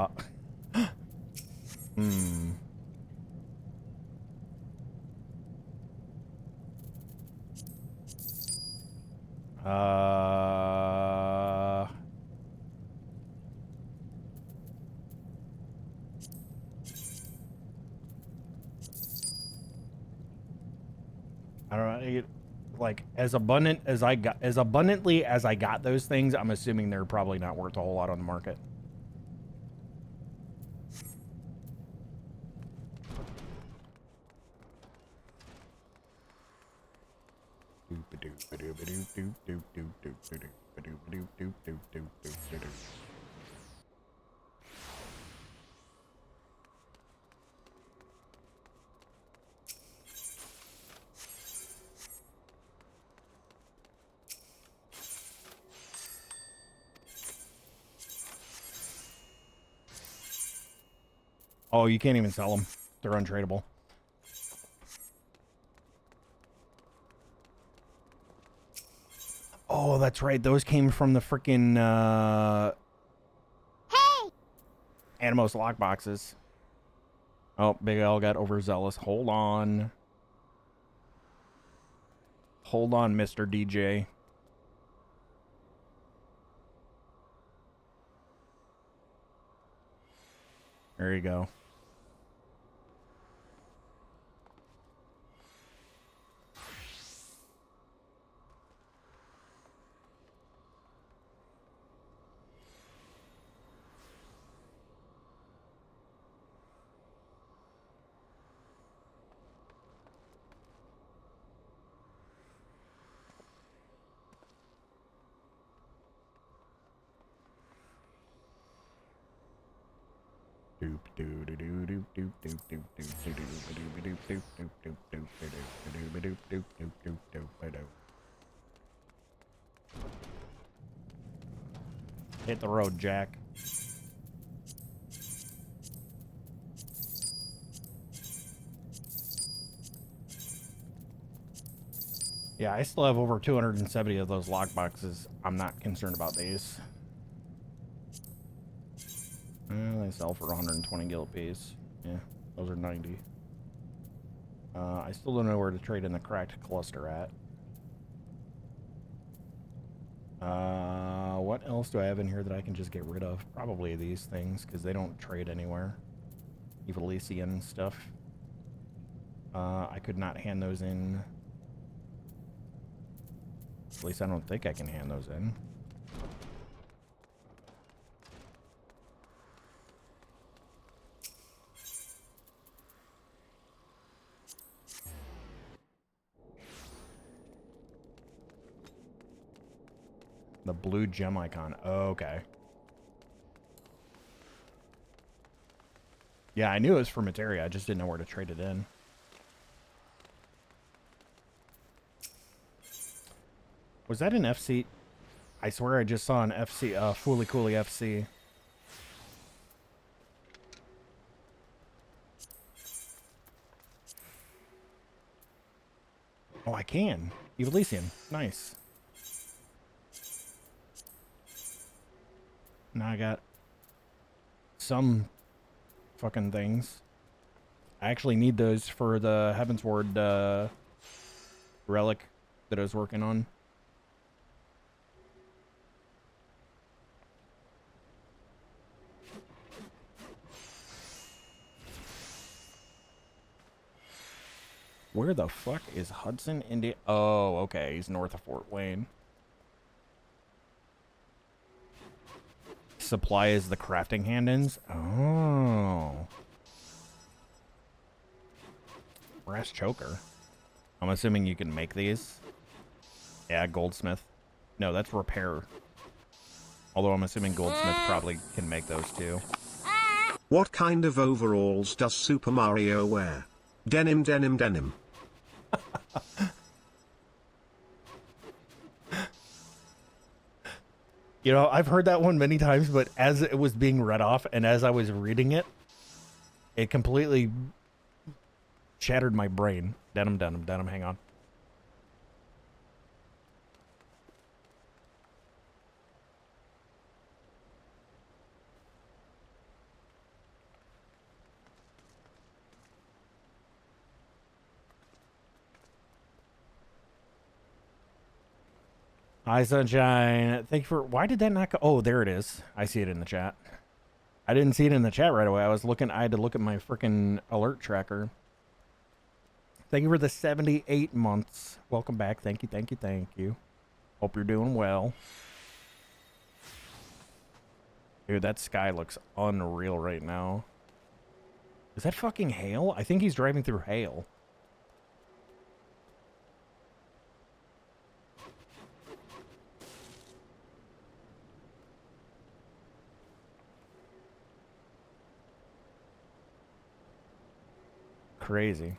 [SPEAKER 1] I don't know. Like, as abundantly as I got those things, I'm assuming they're probably not worth a whole lot on the market. Oh, you can't even sell them. They're untradeable. Oh, that's right. Those came from the freaking
[SPEAKER 3] Hey!
[SPEAKER 1] Animos lockboxes. Oh, Big L got overzealous. Hold on. Hold on, Mr. DJ. There you go. Hit the road, Jack. Yeah, I still have over 270 of those lockboxes. I'm not concerned about these. They sell for 120 gil apiece. Yeah, those are 90. I still don't know where to trade in the cracked cluster at. What else do I have in here that I can just get rid of? Probably these things, because they don't trade anywhere. Evilisian stuff. I could not hand those in. At least I don't think I can hand those in. The blue gem icon. Oh, okay. Yeah, I knew it was for materia. I just didn't know where to trade it in. Was that an FC? I swear I just saw an FC, Fooly Cooly FC. Oh, I can. Evilisian. Nice. Now I got some fucking things. I actually need those for the Heavensward relic that I was working on. Where the fuck is Hudson, India? Oh, okay. He's north of Fort Wayne. Supply is the crafting hand-ins. Oh. Brass choker. I'm assuming you can make these. Yeah, Goldsmith. No, that's repair. Although I'm assuming Goldsmith probably can make those too.
[SPEAKER 3] What kind of overalls does Super Mario wear? Denim, denim, denim.
[SPEAKER 1] You know, I've heard that one many times, but as it was being read off and as I was reading it, it completely shattered my brain. Denim, denim, denim, hang on. Hi, Sunshine. Thank you for... Why did that not go... Oh, there it is. I see it in the chat. I didn't see it in the chat right away. I was looking... I had to look at my freaking alert tracker. Thank you for the 78 months. Welcome back. Thank you, thank you, thank you. Hope you're doing well. Dude, that sky looks unreal right now. Is that fucking hail? I think he's driving through hail. Crazy.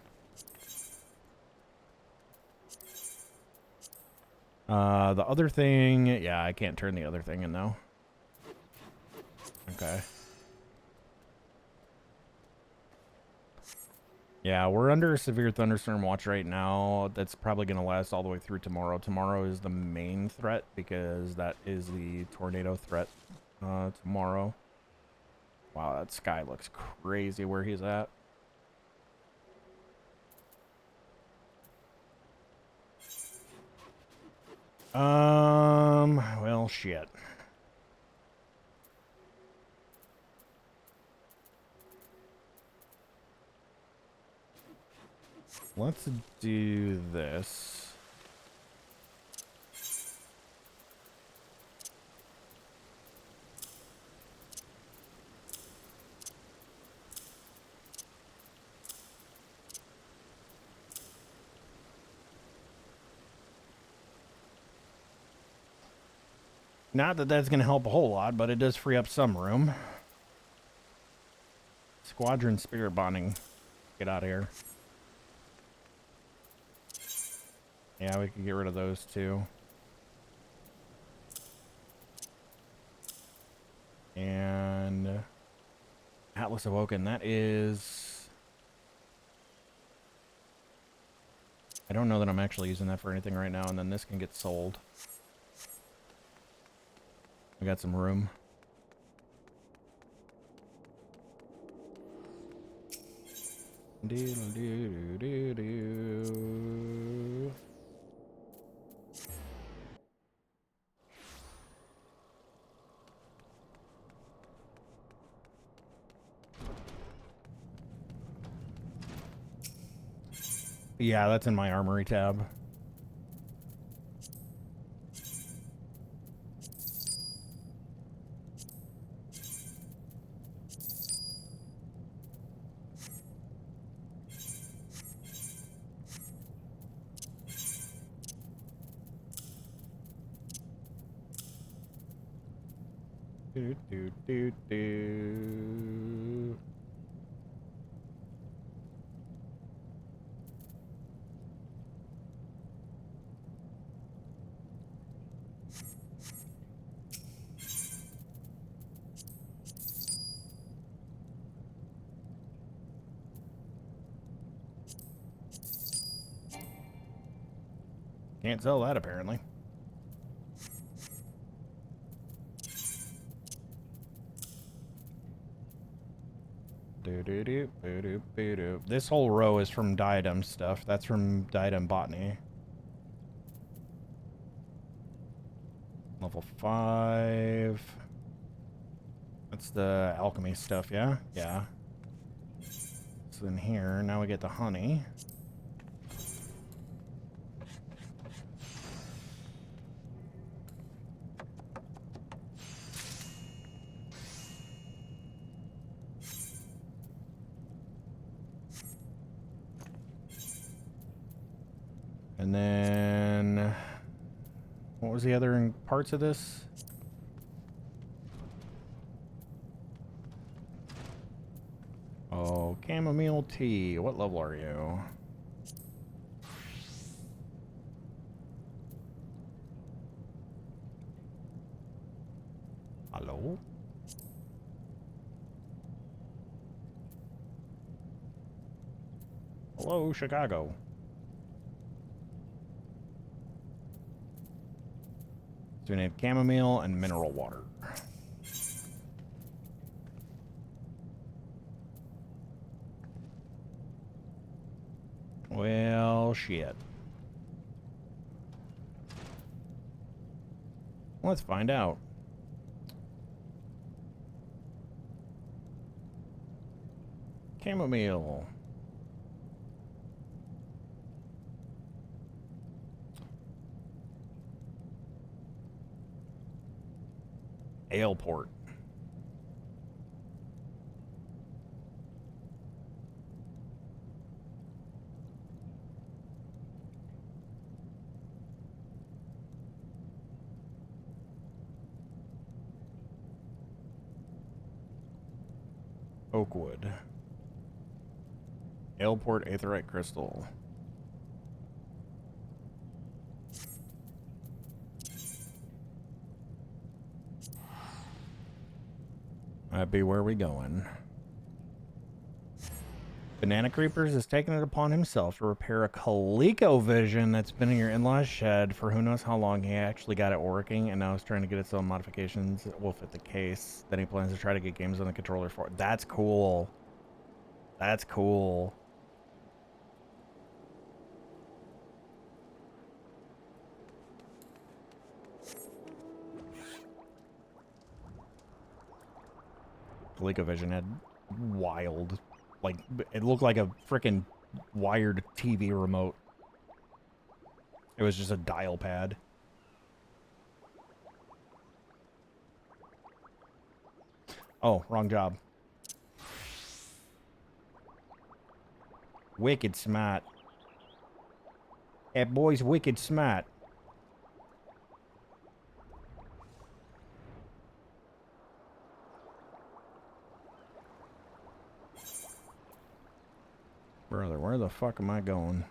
[SPEAKER 1] The other thing, yeah, I can't turn the other thing in though. Okay. Yeah, we're under a severe thunderstorm watch right now. That's probably going to last all the way through tomorrow. Tomorrow is the main threat because that is the tornado threat tomorrow. Wow, that sky looks crazy where he's at. Well, shit. Let's do this. Not that that's going to help a whole lot, but it does free up some room. Squadron spirit bonding. Get out of here. Yeah, we could get rid of those too. And Atlas Awoken, that is... I don't know that I'm actually using that for anything right now, and then this can get sold. We got some room. Do-do-do-do-do. Yeah, that's in my armory tab. Do, do, do, do. Can't sell that apparently. This whole row is from diadem stuff. That's from diadem botany. Level 5. That's the alchemy stuff, yeah? Yeah. So in here, now we get the honey. And then, what was the other parts of this? Oh, chamomile tea. What level are you? Hello? Hello, Chicago. So we need chamomile and mineral water. Well, shit. Let's find out. Chamomile. Aleport. Oakwood. Aleport Aetherite Crystal. That'd be where we going. Banana Creepers has taken it upon himself to repair a ColecoVision that's been in your in-laws shed for who knows how long. He actually got it working and now is trying to get its own modifications that will fit the case. Then he plans to try to get games on the controller for it. That's cool. That's cool. ColecoVision had wild, like, it looked like a freaking wired TV remote. It was just a dial pad. Oh, wrong job. Wicked smart. That boy's wicked smart. Brother, where the fuck am I going?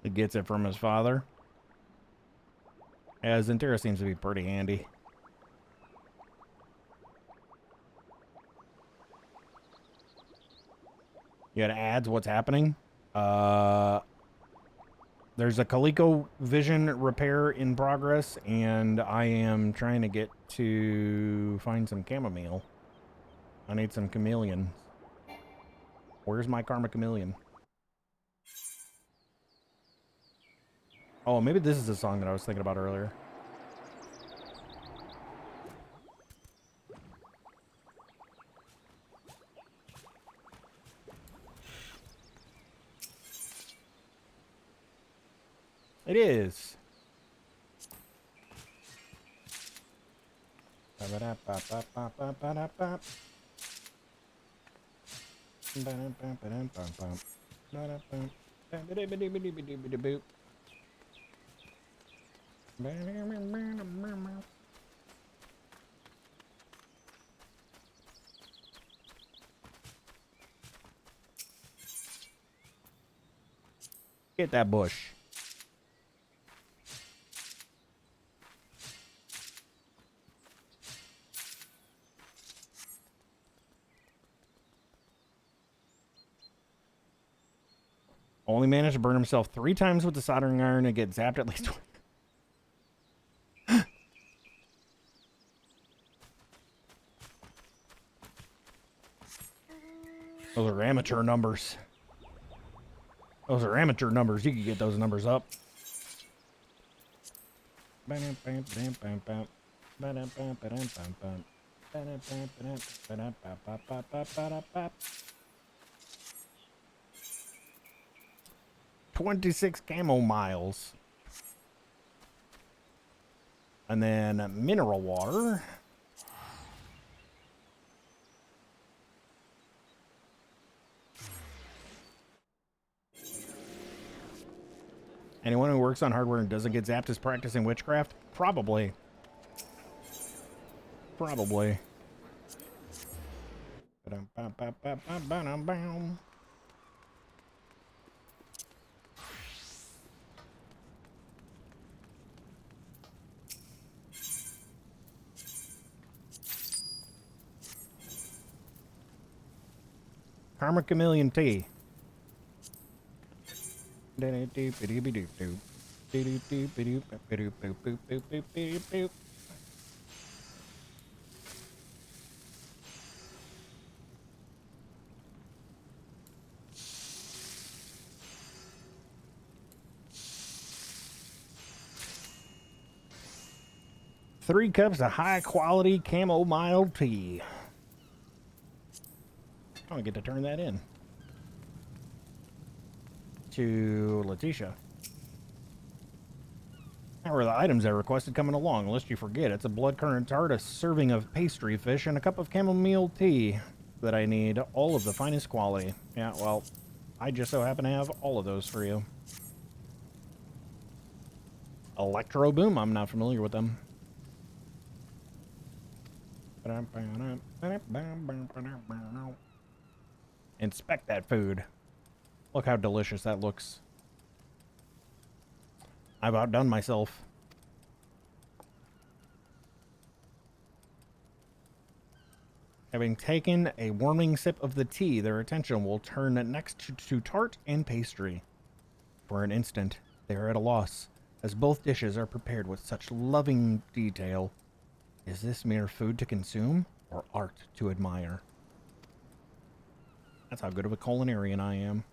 [SPEAKER 1] He gets it from his father. Yeah, Zentera seems to be pretty handy. You had ads, what's happening? There's a ColecoVision repair in progress, and I am trying to get to find some chamomile. I need some chameleon. Where's my karma chameleon? Oh, maybe this is the song that I was thinking about earlier. It is. Get that bush. Only managed to burn himself 3 times with the soldering iron and get zapped at least twice. Those are amateur numbers. Those are amateur numbers. You can get those numbers up. 26 camo miles. And then mineral water. Anyone who works on hardware and doesn't get zapped is practicing witchcraft? Probably. Probably. Karma Chameleon Tea. Three cups of high quality chamomile tea. I don't get to turn that in. To Letitia. How are the items I requested coming along? Lest you forget, it's a blood currant tart, a serving of pastry fish, and a cup of chamomile tea that I need. All of the finest quality. Yeah, well, I just so happen to have all of those for you. Electro Boom, I'm not familiar with them. Inspect that food. Look how delicious that looks. I've outdone myself. Having taken a warming sip of the tea, their attention will turn next to tart and pastry. For an instant, they are at a loss, as both dishes are prepared with such loving detail. Is this mere food to consume, or art to admire? That's how good of a culinarian I am.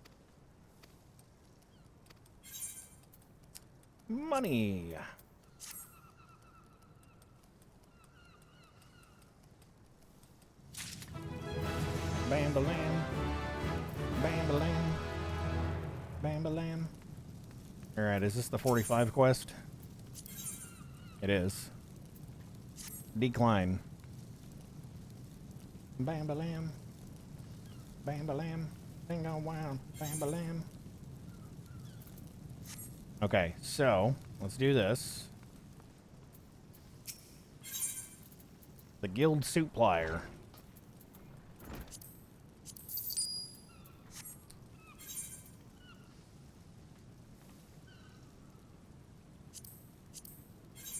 [SPEAKER 1] Money! Bam-ba-lam. Bam-ba-lam. Bam-ba-lam. Alright, is this the 45 quest? It is. Decline. Bam-ba-lam. Bam-ba-lam. Bingo wow. Bam-ba-lam. Okay, so let's do this. The guild supplier.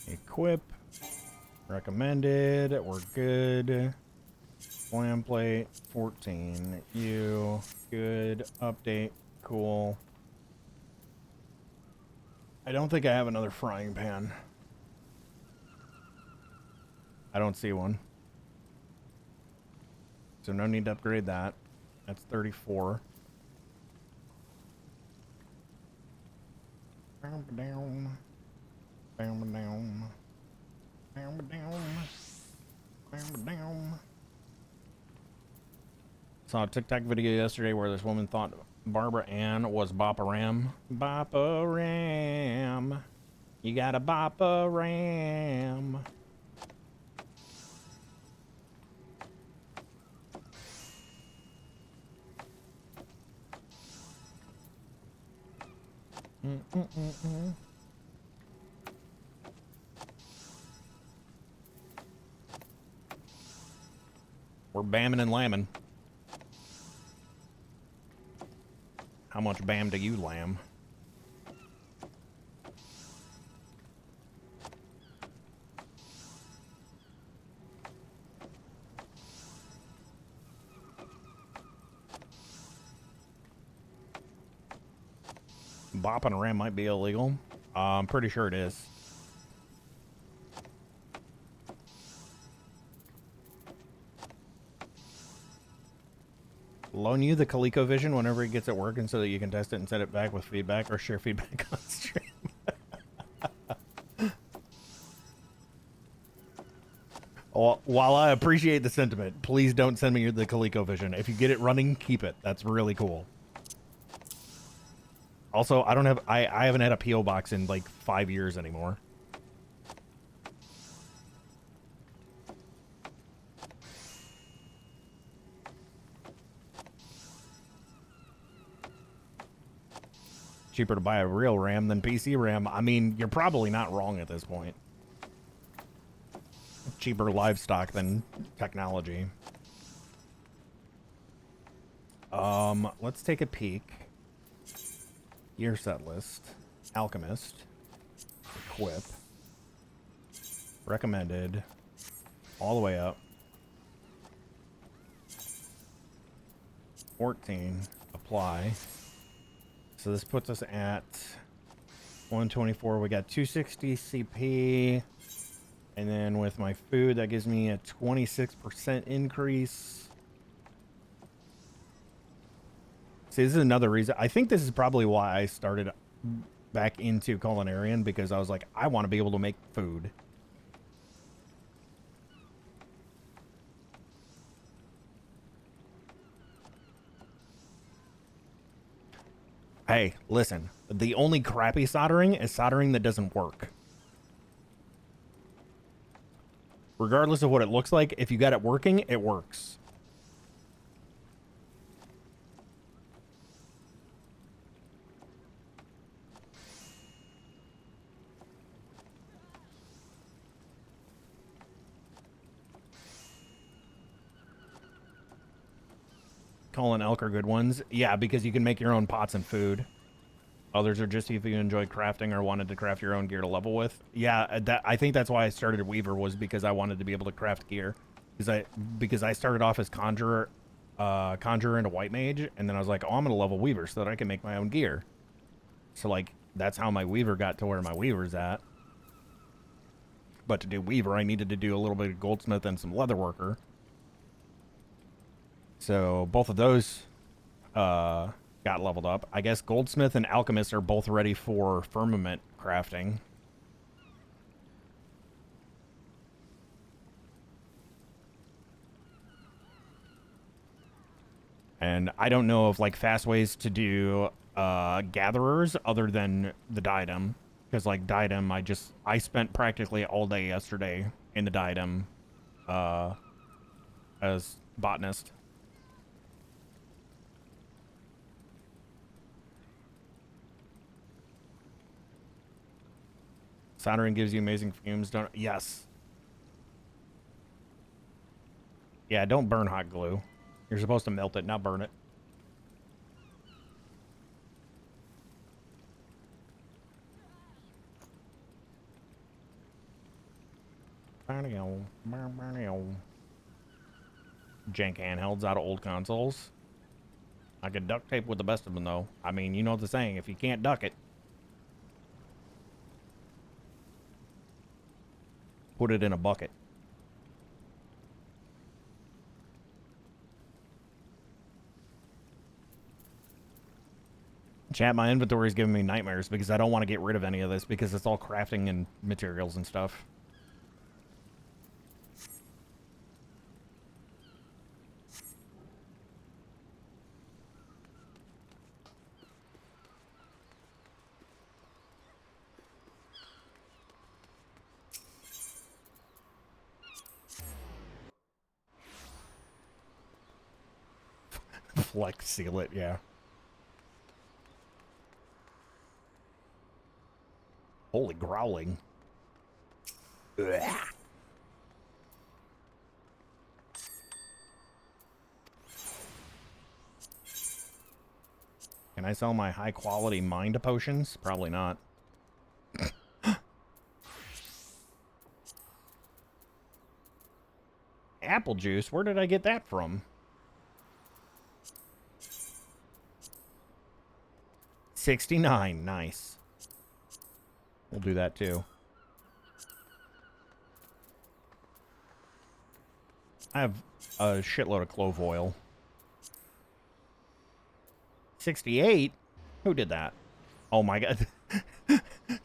[SPEAKER 1] Equip. Recommended. We're good. Slam plate. 14. You. Good. Update. Cool. I don't think I have another frying pan. I don't see one. So no need to upgrade that. That's 34. Down, down. Down, down. Down, down. Down, down. Saw a TikTok video yesterday where this woman thought Barbara Ann was Boppa Ram. Boppa Ram. You gotta Boppa Ram. We're bamming and lambing. How much bam do you lamb? Bopping a ram might be illegal. I'm pretty sure it is. Loan you the ColecoVision whenever it gets it working so that you can test it and set it back with feedback or share feedback on stream. While I appreciate the sentiment, please don't send me the ColecoVision. If you get it running, keep it. That's really cool. Also, I haven't had a P.O. box in like 5 years anymore. Cheaper to buy a real RAM than PC RAM. I mean, you're probably not wrong at this point. Cheaper livestock than technology. Let's take a peek. Year set list. Alchemist. Equip. Recommended. All the way up. 14. Apply. So this puts us at 124. We got 260 CP. And then with my food, that gives me a 26% increase. See, this is another reason. I think this is probably why I started back into Culinarian, because I was like, I want to be able to make food. Hey, listen. The only crappy soldering is soldering that doesn't work. Regardless of what it looks like, if you got it working, it works. Colin elk are good ones. Yeah, because you can make your own pots and food. Others are just if you enjoy crafting or wanted to craft your own gear to level with. Yeah, I think that's why I started Weaver, was because I wanted to be able to craft gear. Because I started off as conjurer into white mage, and then I was like, oh, I'm gonna level Weaver so that I can make my own gear. So like that's how my Weaver got to where my Weaver's at. But to do Weaver, I needed to do a little bit of Goldsmith and some Leatherworker. So both of those got leveled up. I guess Goldsmith and Alchemist are both ready for firmament crafting. And I don't know of like fast ways to do gatherers other than the diadem. Because like diadem, I spent practically all day yesterday in the diadem as botanist. Soldering gives you amazing fumes, don't... Yes. Yeah, don't burn hot glue. You're supposed to melt it, not burn it. Jank handhelds out of old consoles. I could duct tape with the best of them, though. I mean, you know the saying, if you can't duck it, put it in a bucket. Chat, my inventory is giving me nightmares because I don't want to get rid of any of this because it's all crafting and materials and stuff. Flex seal it, yeah. Holy growling. Ugh. Can I sell my high quality mind potions? Probably not. Apple juice? Where did I get that from? 69. Nice. We'll do that too. I have a shitload of clove oil. 68? Who did that? Oh my god.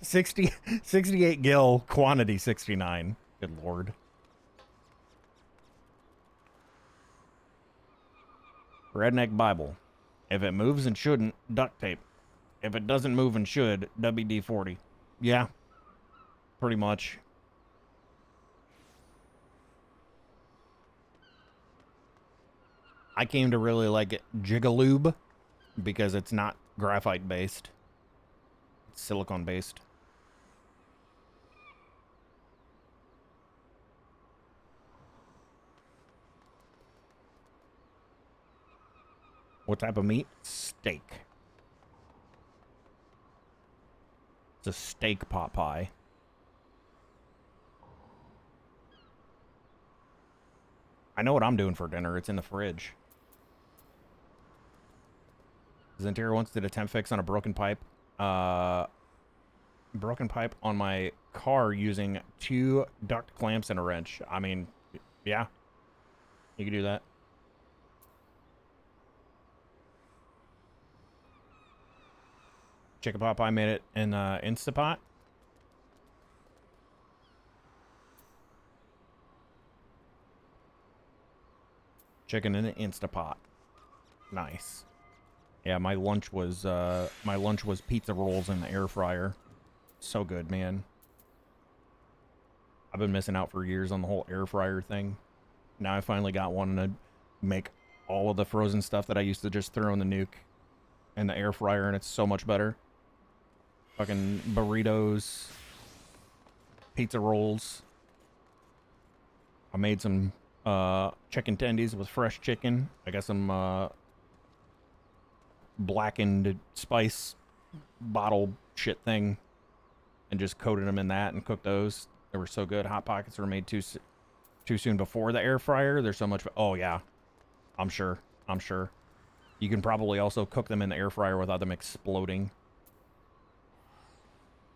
[SPEAKER 1] 68 gil, quantity 69. Good lord. Redneck Bible. If it moves and shouldn't, duct tape. If it doesn't move and should, WD-40. Yeah. Pretty much. I came to really like it Jigalube because it's not graphite based. It's silicone based. What type of meat? Steak. It's a steak pot pie. I know what I'm doing for dinner. It's in the fridge. Zentir once did a temp fix on a broken pipe. Broken pipe on my car using 2 duct clamps and a wrench. I mean, yeah. You can do that. Chicken pot pie made it in Instapot. Chicken in an Instapot. Nice. Yeah, my lunch was pizza rolls in the air fryer. So good, man. I've been missing out for years on the whole air fryer thing. Now I finally got one to make all of the frozen stuff that I used to just throw in the nuke in the air fryer, and it's so much better. Fucking burritos, pizza rolls. I made some chicken tendies with fresh chicken. I got some blackened spice bottle shit thing and just coated them in that and cooked those. They were so good. Hot Pockets were made too soon before the air fryer. There's so much. Oh yeah, I'm sure. I'm sure. You can probably also cook them in the air fryer without them exploding.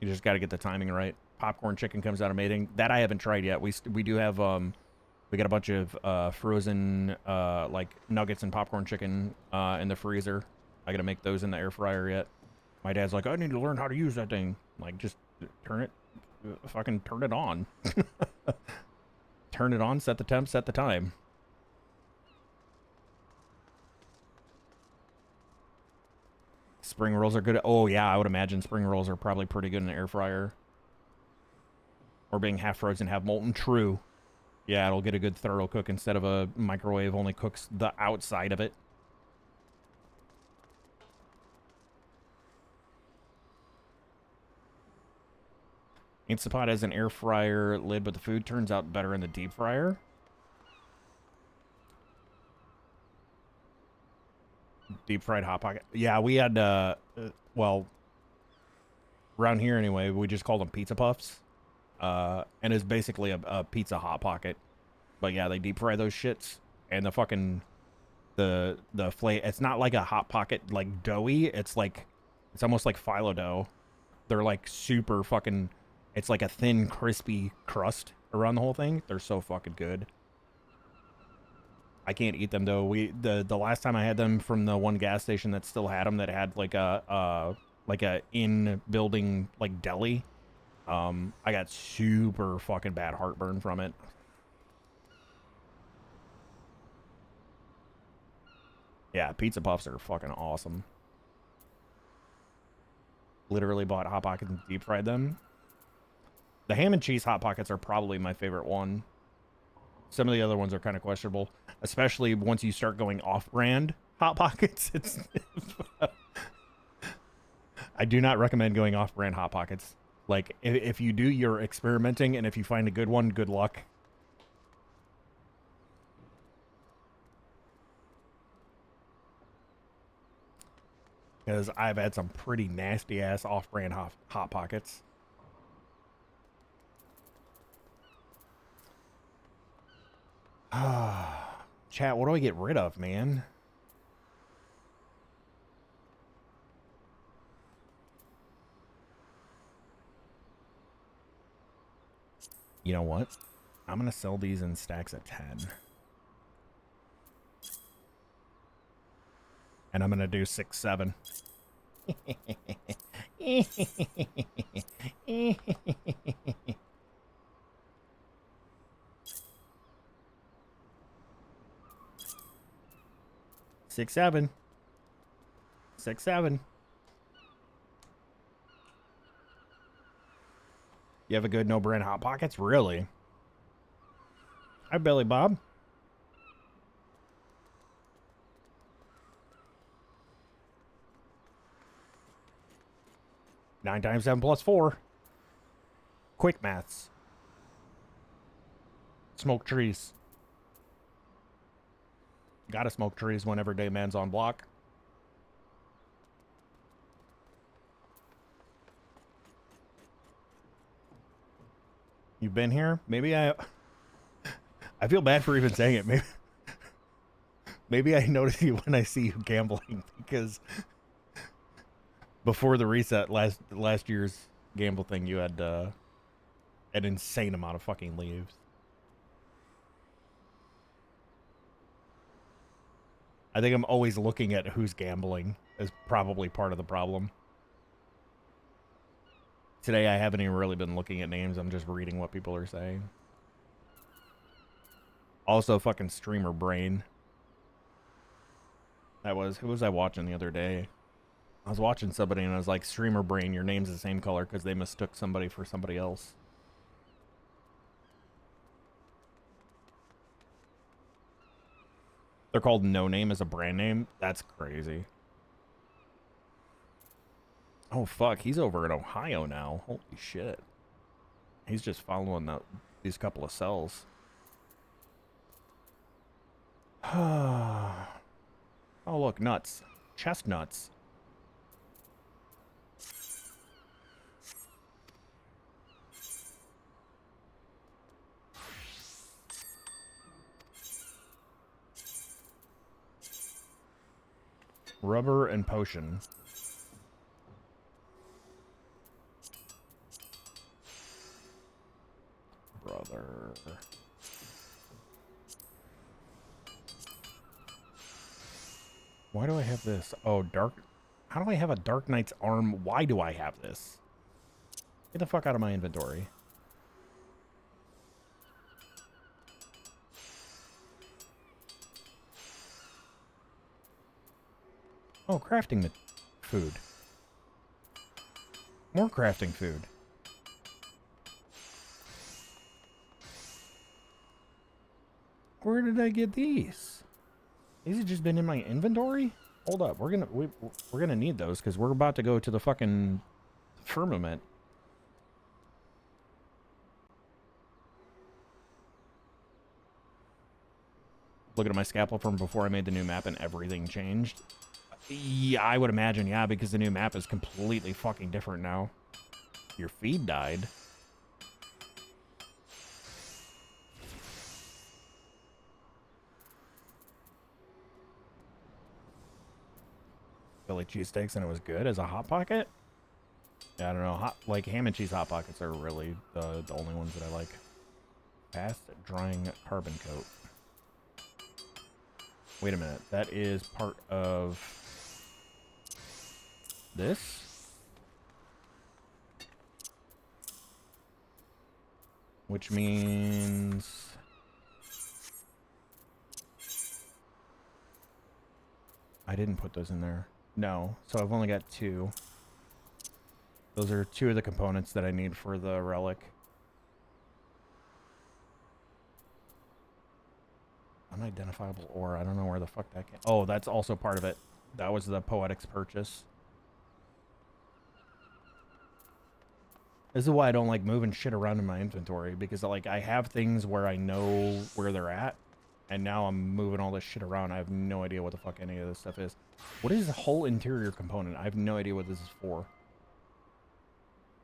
[SPEAKER 1] You just got to get the timing right. Popcorn chicken comes out amazing. That I haven't tried yet. We do have we got a bunch of frozen like nuggets and popcorn chicken in the freezer. I got to make those in the air fryer yet. My dad's like, I need to learn how to use that thing. I'm like, just fucking turn it on. Turn it on, set the temp, set the time. Spring rolls are good. Oh yeah, I would imagine spring rolls are probably pretty good in the air fryer. Or being half frozen, half molten. True. Yeah, it'll get a good thorough cook instead of a microwave only cooks the outside of it. Instapot has an air fryer lid, but the food turns out better in the deep fryer. Deep fried Hot Pocket. Yeah, we had, well, around here anyway, we just called them pizza puffs. And it's basically a pizza Hot Pocket. But yeah, they deep fry those shits. And the fucking, the it's not like a Hot Pocket, like doughy. It's like, it's almost like phyllo dough. They're like super fucking, it's like a thin, crispy crust around the whole thing. They're so fucking good. I can't eat them though. The last time I had them from the one gas station that still had them, that had like a in building like deli. I got super fucking bad heartburn from it. Yeah, pizza puffs are fucking awesome. Literally bought Hot Pockets and deep fried them. The ham and cheese Hot Pockets are probably my favorite one. Some of the other ones are kind of questionable, especially once you start going off-brand Hot Pockets. It's I do not recommend going off-brand Hot Pockets. Like, if you do, you're experimenting, and if you find a good one, good luck. Because I've had some pretty nasty-ass off-brand Hot Pockets. Chat, what do I get rid of, man? You know what? I'm going to sell these in stacks of 10. And I'm going to do 6, 7. Six, 7. 6, 7. You have a good no-brand Hot Pockets? Really? Hi, Billy Bob. Nine times 7 plus 4. Quick maths. Smoke trees. Gotta smoke trees whenever Dayman's on block. You've been here? Maybe I feel bad for even saying it. Maybe I notice you when I see you gambling, because before the reset last year's gamble thing, you had an insane amount of fucking leaves. I think I'm always looking at who's gambling is probably part of the problem. Today I haven't even really been looking at names. I'm just reading what people are saying. Also, fucking streamer brain. Who was I watching the other day? I was watching somebody and I was like, streamer brain, your name's the same color because they mistook somebody for somebody else. They're called No Name as a brand name? That's crazy. Oh, fuck. He's over in Ohio now. Holy shit. He's just following these couple of cells. Oh, look. Nuts. Chestnuts. Rubber and potion. Brother. Why do I have this? Oh, dark. How do I have a Dark Knight's arm? Why do I have this? Get the fuck out of my inventory. Oh, crafting food. More crafting food. Where did I get these? These have just been in my inventory? Hold up, we're gonna need those because we're about to go to the fucking firmament. Looking at my scalpel from before I made the new map and everything changed. Yeah, I would imagine, yeah, because the new map is completely fucking different now. Your feed died. Philly cheesesteaks and it was good as a hot pocket? Yeah, I don't know. Like ham and cheese hot pockets are really the only ones that I like. Fast drying carbon coat. Wait a minute. That is part of this? Which means I didn't put those in there. No. So I've only got 2. Those are 2 of the components that I need for the relic. Unidentifiable ore. I don't know where the fuck that came. Oh, that's also part of it. That was the Poetics purchase. This is why I don't like moving shit around in my inventory, because like I have things where I know where they're at, and now I'm moving all this shit around. I have no idea what the fuck any of this stuff is. What is the whole interior component? I have no idea what this is for.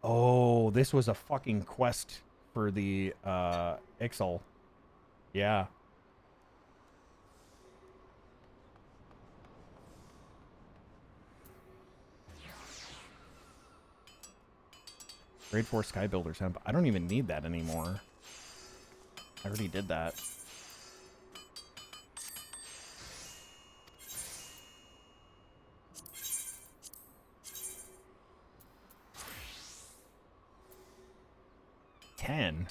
[SPEAKER 1] Oh, this was a fucking quest for the Ixal. Yeah. Grade 4 Sky Builder's hemp. I don't even need that anymore. I already did that. $10.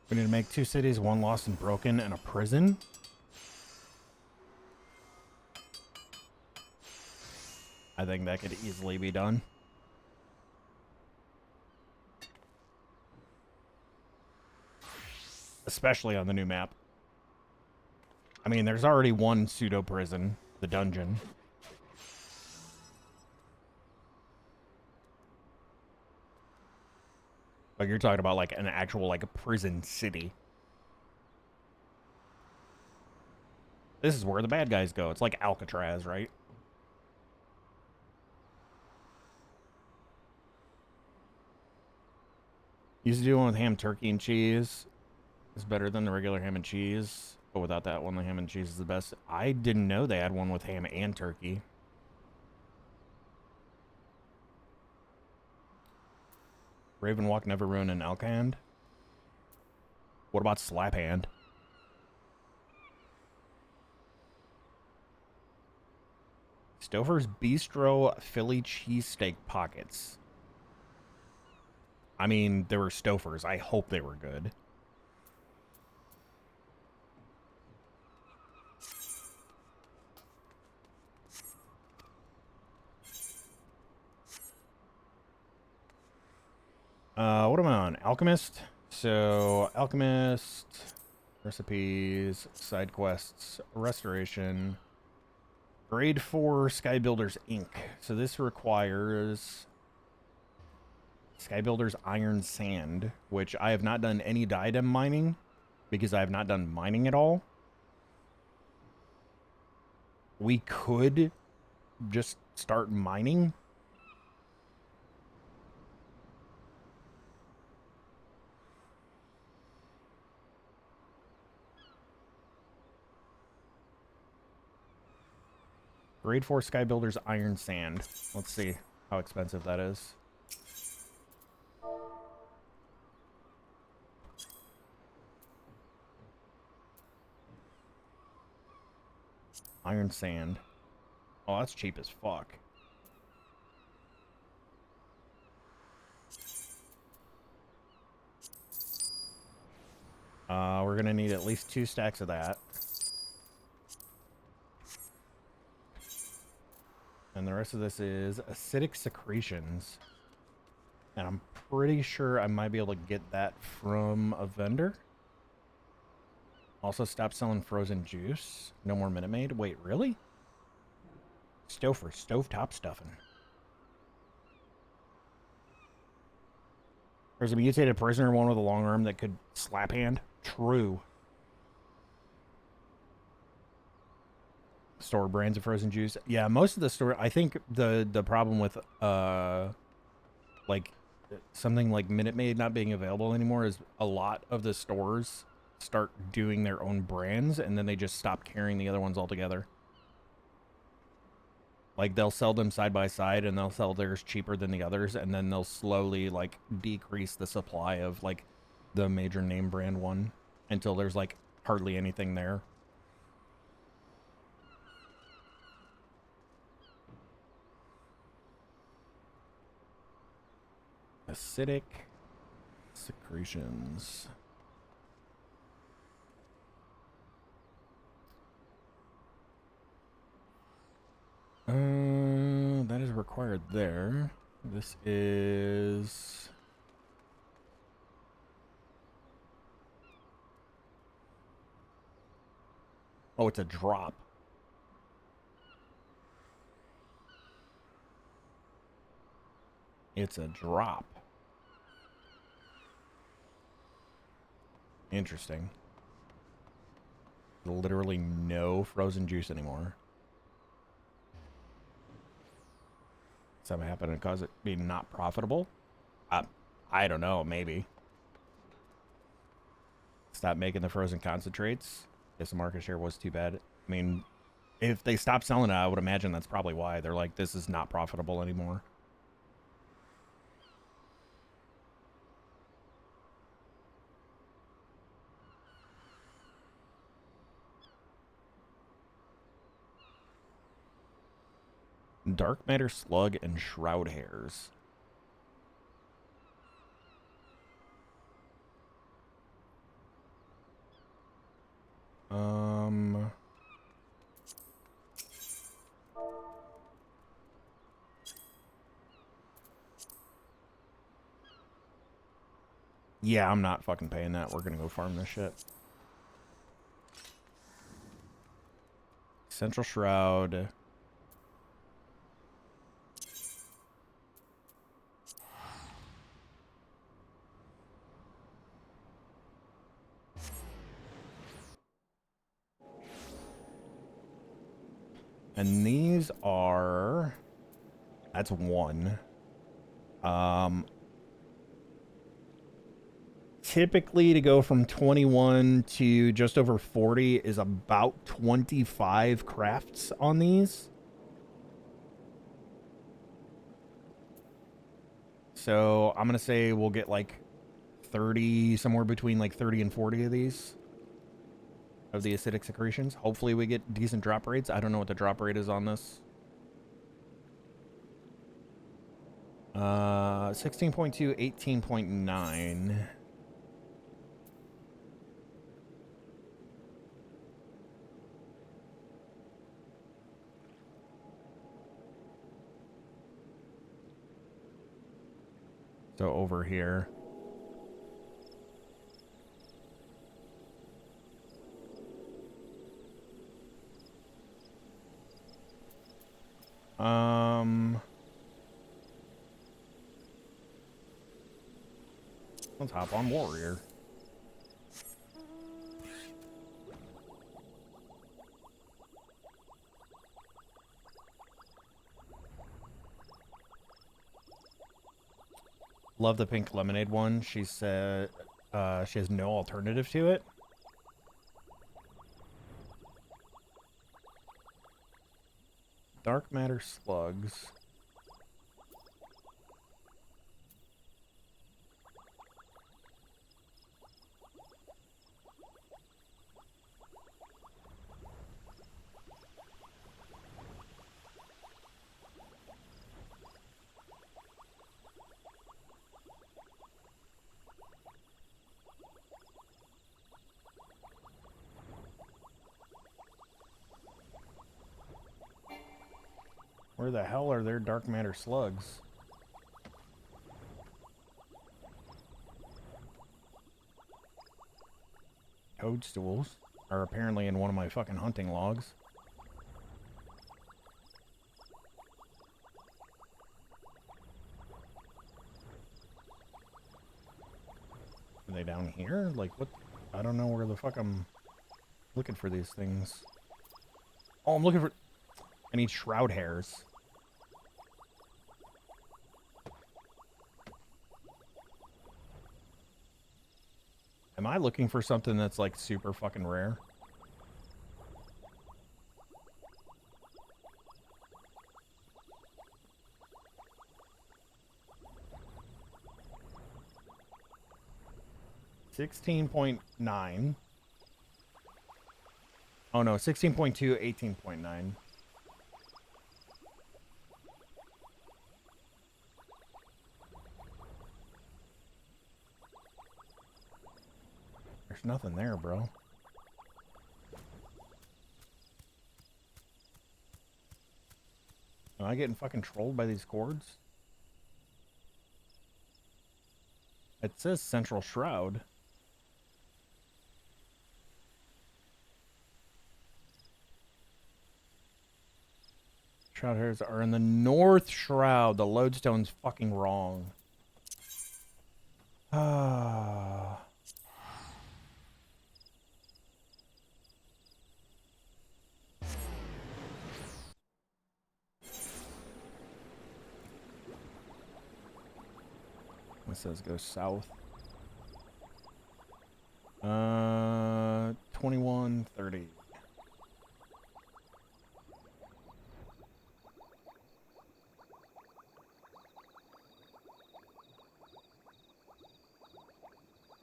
[SPEAKER 1] We need to make 2 cities, 1 lost and broken, and a prison. I think that could easily be done. Especially on the new map. I mean, there's already 1 pseudo prison, the dungeon. But you're talking about like an actual like a prison city. This is where the bad guys go. It's like Alcatraz, right? Used to do one with ham, turkey, and cheese. It's better than the regular ham and cheese. But without that one, the ham and cheese is the best. I didn't know they had one with ham and turkey. Ravenwalk never ruined an elk hand. What about slap hand? Stouffer's Bistro Philly cheesesteak pockets. I mean, they were Stouffer's. I hope they were good. What am I on? Alchemist. So, Alchemist, recipes, side quests, restoration, grade 4 Sky Builders Inc. So this requires Skybuilder's Iron Sand, which I have not done any diadem mining because I have not done mining at all. We could just start mining. Grade 4 Skybuilder's Iron Sand. Let's see how expensive that is. Iron Sand. Oh, that's cheap as fuck. We're gonna need at least 2 stacks of that. And the rest of this is acidic secretions. And I'm pretty sure I might be able to get that from a vendor. Also, stop selling frozen juice. No more Minute Maid. Wait, really? Stouffer, stovetop stuffing. There's a mutated prisoner, one with a long arm that could slap hand. True. Store brands of frozen juice. Yeah, most of the store. I think the problem with like something like Minute Maid not being available anymore is a lot of the stores start doing their own brands and then they just stop carrying the other ones altogether. Like they'll sell them side by side and they'll sell theirs cheaper than the others and then they'll slowly like decrease the supply of like the major name brand one until there's like hardly anything there. Acidic secretions. That is required there. This is... Oh, it's a drop. It's a drop. Interesting. Literally no frozen juice anymore. Something happened to cause it be not profitable? I don't know, maybe. Stop making the frozen concentrates. Guess the market share was too bad. I mean, if they stop selling it, I would imagine that's probably why. They're like, this is not profitable anymore. Dark matter slug and shroud hairs. Yeah, I'm not fucking paying that. We're gonna go farm this shit. Central shroud. And these are... That's one. Typically to go from 21 to just over 40 is about 25 crafts on these. So I'm going to say we'll get like 30, somewhere between like 30 and 40 of these. Of the acidic secretions. Hopefully we get decent drop rates. I don't know what the drop rate is on this. 16.2, 18.9. So over here. Let's hop on warrior. Love the pink lemonade one. She said she has no alternative to it. Dark matter slugs. Where the hell are their dark matter slugs? Toadstools are apparently in one of my fucking hunting logs. Are they down here? Like, what? I don't know where the fuck I'm looking for these things. Oh, I'm looking for... I need shroud hairs. Am I looking for something that's like super fucking rare? $16.9. Oh no, 16.2, 18.9. There's nothing there, bro. Am I getting fucking trolled by these cords? It says Central Shroud. Shroud hairs are in the North Shroud. The lodestone's fucking wrong. Ah. It says go south. 2130.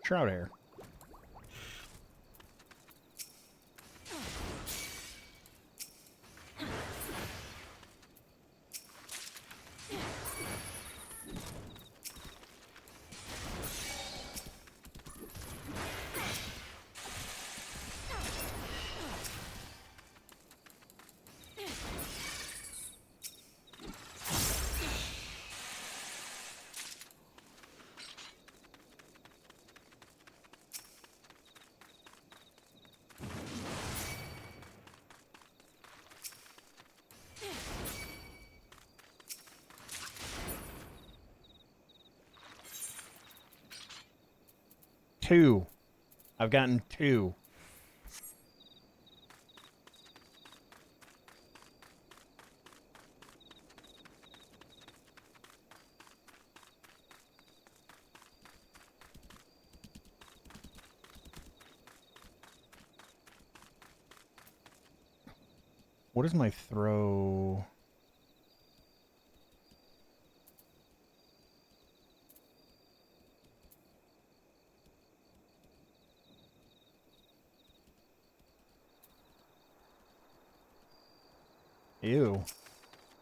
[SPEAKER 1] Shroud hair. Two. I've gotten two. What is my throw? Ew.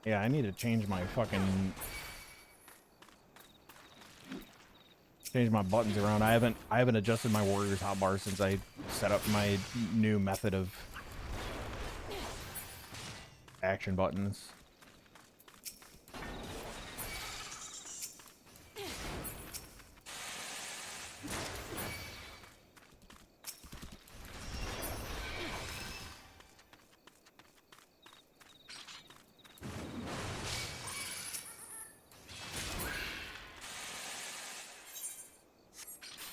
[SPEAKER 1] Yeah, I need to change my fucking... change my buttons around. I haven't adjusted my Warriors hotbar since I set up my new method of action buttons.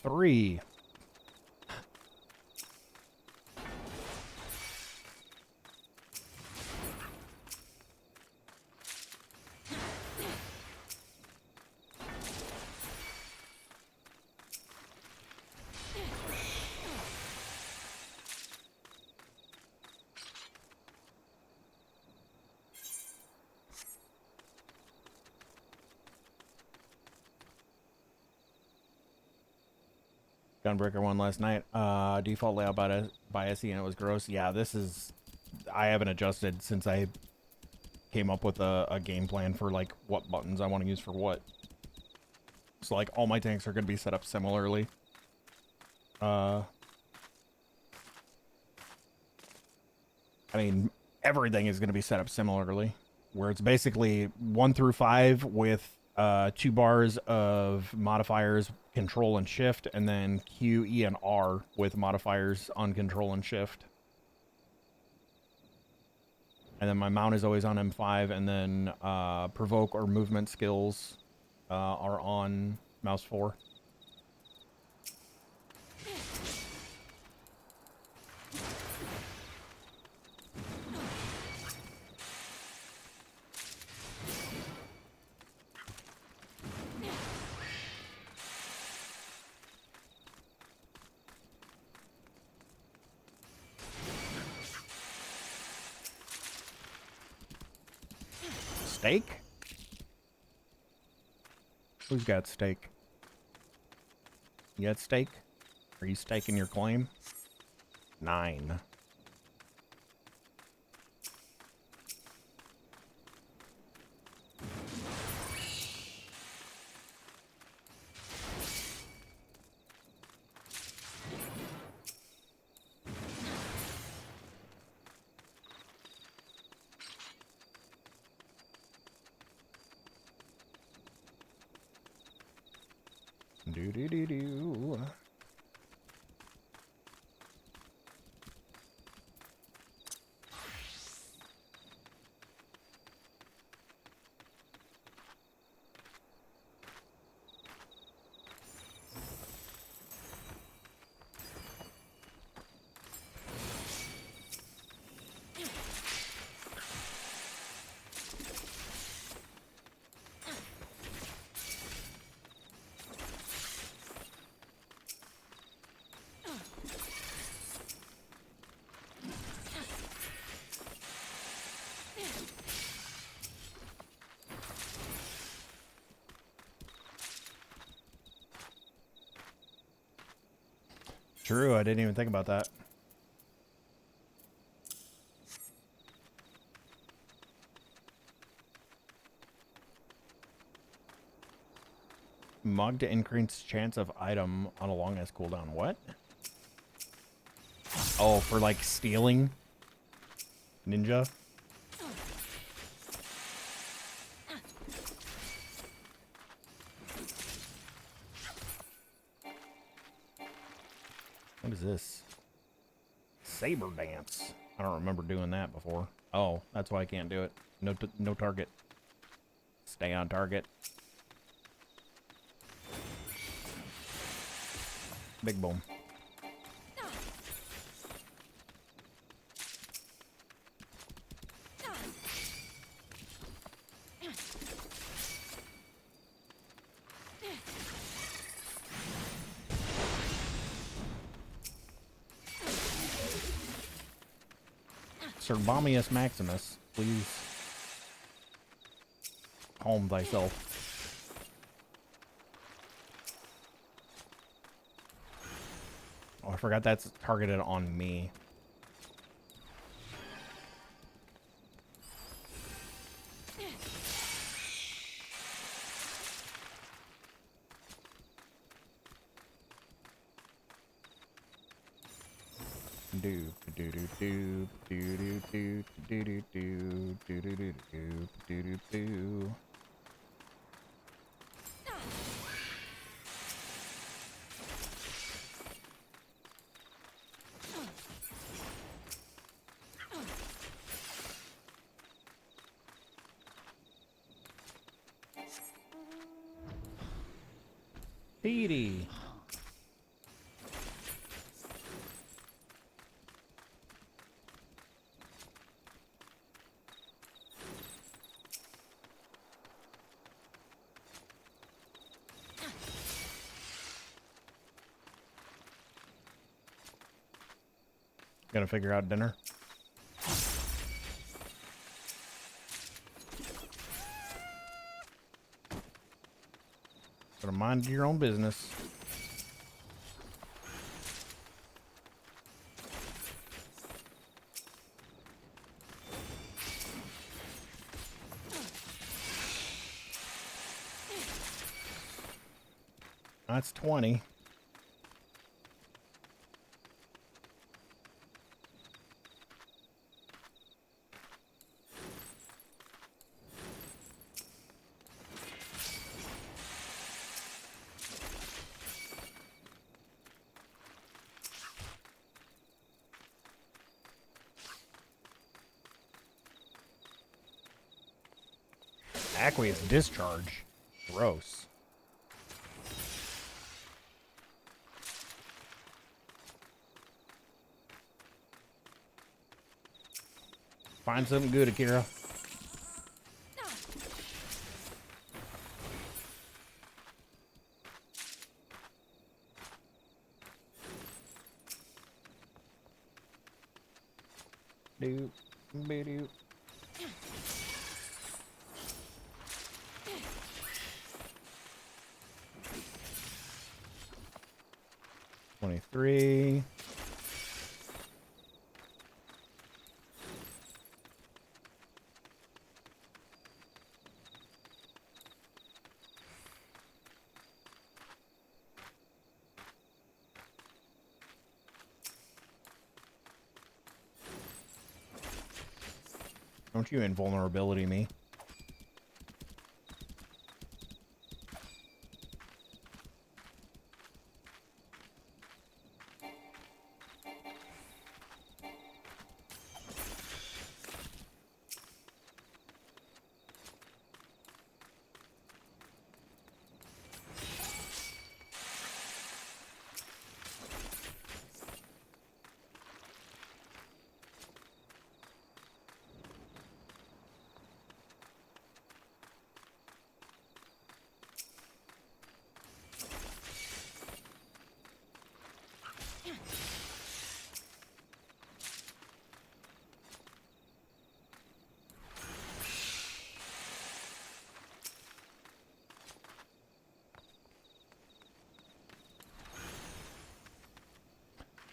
[SPEAKER 1] 3. Gunbreaker one last night. Default layout by SE and it was gross. Yeah, this is... I haven't adjusted since I came up with a game plan for, like, what buttons I want to use for what. So, like, all my tanks are going to be set up similarly. I mean, everything is going to be set up similarly. Where it's basically 1 through 5 with 2 bars of modifiers, control and shift, and then Q, E, and R with modifiers on control and shift. And then my mount is always on M5, and then provoke or movement skills are on mouse 4. Steak? Who's got steak? You got steak? Are you staking your claim? 9. Do. True, I didn't even think about that. Mug to increase chance of item on a long ass cooldown. What? Oh, for like stealing? Ninja? What is this? Saber dance. I don't remember doing that before. Oh, that's why I can't do it. No target. Stay on target. Big boom. Sir Bombius Maximus, please calm thyself. Oh, I forgot that's targeted on me. Petey. Gotta figure out dinner. Gotta mind your own business. That's 20. Aqueous discharge. Gross. Find something good, Akira. Doop, be-doop. $23. Don't you invulnerability me.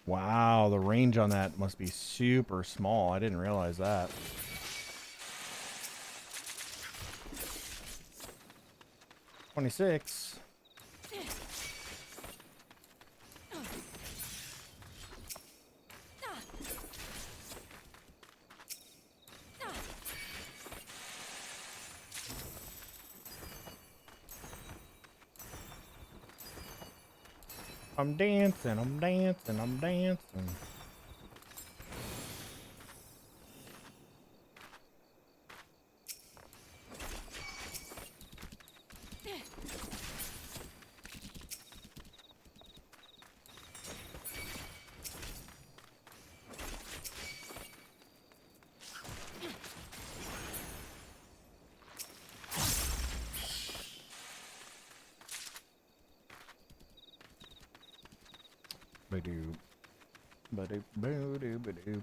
[SPEAKER 1] Wow, the range on that must be super small. I didn't realize that. $26. I'm dancing, I'm dancing, I'm dancing. Ba-doo. Ba-doo, ba-doo, ba-doo, ba-doo.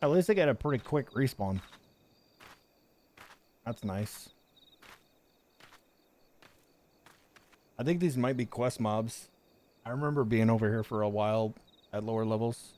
[SPEAKER 1] At least they get a pretty quick respawn. That's nice. I think these might be quest mobs. I remember being over here for a while at lower levels.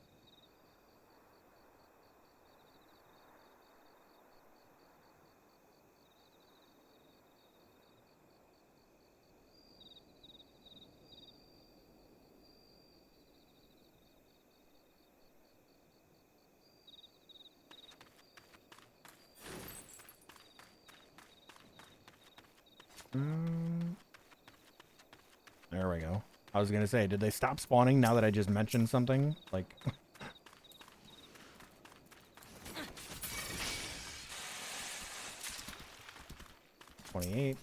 [SPEAKER 1] There we go. I was gonna say, did they stop spawning now that I just mentioned something? Like, 28.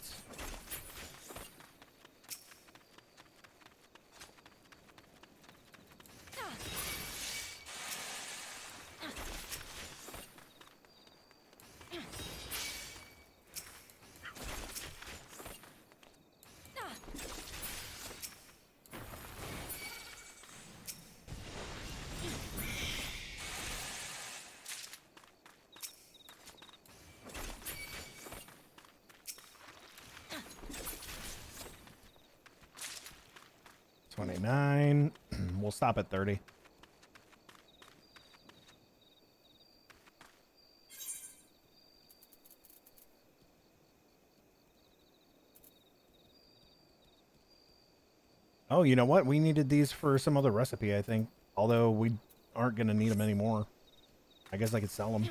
[SPEAKER 1] We'll stop at 30. Oh, you know what? We needed these for some other recipe, I think. Although we aren't going to need them anymore. I guess I could sell them.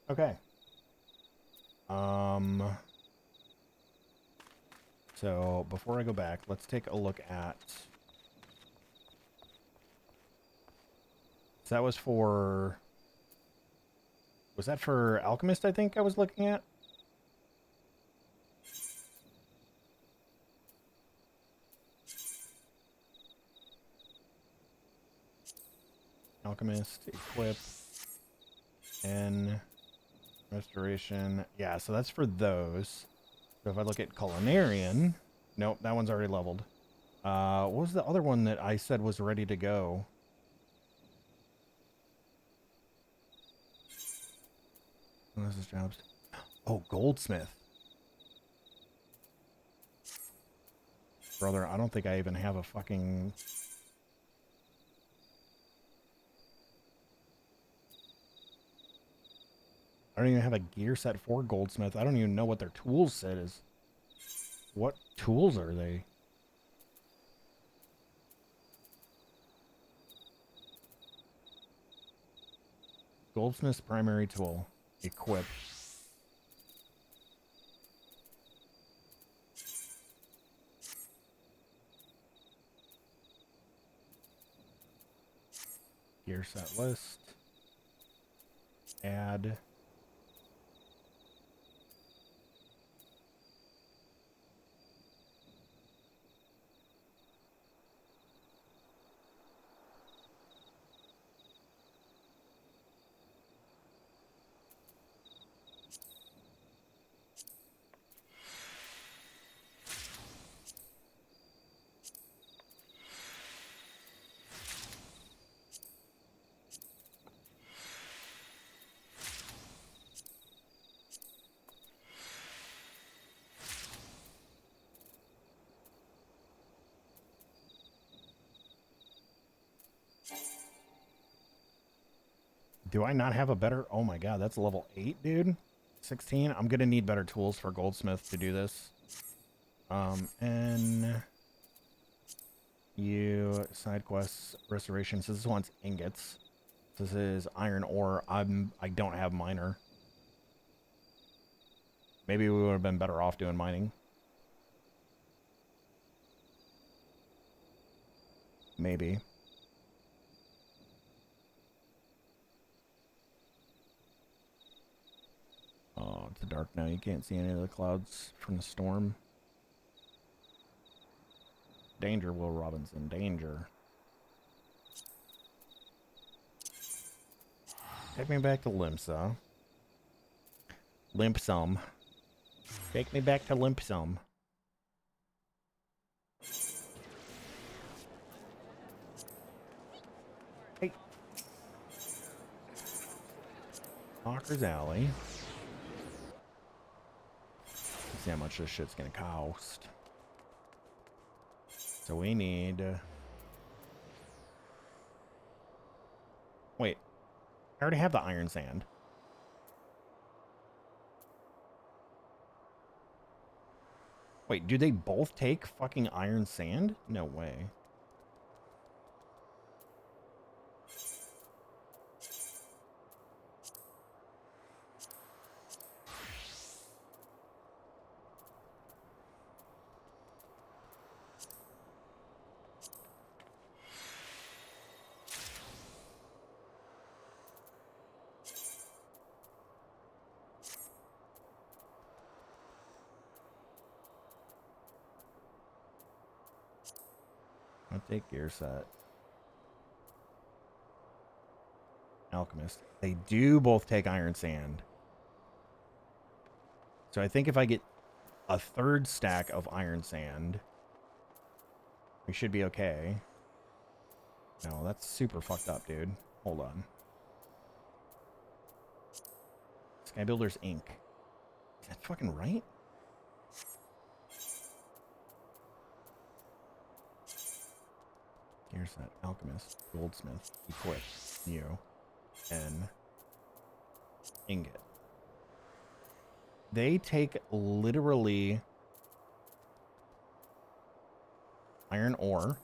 [SPEAKER 1] Okay. So before I go back, let's take a look at. So that was for. Was that for Alchemist? I think I was looking at. Alchemist, equip, and restoration. Yeah, so that's for those. So if I look at Culinarian, nope, that one's already leveled. What was the other one that I said was ready to go? Oh, this is jobs. Oh, Goldsmith. Brother, I don't think I even have a fucking... I don't even have a gear set for Goldsmith. I don't even know what their tools set is. What tools are they? Goldsmith's primary tool. Equip. Gear set list. Add. Do I not have a better... Oh my god, that's level 8, dude. 16. I'm going to need better tools for Goldsmith to do this. And... You... Side quests, restoration. So this one's ingots. This is iron ore. I don't have miner. Maybe we would have been better off doing mining. Maybe. Oh, it's dark now. You can't see any of the clouds from the storm. Danger, Will Robinson. Danger. Take me back to Limpsum. Limpsum. Take me back to Limpsum. Hey. Hawker's Alley. See how much this shit's gonna cost. So we need... wait. I already have the iron sand. Wait, do they both take fucking iron sand? No way. I'll take gear set. Alchemist. They do both take iron sand. So I think if I get a third stack of iron sand, we should be okay. No, that's super fucked up, dude. Hold on. Skybuilder's Inc. Is that fucking right? Gear set. Alchemist. Goldsmith. Equip. New. N. Ingot. They take literally iron ore.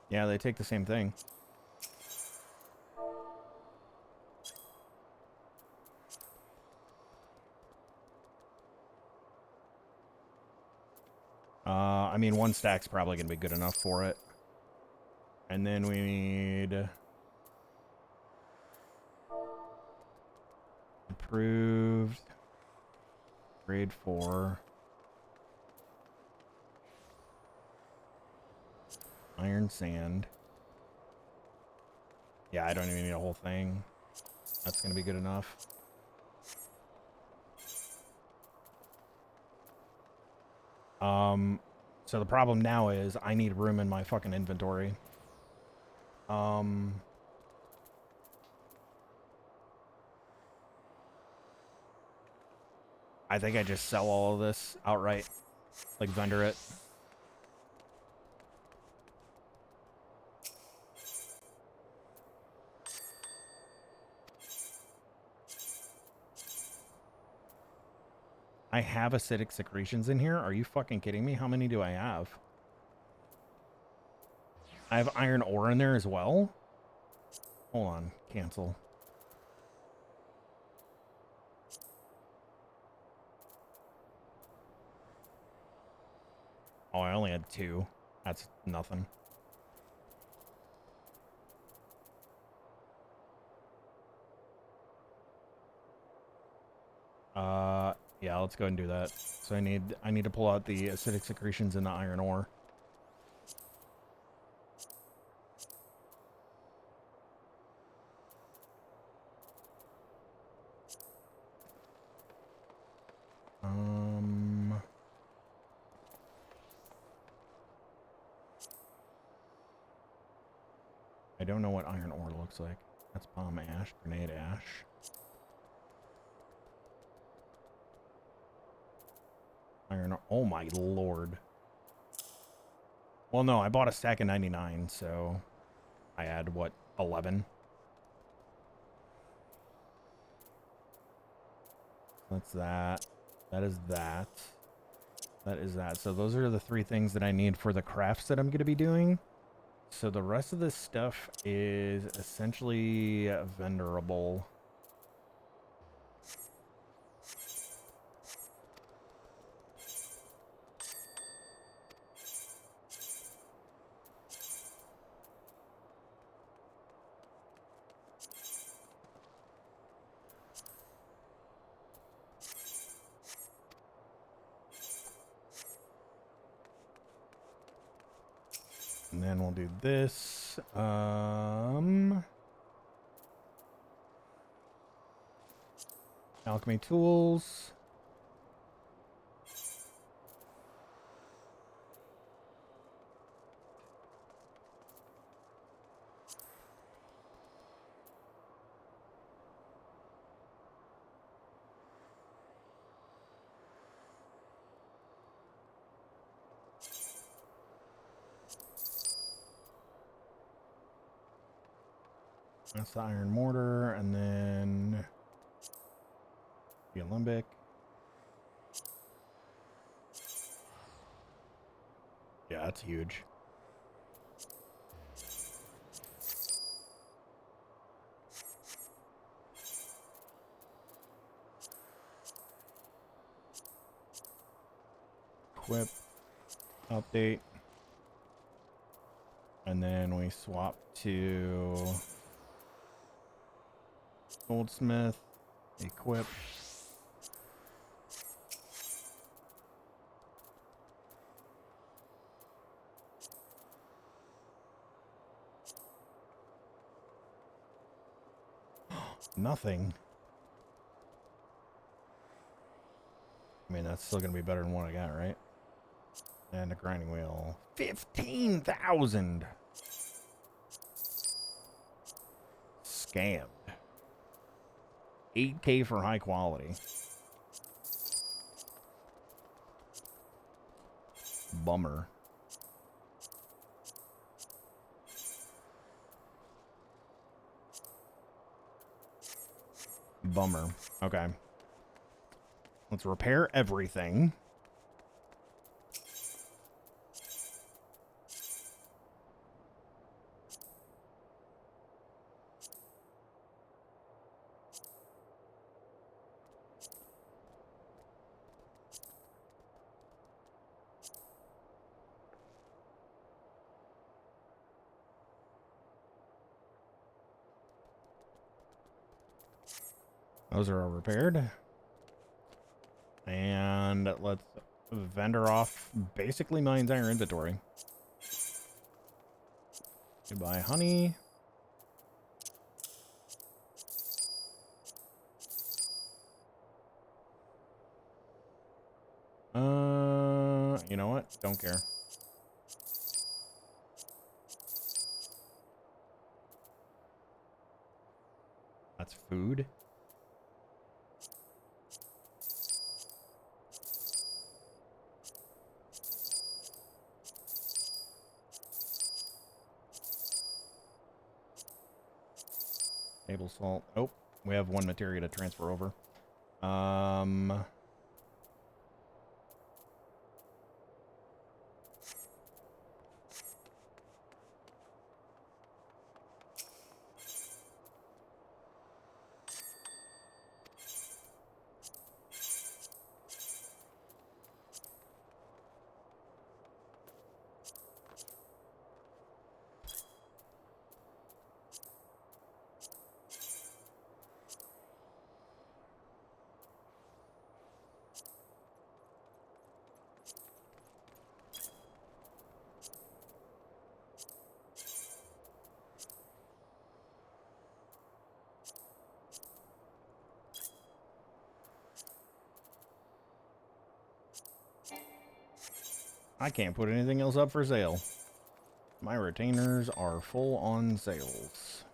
[SPEAKER 1] Yeah, they take the same thing. I mean, one stack's probably going to be good enough for it. And then we need... improved. Grade 4. Iron sand. Yeah, I don't even need a whole thing. That's going to be good enough. So the problem now is I need room in my fucking inventory. I think I just sell all of this outright. Like, vendor it. I have acidic secretions in here? Are you fucking kidding me? How many do I have? I have iron ore in there as well? Hold on. Cancel. Oh, I only had 2. That's nothing. Yeah, let's go and do that. So I need to pull out the acidic secretions in the iron ore. I don't know what iron ore looks like. That's bomb ash, grenade ash. Iron ore. Oh my lord. Well, no, I bought a stack of 99, so I had, what, 11? That's that. That is that. That is that. So those are the 3 things that I need for the crafts that I'm going to be doing. So the rest of this stuff is essentially vendorable. And then we'll do this. Alchemy tools. That's the iron mortar, and then the alembic. Yeah, that's huge. Equip, update, and then we swap to Goldsmith, equip. Nothing. I mean, that's still going to be better than what I got, right? And a grinding wheel. 15,000! Scammed. 8K for high quality. Bummer. Bummer. Okay. Let's repair everything. Those are all repaired. And let's vendor off basically my entire inventory. Goodbye, honey. You know what? Don't care. That's food. Table salt. Oh, we have one materia to transfer over. I can't put anything else up for sale. My retainers are full on sales.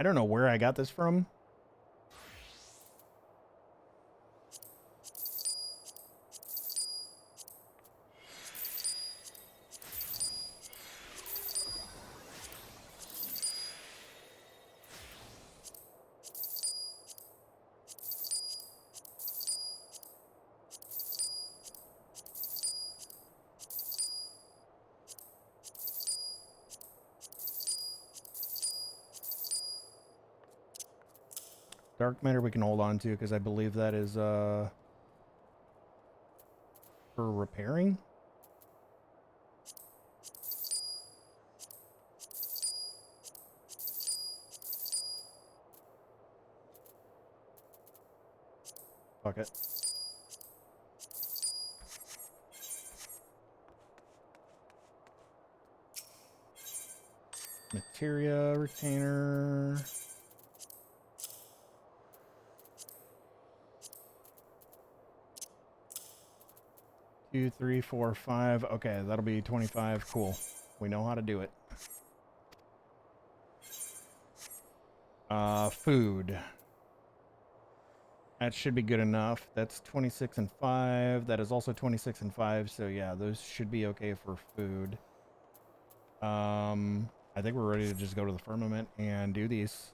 [SPEAKER 1] I don't know where I got this from. Dark matter we can hold on to because I believe that is for repairing. Fuck it. Materia retainer. Two, three, four, five. Okay, that'll be 25. Cool. We know how to do it. Food. That should be good enough. That's 26 and 5. That is also 26 and 5. So yeah, those should be okay for food. I think we're ready to just go to the firmament and do these.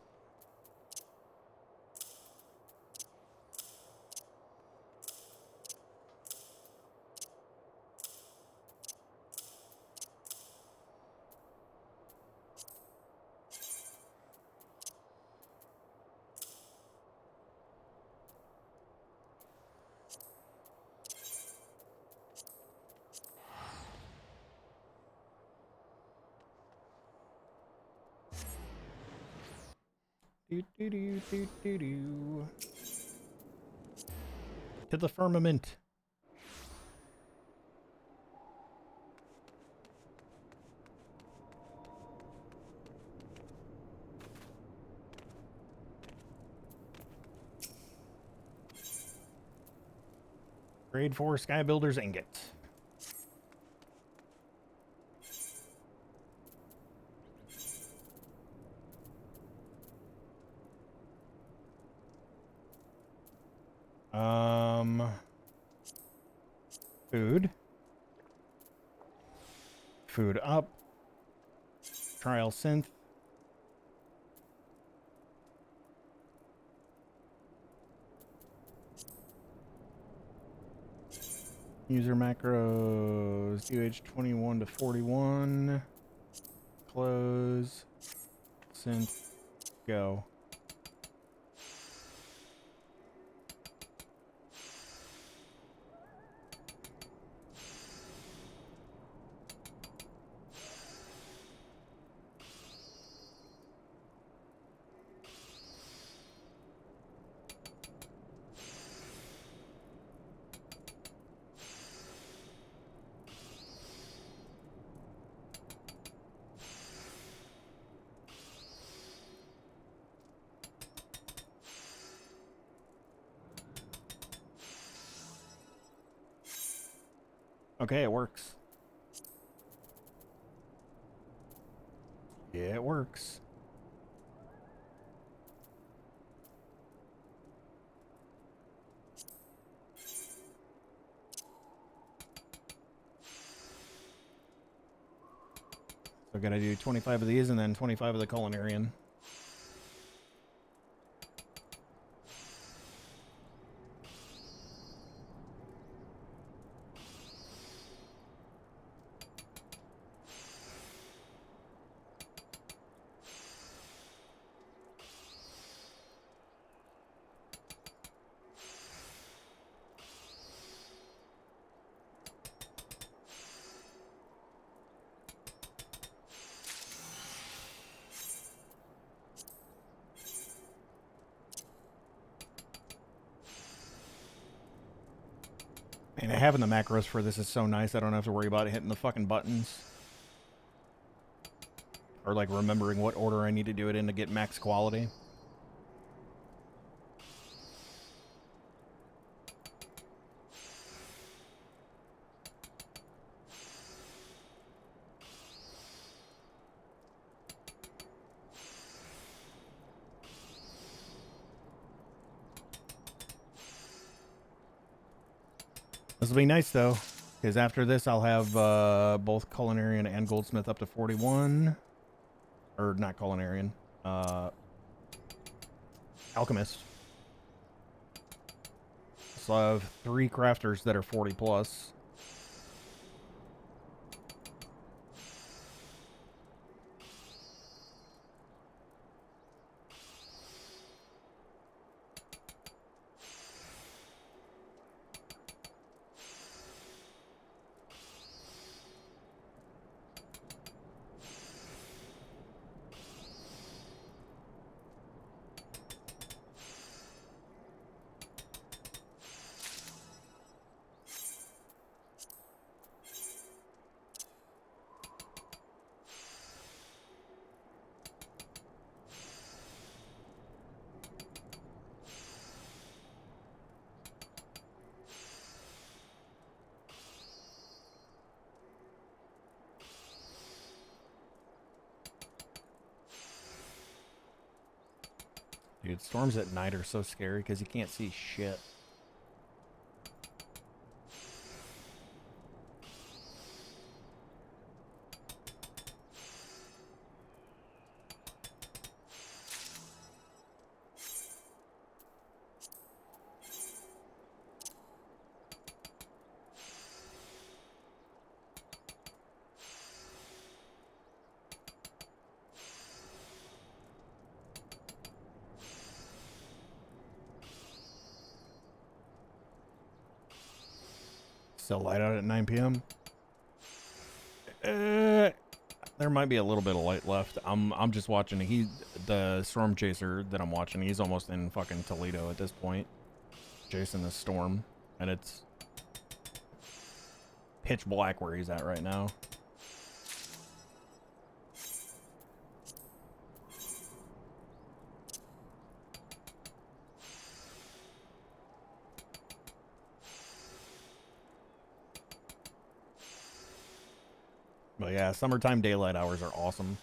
[SPEAKER 1] Do, do, do, do, do, do. To the firmament. Grade 4 Sky Builder's Ingot. Food. Food up. Trial synth. User macros. UH21 to 41. Close. Synth. Go. Okay, it works. Yeah, it works. So I gotta do 25 of these and then 25 of the Culinarian. And having the macros for this is so nice. I don't have to worry about hitting the fucking buttons. Or like remembering what order I need to do it in to get max quality. This will be nice though, because after this I'll have both Culinarian and Goldsmith up to 41. Or not Culinarian. Alchemist. So I have 3 crafters that are 40 plus. Dude, storms at night are so scary because you can't see shit. Still light out at 9 p.m. There might be a little bit of light left. I'm just watching. The storm chaser that I'm watching. He's almost in fucking Toledo at this point, chasing the storm, and it's pitch black where he's at right now. But yeah, summertime daylight hours are awesome.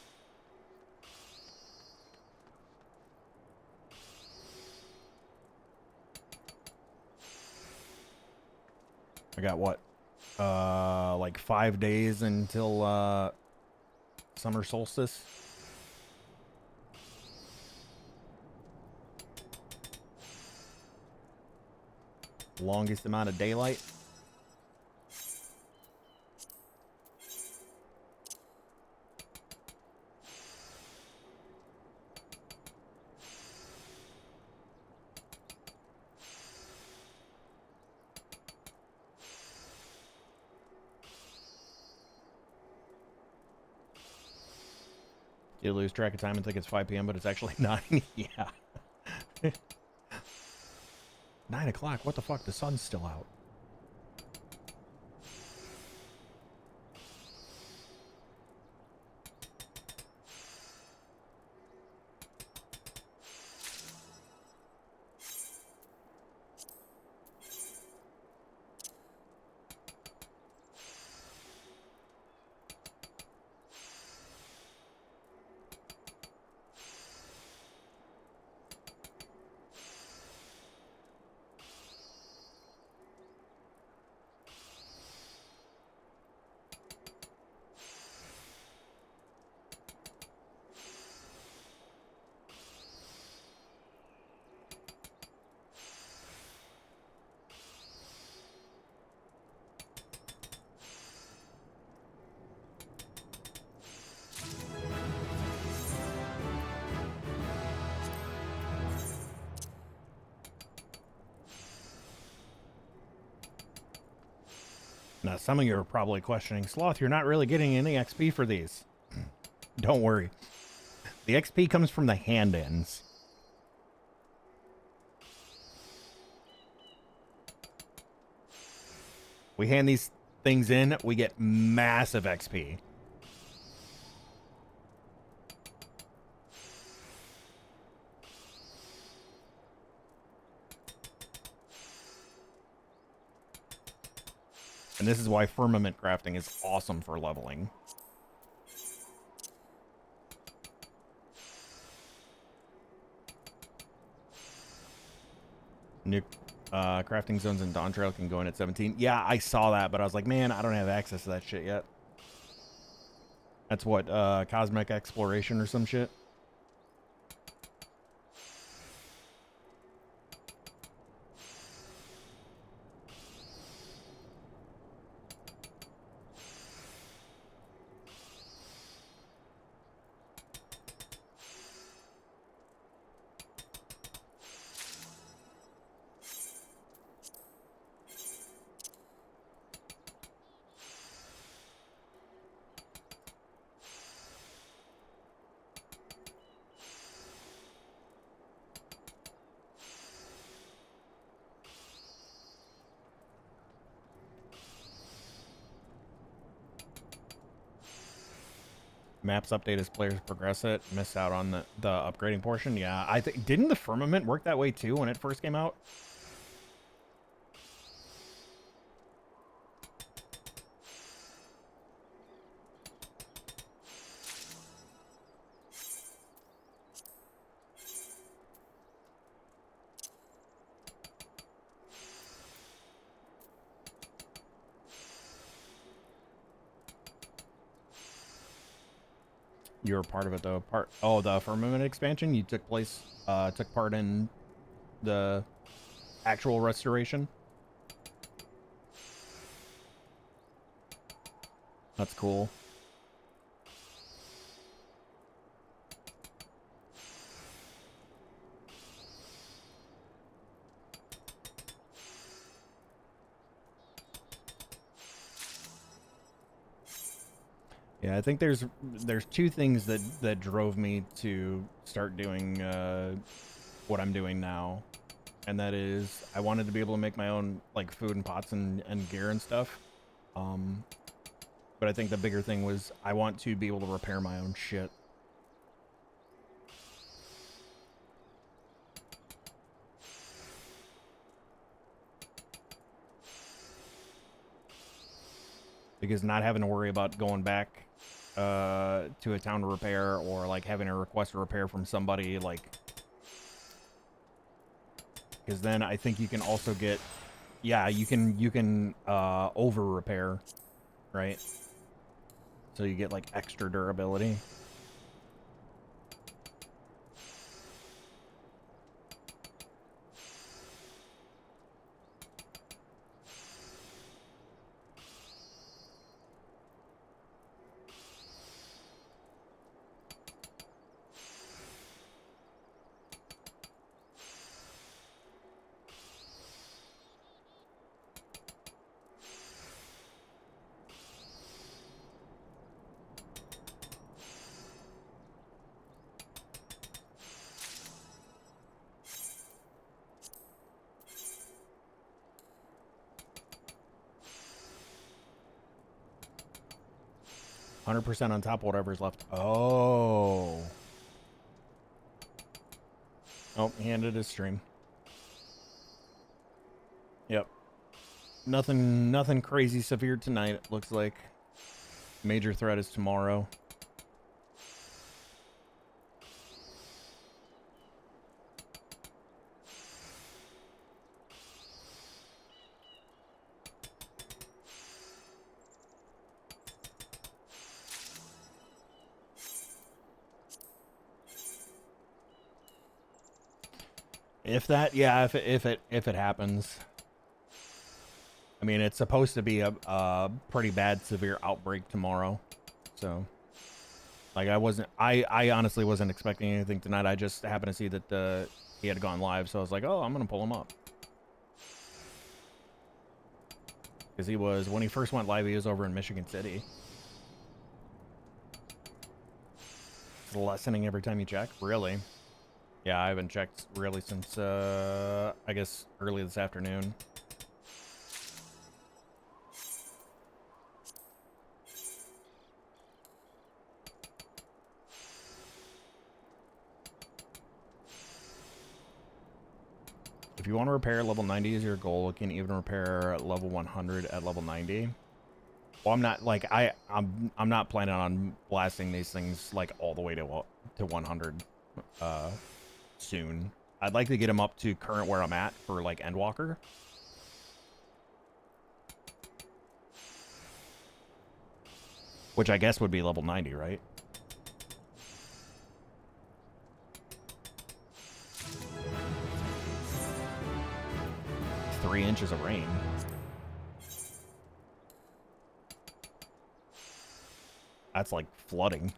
[SPEAKER 1] I got what? Like 5 days until summer solstice. Longest amount of daylight. You lose track of time and think it's 5 p.m., but it's actually 9. Yeah. 9 o'clock? What the fuck? The sun's still out. Now, some of you are probably questioning, Sloth, you're not really getting any XP for these. Don't worry. The XP comes from the hand-ins. We hand these things in, we get massive XP. And this is why firmament crafting is awesome for leveling. New crafting zones in Dawn Trail can go in at 17. Yeah, I saw that, but I was like, man, I don't have access to that shit yet. That's what, Cosmic Exploration or some shit? Maps update as players progress it. Miss out on the upgrading portion. Yeah, I think didn't the firmament work that way too when it first came out? You were part of it though. The Firmament expansion. You took part in the actual restoration. That's cool. Yeah, I think there's two things that drove me to start doing what I'm doing now, and that is I wanted to be able to make my own like food and pots and gear and stuff. But I think the bigger thing was I want to be able to repair my own shit. Because not having to worry about going back to a town to repair, or like having a request a repair from somebody, like, because then I think you can also get, yeah, you can over repair, right? So you get like extra durability. 100% on top of whatever's left. Oh. Oh, he ended his stream. Yep. Nothing crazy severe tonight, it looks like. Major threat is tomorrow. If that, yeah, if it happens. I mean, it's supposed to be a pretty bad, severe outbreak tomorrow. So, like, I honestly wasn't expecting anything tonight. I just happened to see that he had gone live, so I was like, oh, I'm gonna pull him up. Because when he first went live, he was over in Michigan City. It's lessening every time you check? Really? Yeah, I haven't checked really since, I guess, early this afternoon. If you want to repair level 90 is your goal, you can even repair level 100 at level 90. Well, I'm not like I'm not planning on blasting these things like all the way to 100 soon. I'd like to get them up to current where I'm at for like Endwalker. Which I guess would be level 90, right? Three inches of rain. That's like flooding.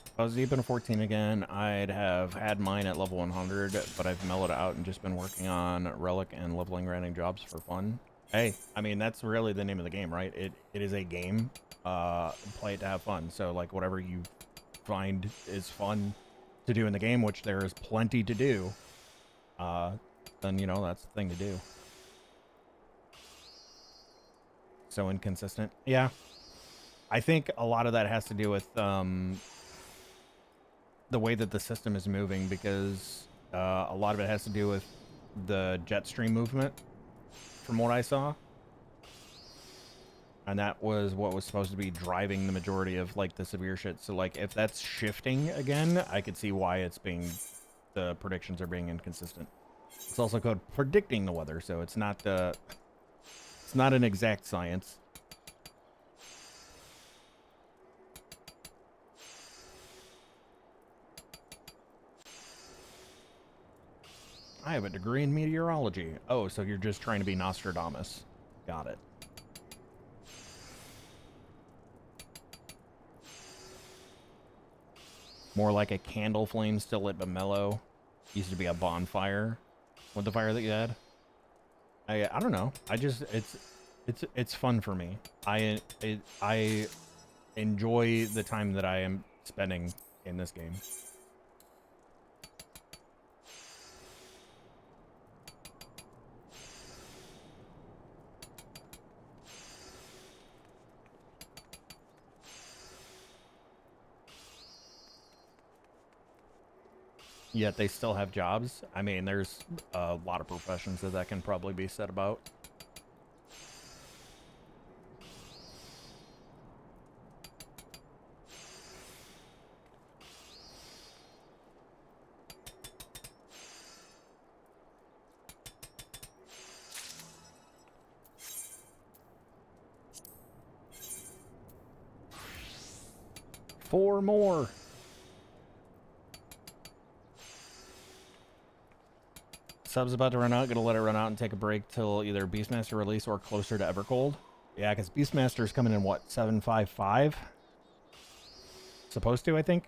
[SPEAKER 1] If I was deep in 14 again, I'd have had mine at level 100, but I've mellowed out and just been working on relic and leveling random jobs for fun. Hey, I mean, that's really the name of the game, right? It is a game. Play it to have fun. So, like, whatever you find is fun to do in the game, which there is plenty to do, then, you know, that's the thing to do. So inconsistent. Yeah. I think a lot of that has to do with, the way that the system is moving, because a lot of it has to do with the jet stream movement, from what I saw. And that was what was supposed to be driving the majority of, like, the severe shit. So, like, if that's shifting again, I could see why the predictions are being inconsistent. It's also called predicting the weather, so it's not an exact science. I have a degree in meteorology. Oh, so you're just trying to be Nostradamus. Got it. More like a candle flame still lit but mellow. Used to be a bonfire. What the fire that you had? I don't know. It's fun for me. I enjoy the time that I am spending in this game. Yet they still have jobs. I mean, there's a lot of professions that can probably be said about. Four more. Sub's about to run out. Gonna let it run out and take a break till either Beastmaster release or closer to Evercold. Yeah, because Beastmaster's coming in, what, 755? Supposed to, I think.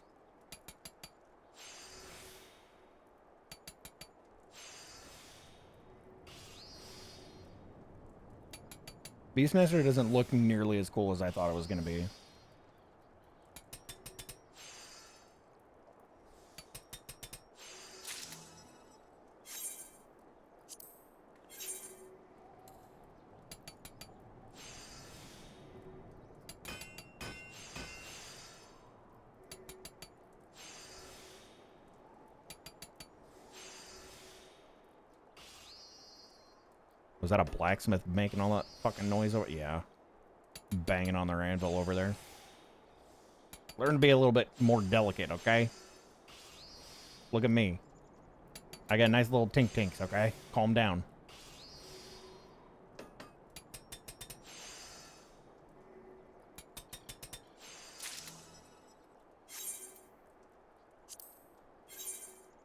[SPEAKER 1] Beastmaster doesn't look nearly as cool as I thought it was going to be. Was that a blacksmith making all that fucking noise over? Yeah. Banging on their anvil over there. Learn to be a little bit more delicate, okay? Look at me. I got nice little tink-tinks, okay? Calm down.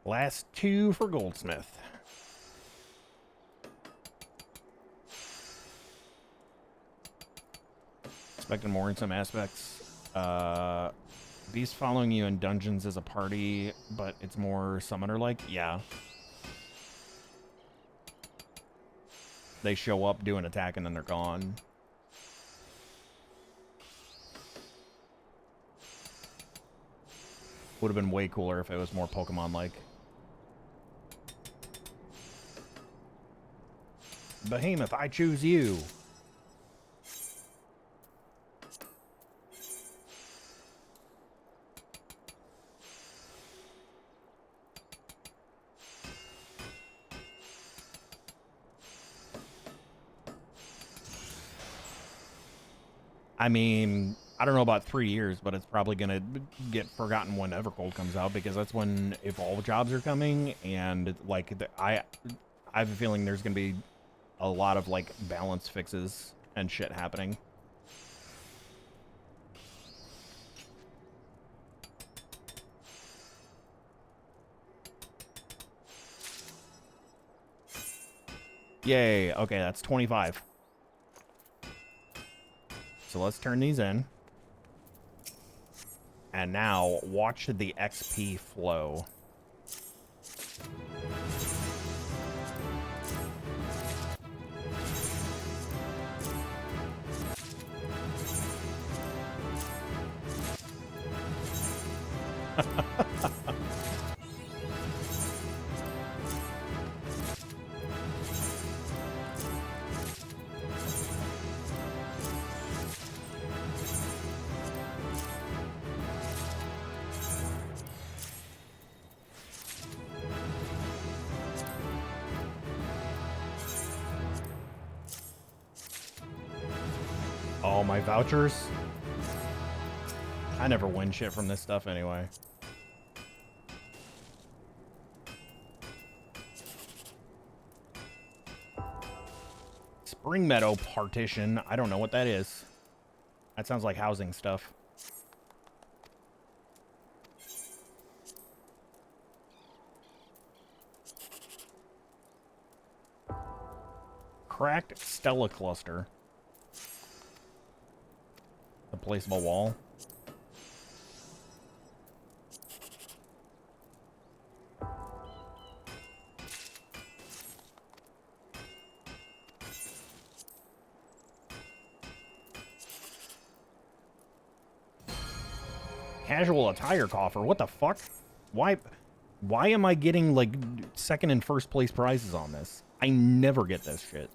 [SPEAKER 1] Last two for Goldsmith. Expecting more in some aspects. Beast following you in dungeons as a party, but it's more summoner-like? Yeah. They show up, do an attack, and then they're gone. Would have been way cooler if it was more Pokemon-like. Behemoth, I choose you. I mean, I don't know about 3 years, but it's probably going to get forgotten when Evercold comes out, because that's when Evolve jobs are coming, and like I have a feeling there's going to be a lot of like balance fixes and shit happening. Yay. Okay, that's 25. So let's turn these in. And now, watch the XP flow. Oh, my vouchers. I never win shit from this stuff anyway. Spring Meadow partition. I don't know what that is. That sounds like housing stuff. Cracked Stella cluster. A placeable wall. Casual attire coffer. What the fuck? Why am I getting like second and first place prizes on this? I never get this shit.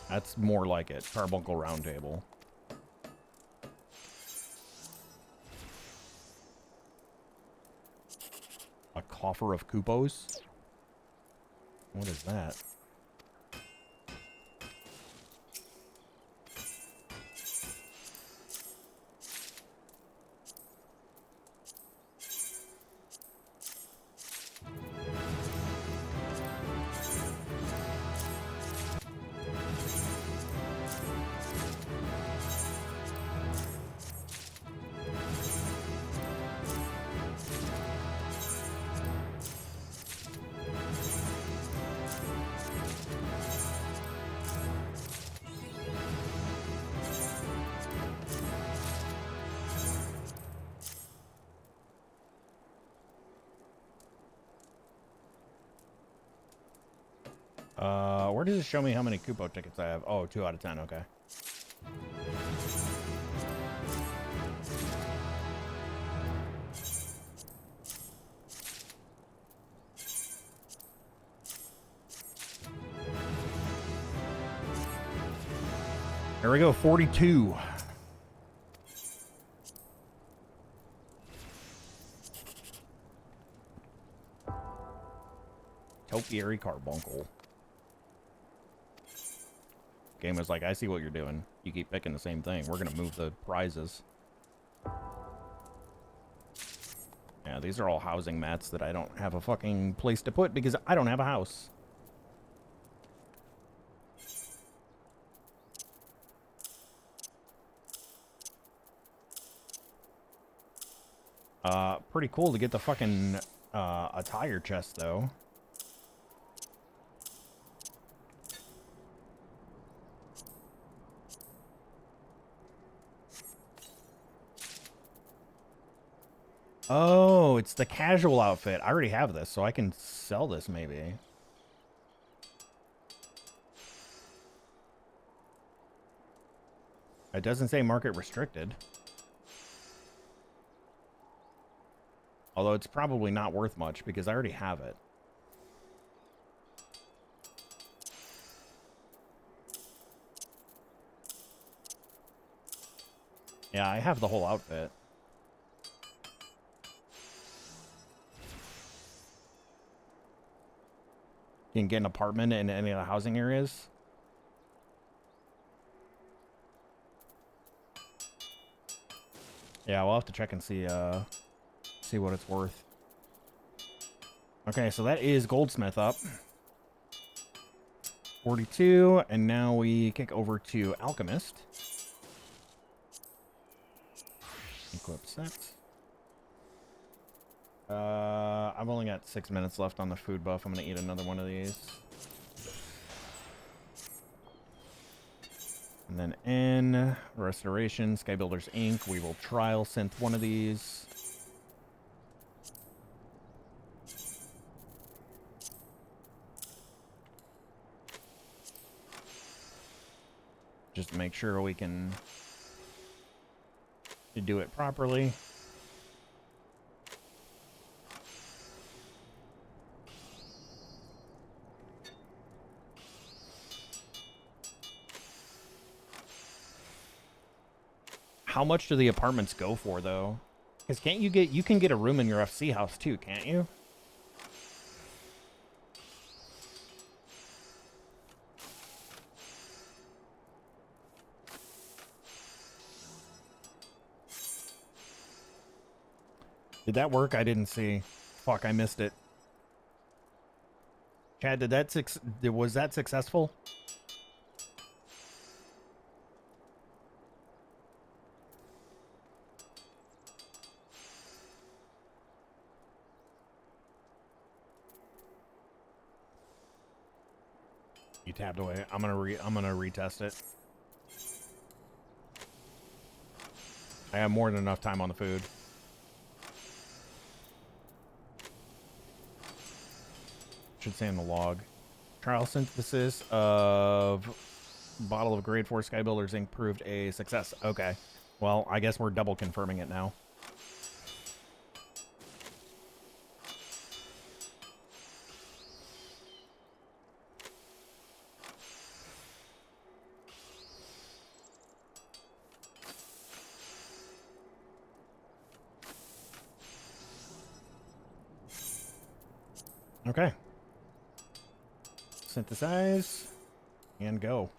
[SPEAKER 1] That's more like it. Carbuncle Roundtable. A coffer of Kupos? What is that? Where does it show me how many Kupo tickets I have? Oh, 2 out of 10, okay. There we go, 42. Topiary Carbuncle. Game is like, I see what you're doing. You keep picking the same thing. We're gonna move the prizes. Yeah, these are all housing mats that I don't have a fucking place to put because I don't have a house. Pretty cool to get the fucking attire chest though. Oh, it's the casual outfit. I already have this, so I can sell this maybe. It doesn't say market restricted. Although it's probably not worth much because I already have it. Yeah, I have the whole outfit. You can get an apartment in any of the housing areas. Yeah, we'll have to check and see what it's worth. Okay, so that is Goldsmith up. 42, and now we kick over to Alchemist. Equip set. I've only got 6 minutes left on the food buff. I'm gonna eat another one of these. And then in Restoration, Skybuilders Inc. We will trial synth one of these. Just to make sure we can do it properly. How much do the apartments go for, though? Because can't you get... You can get a room in your FC house, too, can't you? Did that work? I didn't see. Fuck, I missed it. Chad, was that successful? You tapped away. I'm gonna retest it. I have more than enough time on the food. Should say in the log. Trial synthesis of bottle of grade 4 Skybuilders Inc. proved a success. Okay. Well, I guess we're double confirming it now. Okay. Synthesize and go.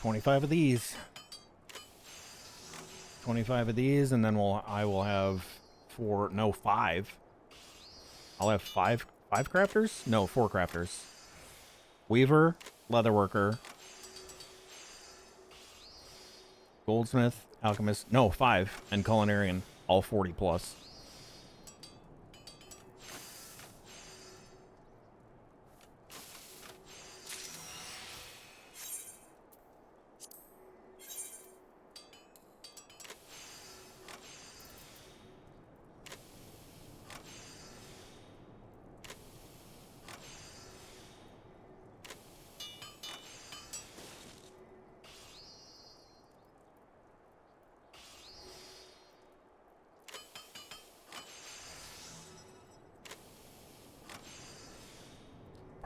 [SPEAKER 1] $25 of these. 25 of these, and then I will have 5. I'll have 5 crafters? No, 4 crafters. Weaver, leatherworker, Goldsmith, Alchemist. No, 5, and Culinarian. All 40 plus.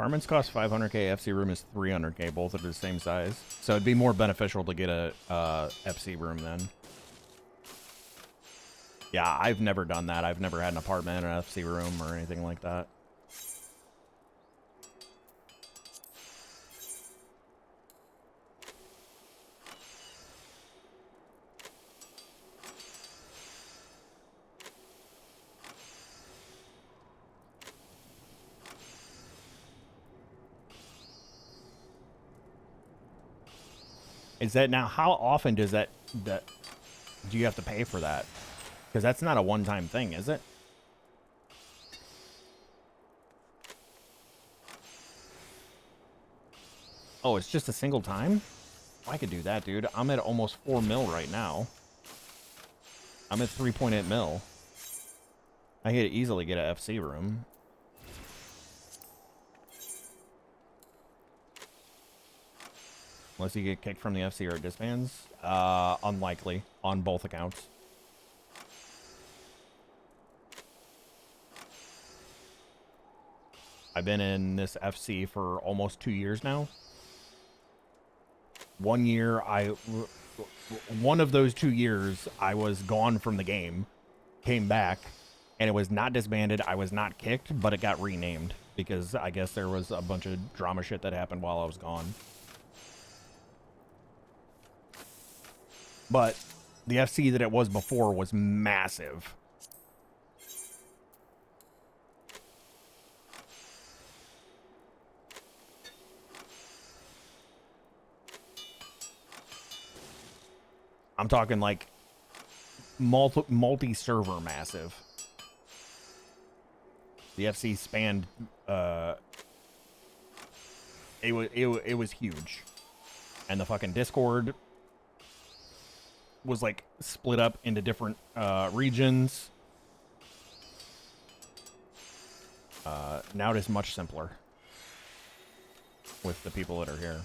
[SPEAKER 1] Apartments cost 500k, FC room is 300k, both are the same size. So it'd be more beneficial to get a FC room then. Yeah, I've never done that. I've never had an apartment, an FC room, or anything like that. Is that now? How often does that do you have to pay for that? Because that's not a one-time thing, is it? Oh, it's just a single time? I could do that, dude. I'm at almost 4 mil right now. I'm at 3.8 mil. I could easily get an FC room. Unless you get kicked from the FC or it disbands. Unlikely on both accounts. I've been in this FC for almost 2 years now. 1 year, one of those 2 years, I was gone from the game, came back, and it was not disbanded. I was not kicked, but it got renamed because I guess there was a bunch of drama shit that happened while I was gone. But the FC that it was before was massive. I'm talking like multi-server massive. The FC spanned. It was huge, and the fucking Discord was like split up into different regions. Now it is much simpler with the people that are here.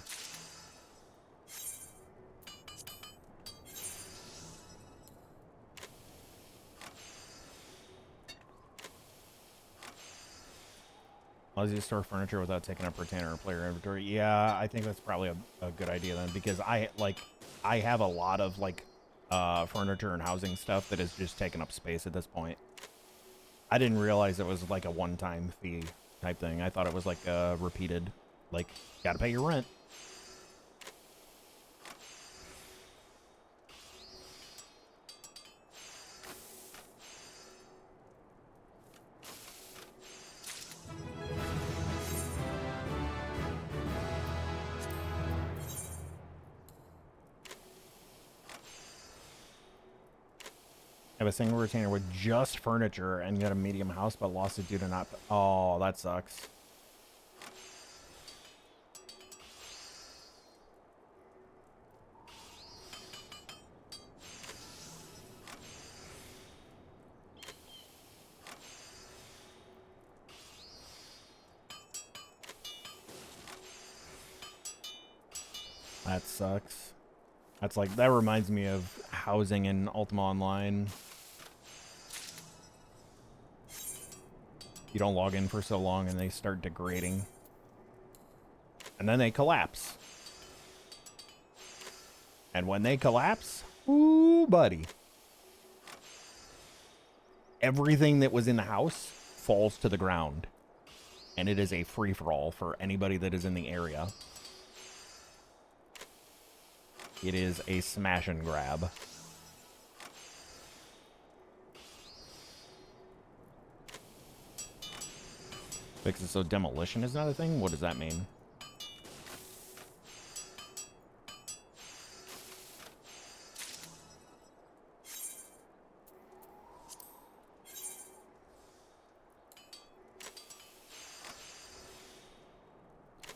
[SPEAKER 1] Allows you to store furniture without taking up retainer or player inventory. Yeah, I think that's probably a good idea then, because I have a lot of like furniture and housing stuff that is just taking up space at this point. I didn't realize it was like a one-time fee type thing. I thought it was like repeated, like gotta pay your rent. have a single retainer with just furniture and got a medium house, but lost it due to not. Oh, that sucks. That sucks. That's like, that reminds me of housing in Ultima Online. You don't log in for so long and they start degrading. And then they collapse. And when they collapse, ooh, buddy. Everything that was in the house falls to the ground. And it is a free-for-all for anybody that is in the area. It is a smash and grab. Fix it so demolition is not a thing? What does that mean?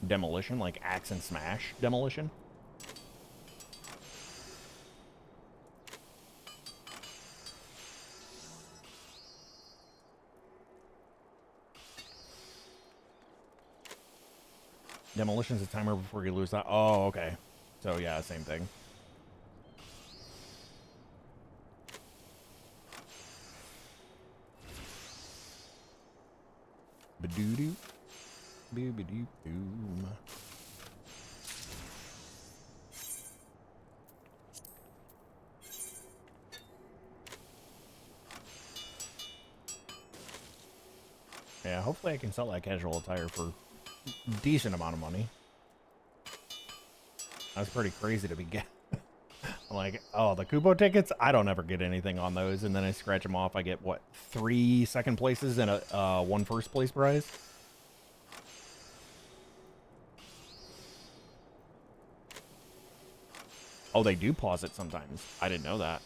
[SPEAKER 1] Demolition, like axe and smash demolition? Demolition's a timer before you lose that. Oh, okay. So yeah, same thing. Ba-doo-doo. Boo-ba-doo-boom. Yeah, hopefully I can sell that casual attire for a decent amount of money. That's pretty crazy to be getting. I'm like, oh, the Kupo tickets? I don't ever get anything on those, and then I scratch them off. I get, what, 3 second places and a 1 first place prize? Oh, they do pause it sometimes. I didn't know that.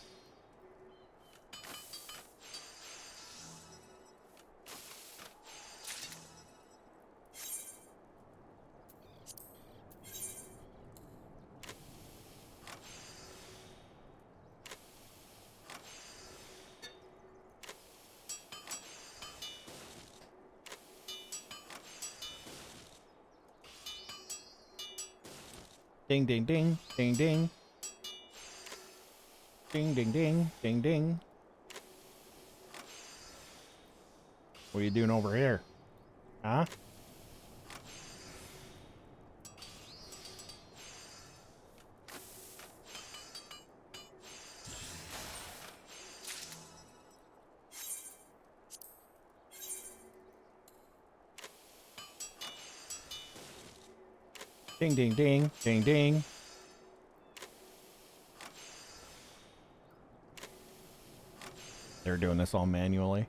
[SPEAKER 1] Ding, ding, ding, ding, ding. Ding, ding, ding, ding, ding. What are you doing over here? Huh? Ding, ding, ding, ding, ding. They're doing this all manually.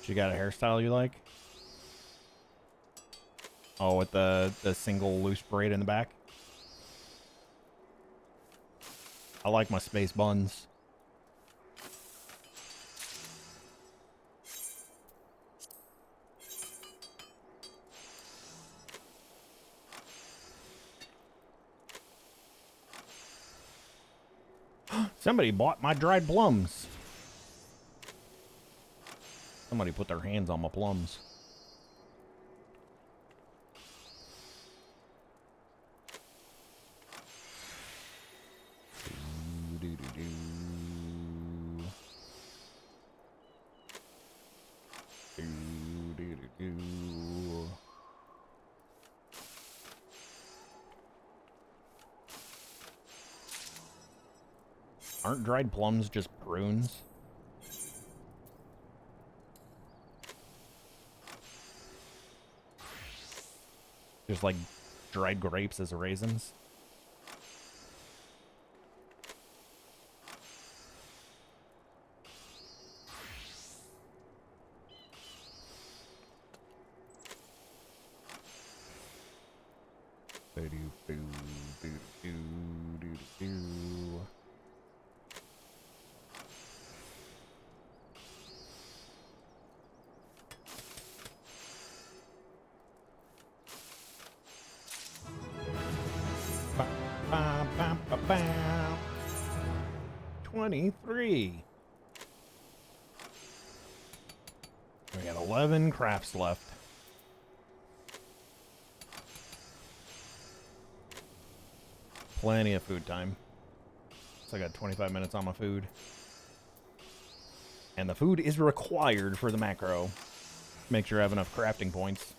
[SPEAKER 1] You got a hairstyle you like? Oh, with the single loose braid in the back? I like my space buns. Somebody bought my dried plums. Somebody put their hands on my plums. Aren't dried plums just prunes? Just like dried grapes as raisins? do. Ba, ba, ba, ba, ba. 23. We got 11 crafts left. Plenty of food time. So I got 25 minutes on my food. And the food is required for the macro. Make sure I have enough crafting points.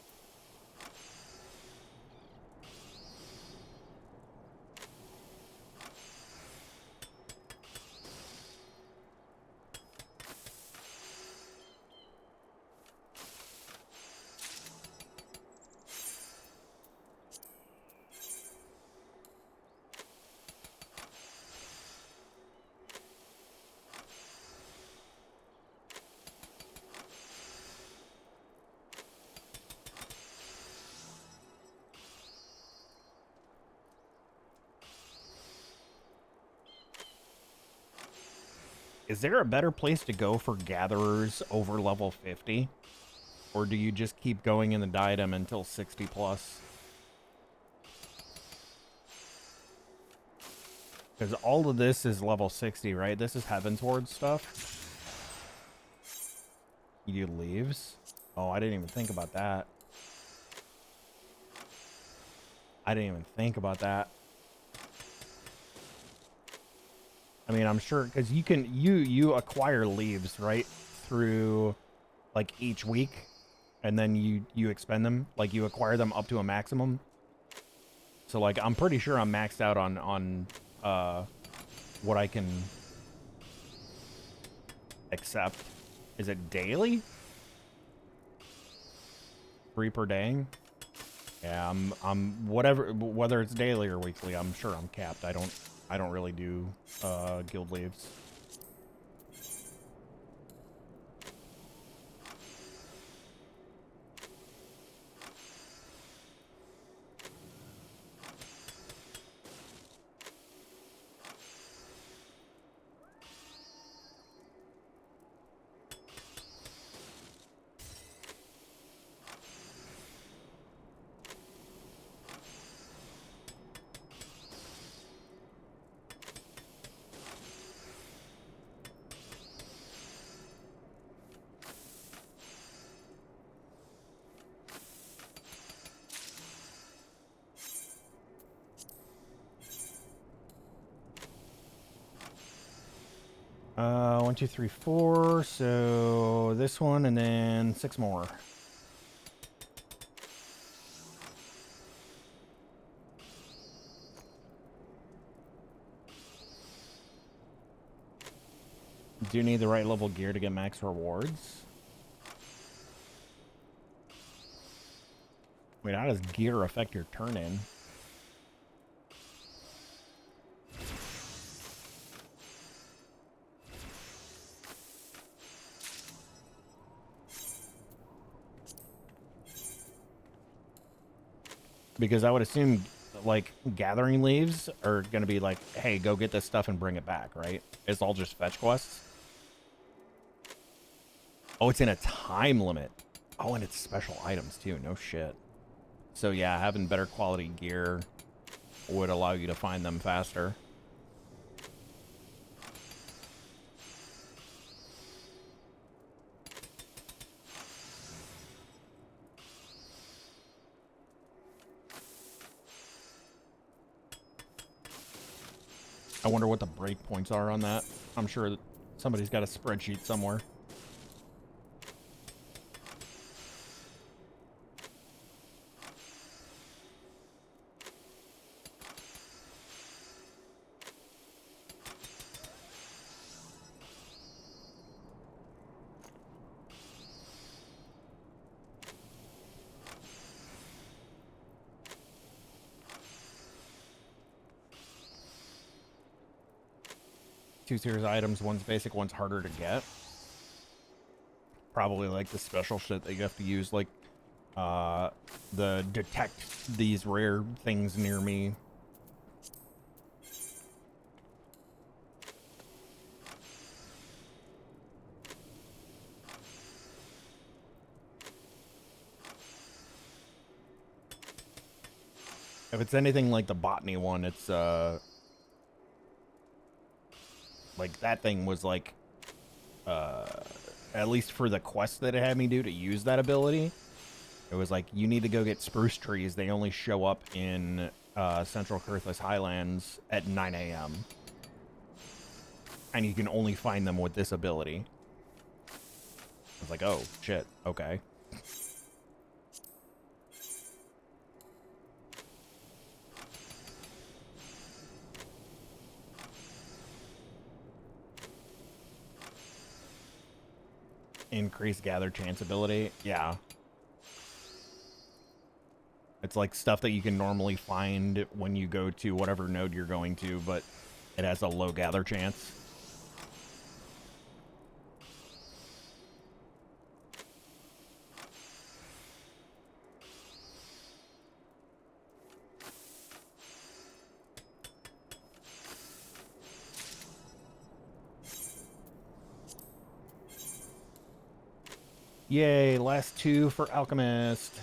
[SPEAKER 1] Is there a better place to go for gatherers over level 50? Or do you just keep going in the diadem until 60 plus? Because all of this is level 60, right? This is Heavensward stuff. You do leaves? Oh, I didn't even think about that. I didn't even think about that. I mean, I'm sure because you can you acquire leaves right through like each week, and then you expend them. Like you acquire them up to a maximum. So like I'm pretty sure I'm maxed out on what I can accept. Is it daily? 3 per day? Yeah, I'm whether it's daily or weekly. I'm sure I'm capped. I don't really do guild leaves. One, two, three, four. So this one and then 6 more. Do you need the right level gear to get max rewards? Wait, how does gear affect your turn in? Because I would assume, like, gathering leaves are going to be like, hey, go get this stuff and bring it back, right? It's all just fetch quests. Oh, it's in a time limit. Oh, and it's special items, too. No shit. So, yeah, having better quality gear would allow you to find them faster. I wonder what the breakpoints are on that. I'm sure that somebody's got a spreadsheet somewhere. Two series items, one's basic, one's harder to get. Probably like the special shit that you have to use, like the detect these rare things near me. If it's anything like the botany one, it's like that thing was like at least for the quest that it had me do to use that ability, it was like you need to go get spruce trees. They only show up in Central Kurthus Highlands at 9 a.m. and you can only find them with this ability. I was like, oh shit, okay. Increased gather chance ability. Yeah. It's like stuff that you can normally find when you go to whatever node you're going to, but it has a low gather chance. Yay, last 2 for Alchemist.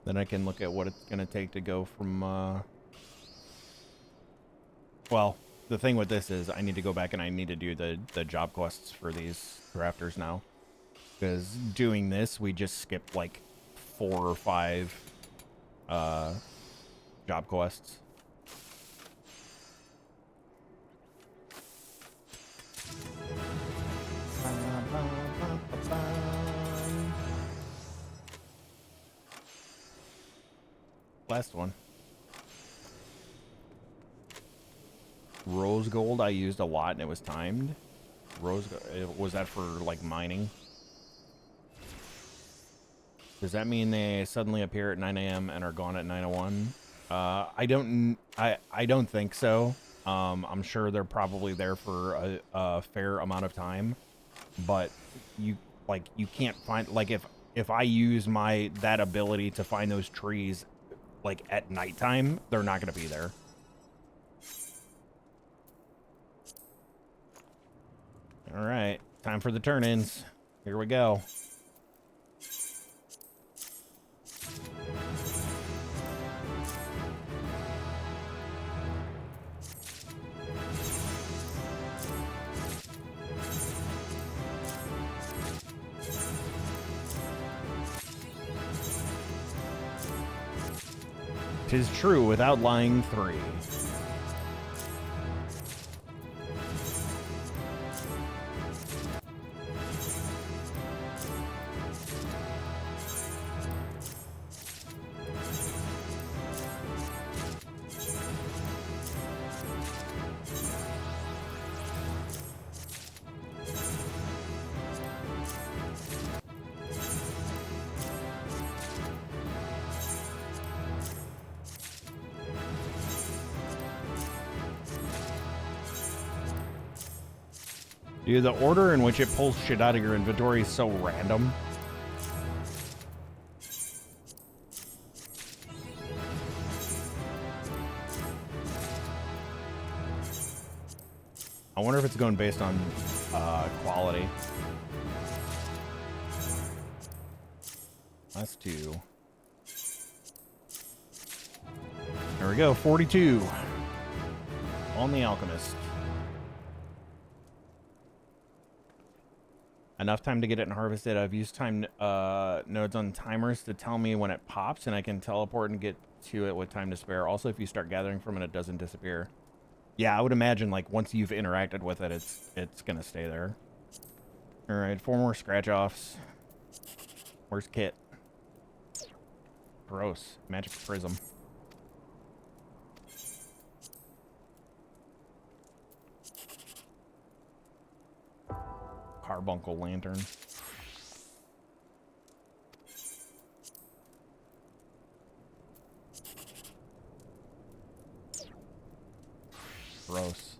[SPEAKER 1] Then I can look at what it's going to take to go from, well, the thing with this is I need to go back and I need to do the job quests for these crafters now. Because doing this, we just skipped like 4 or 5 job quests. Last one. Rose gold I used a lot and it was timed. Was that for like mining? Does that mean they suddenly appear at 9 a.m. and are gone at 9:01? I don't think so. I'm sure they're probably there for a fair amount of time, but you can't find, like, if I use that ability to find those trees like at nighttime, they're not going to be there. All right, time for the turn-ins. Here we go. Tis true without lying 3. Dude, the order in which it pulls shit out of your inventory is so random. I wonder if it's going based on quality. That's 2. There we go, 42 on the Alchemist. Enough time to get it and harvest it. I've used time nodes on timers to tell me when it pops, and I can teleport and get to it with time to spare. Also, if you start gathering from it, it doesn't disappear. Yeah, I would imagine, like, once you've interacted with it, it's gonna stay there. All right, 4 more scratch-offs. Where's Kit? Gross. Magic prism. Carbuncle lantern. Gross.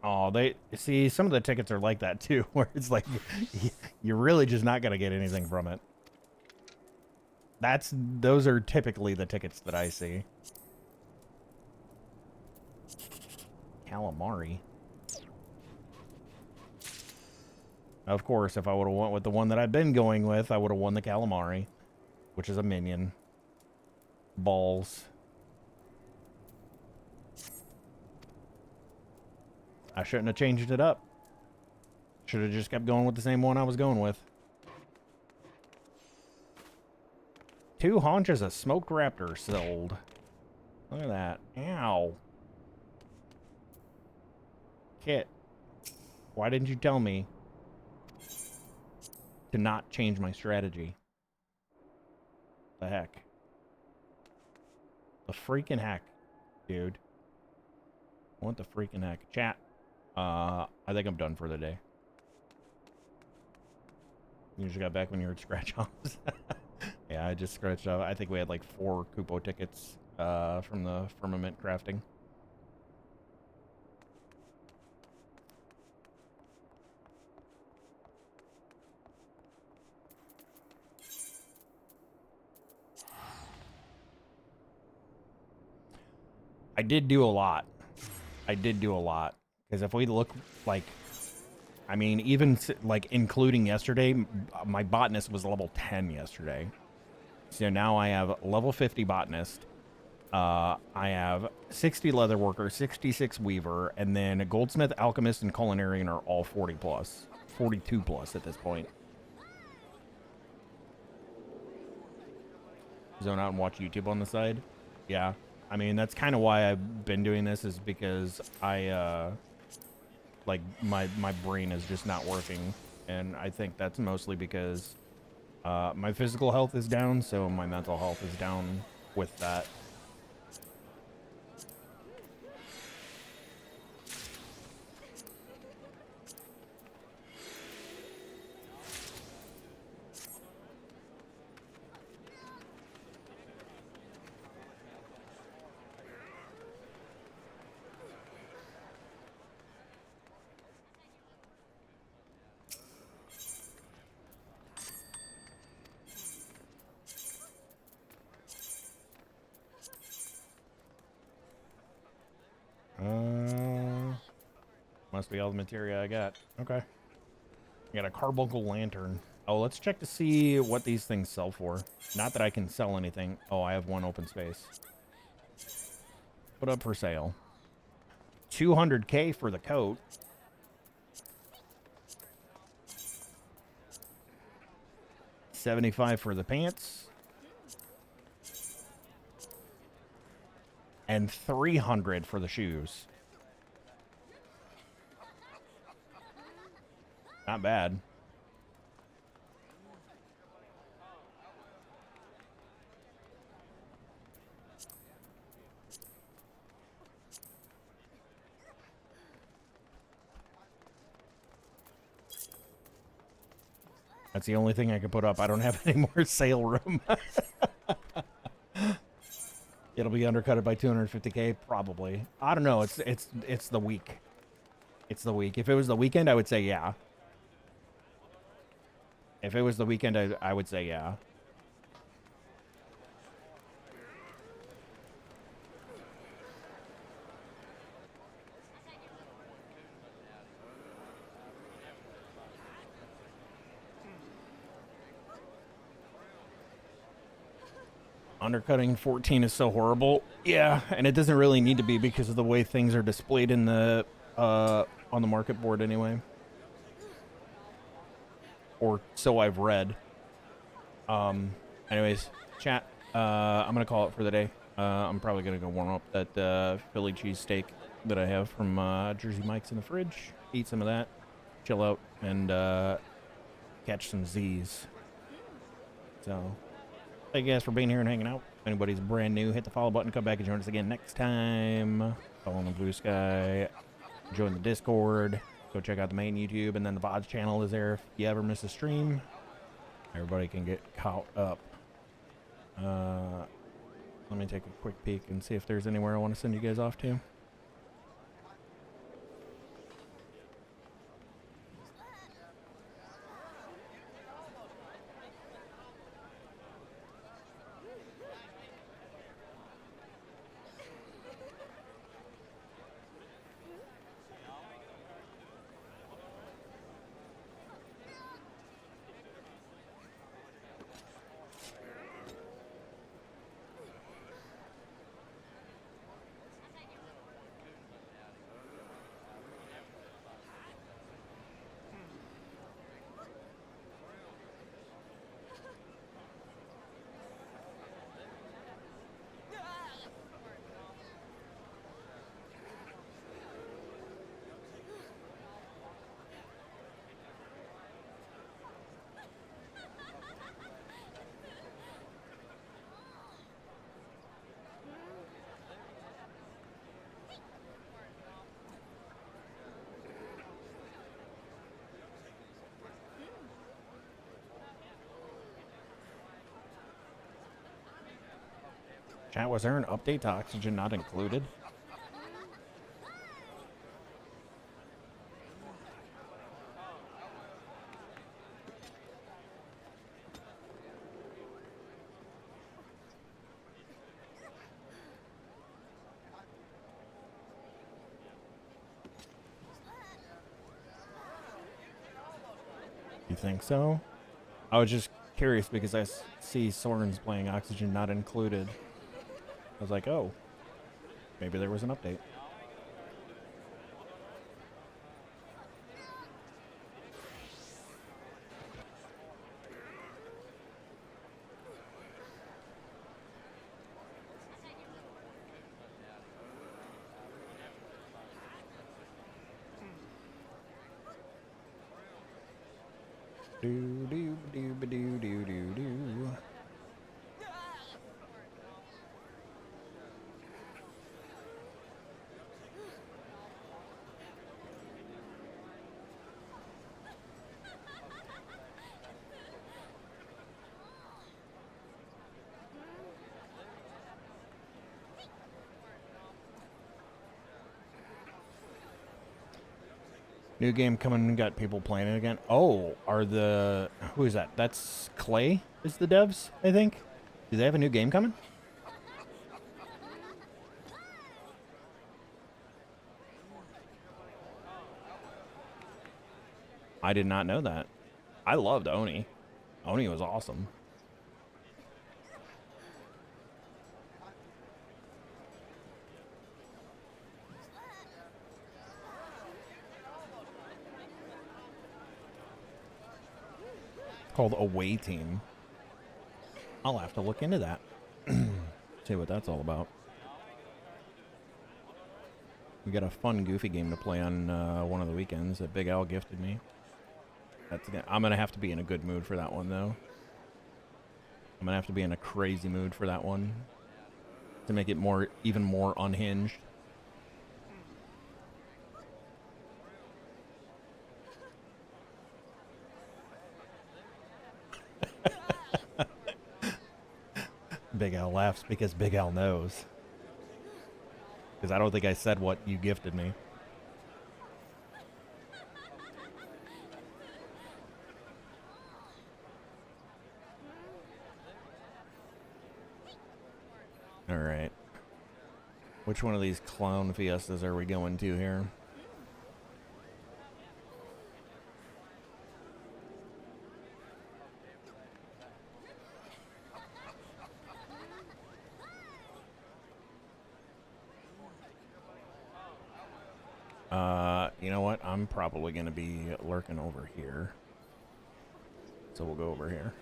[SPEAKER 1] Oh, they see, some of the tickets are like that too, where it's like you're really just not gonna get anything from it. Those are typically the tickets that I see. Calamari. Of course, if I would have went with the one that I've been going with, I would have won the calamari, which is a minion. Balls. I shouldn't have changed it up. Should have just kept going with the same one I was going with. 2 haunches of smoked raptor sold. Look at that. Ow. Kit, why didn't you tell me to not change my strategy? The heck. The freaking heck, dude. What the freaking heck? Chat. I think I'm done for the day. You just got back when you heard scratch offs. Yeah, I just scratched off. I think we had like 4 Kupo tickets from the firmament crafting. I did do a lot. Because if we look, like, I mean, even, like, including yesterday, my botanist was level 10 yesterday. So now I have level 50 botanist. I have 60 leatherworker, 66 weaver, and then Goldsmith, Alchemist, and Culinarian are all 40 plus. 42 plus at this point. Zone out and watch YouTube on the side. Yeah. I mean, that's kind of why I've been doing this, is because I, like, my brain is just not working. And I think that's mostly because my physical health is down, so my mental health is down with that. Must be all the materia I got. Okay. I got a carbuncle lantern. Oh, let's check to see what these things sell for. Not that I can sell anything. Oh, I have 1 open space. Put up for sale. 200K for the coat. $75 for the pants. And $300 for the shoes. Not bad. That's the only thing I can put up. I don't have any more sale room. It'll be undercutted by 250K, probably. I don't know. It's the week. It's the week. If it was the weekend, I would say yeah. If it was the weekend, I would say yeah. Undercutting 14 is so horrible. Yeah, and it doesn't really need to be because of the way things are displayed in the on the market board anyway. Or so I've read. Anyways, chat. I'm gonna call it for the day. I'm probably gonna go warm up that Philly cheesesteak that I have from Jersey Mike's in the fridge. Eat some of that, chill out, and catch some Z's. So, thank you guys for being here and hanging out. If anybody's brand new, hit the follow button. Come back and join us again next time. Follow on the Blue Sky. Join the Discord. Go check out the main YouTube, and then the VODs channel is there. If you ever miss a stream, everybody can get caught up. Let me take a quick peek and see if there's anywhere I want to send you guys off to. Chat, was there an update to Oxygen Not Included? You think so? I was just curious because I see Soren's playing Oxygen Not Included. I was like, oh, maybe there was an update. Do do do do do do do. New game coming, got people playing it again. Oh, who is that? That's Clay is the devs, I think. Do they have a new game coming? I did not know that. I loved Oni. Oni was awesome. Called Away Team. I'll have to look into that. See what that's all about. We got a fun, goofy game to play on one of the weekends that Big Al gifted me. I'm gonna have to be in a good mood for that one, though. I'm gonna have to be in a crazy mood for that one to make it even more unhinged. Big Al laughs because Big Al knows. Because I don't think I said what you gifted me. Alright. Which one of these clown fiestas are we going to here? You know what? I'm probably going to be lurking over here. So we'll go over here.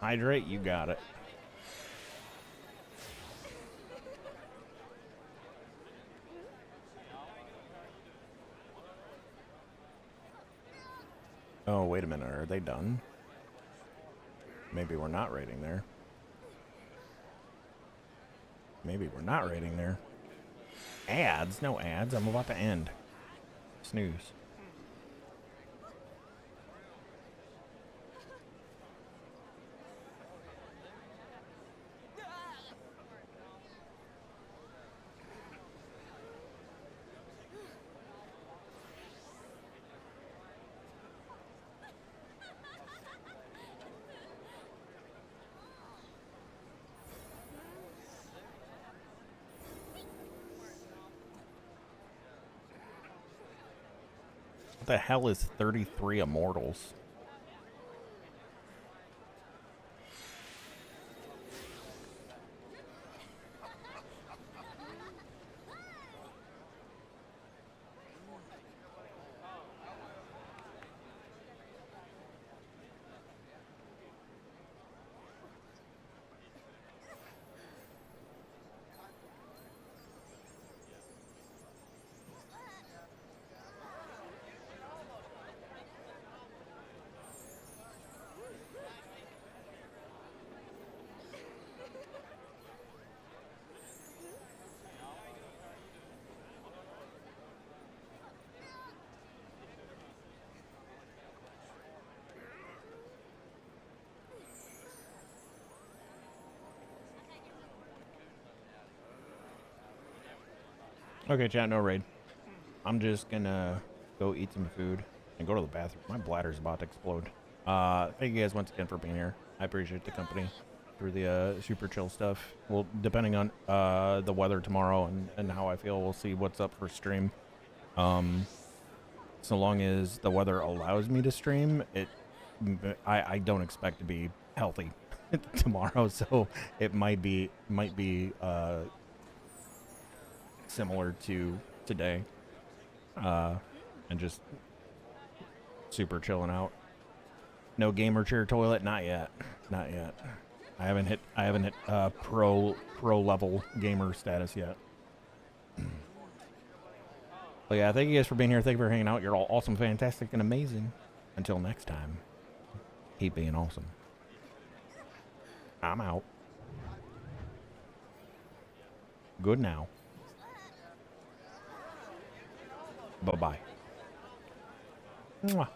[SPEAKER 1] Hydrate, you got it. Oh, wait a minute. Are they done? Maybe we're not raiding there. Maybe we're not raiding there. Ads? No ads. I'm about to end. Snooze. What the hell is 33 Immortals? Okay, chat, no raid. I'm just gonna go eat some food and go to the bathroom. My bladder's about to explode. Thank you guys once again for being here. I appreciate the company through the super chill stuff. Well, depending on the weather tomorrow and how I feel, we'll see what's up for stream. So long as the weather allows me to stream, I don't expect to be healthy tomorrow, so it might be similar to today, and just super chilling out. No gamer chair toilet, not yet. I haven't hit pro level gamer status yet. But yeah, thank you guys for being here. Thank you for hanging out. You're all awesome, fantastic, and amazing. Until next time, keep being awesome. I'm out. Good now. Bye-bye. Mwah.